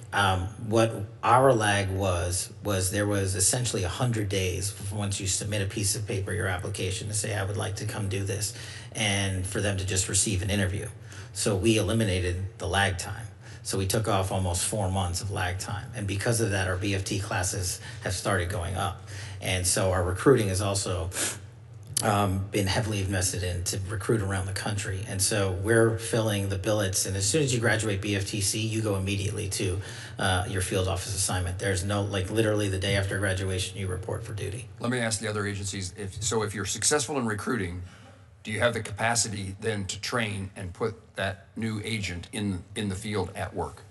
what our lag was there was essentially 100 days once you submit a piece of paper, your application, to say I would like to come do this, and for them to just receive an interview. So we eliminated the lag time. So we took off almost 4 months of lag time. And because of that, our BFT classes have started going up. And so our recruiting has also been heavily invested in to recruit around the country. And so we're filling the billets. And as soon as you graduate BFTC, you go immediately to your field office assignment. There's no, literally the day after graduation, you report for duty. Let me ask the other agencies, if you're successful in recruiting, do you have the capacity then to train and put that new agent in the field at work?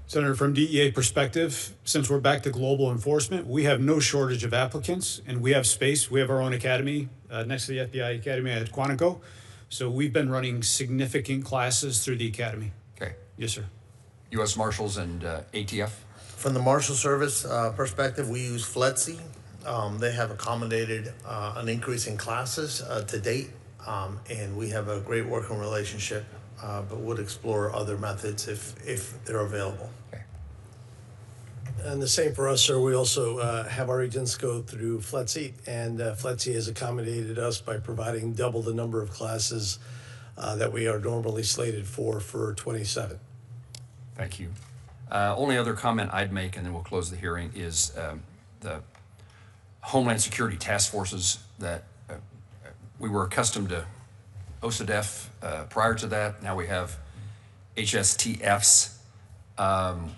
Senator, from DEA perspective, since we're back to global enforcement, we have no shortage of applicants, and we have space. We have our own academy next to the FBI Academy at Quantico. So we've been running significant classes through the academy. Okay. Yes, sir. U.S. Marshals and ATF? From the Marshal Service perspective, we use FLETC. They have accommodated an increase in classes to date, and we have a great working relationship, but would explore other methods if they're available. Okay. And the same for us, sir. We also have our agents go through FLETC, and FLETC has accommodated us by providing double the number of classes that we are normally slated for 27. Thank you. Only other comment I'd make, and then we'll close the hearing, is the Homeland Security task forces that we were accustomed to OCDEF prior to that. Now we have HSTFs.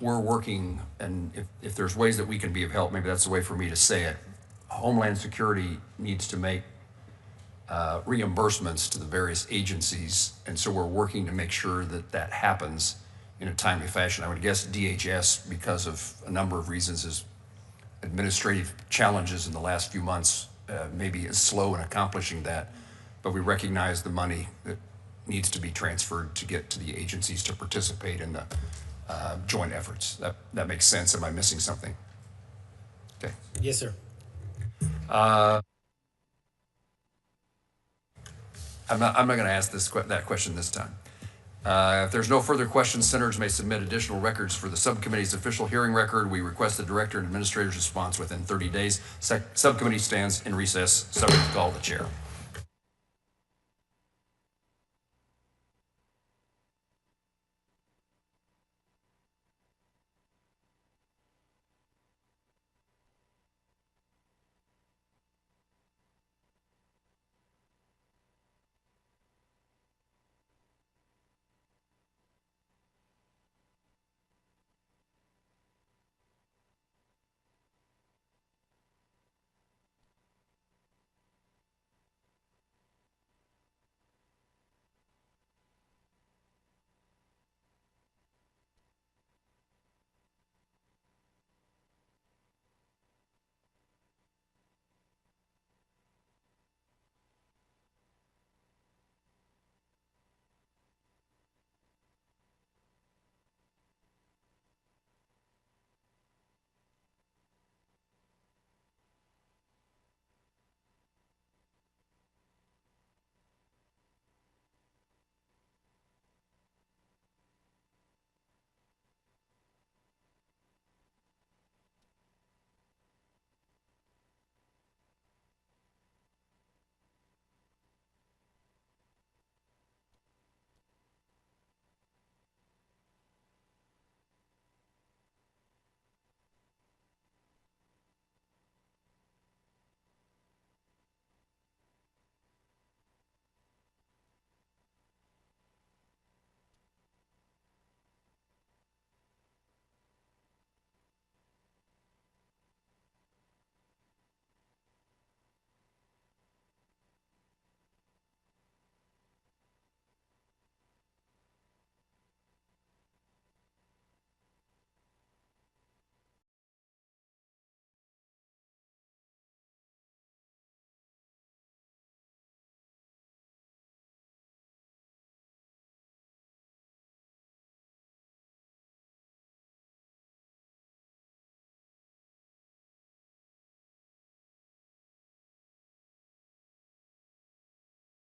We're working, and if there's ways that we can be of help, maybe that's the way for me to say it. Homeland Security needs to make reimbursements to the various agencies, and so we're working to make sure that that happens in a timely fashion. I would guess DHS, because of a number of reasons, is administrative challenges in the last few months, maybe is slow in accomplishing that, but we recognize the money that needs to be transferred to get to the agencies to participate in the joint efforts. That makes sense. Am I missing something? Okay. Yes, sir. I'm not going to ask that question this time. If there's no further questions, senators may submit additional records for the subcommittee's official hearing record. We request the director and administrator's response within 30 days. Subcommittee stands in recess, subject to call of the chair.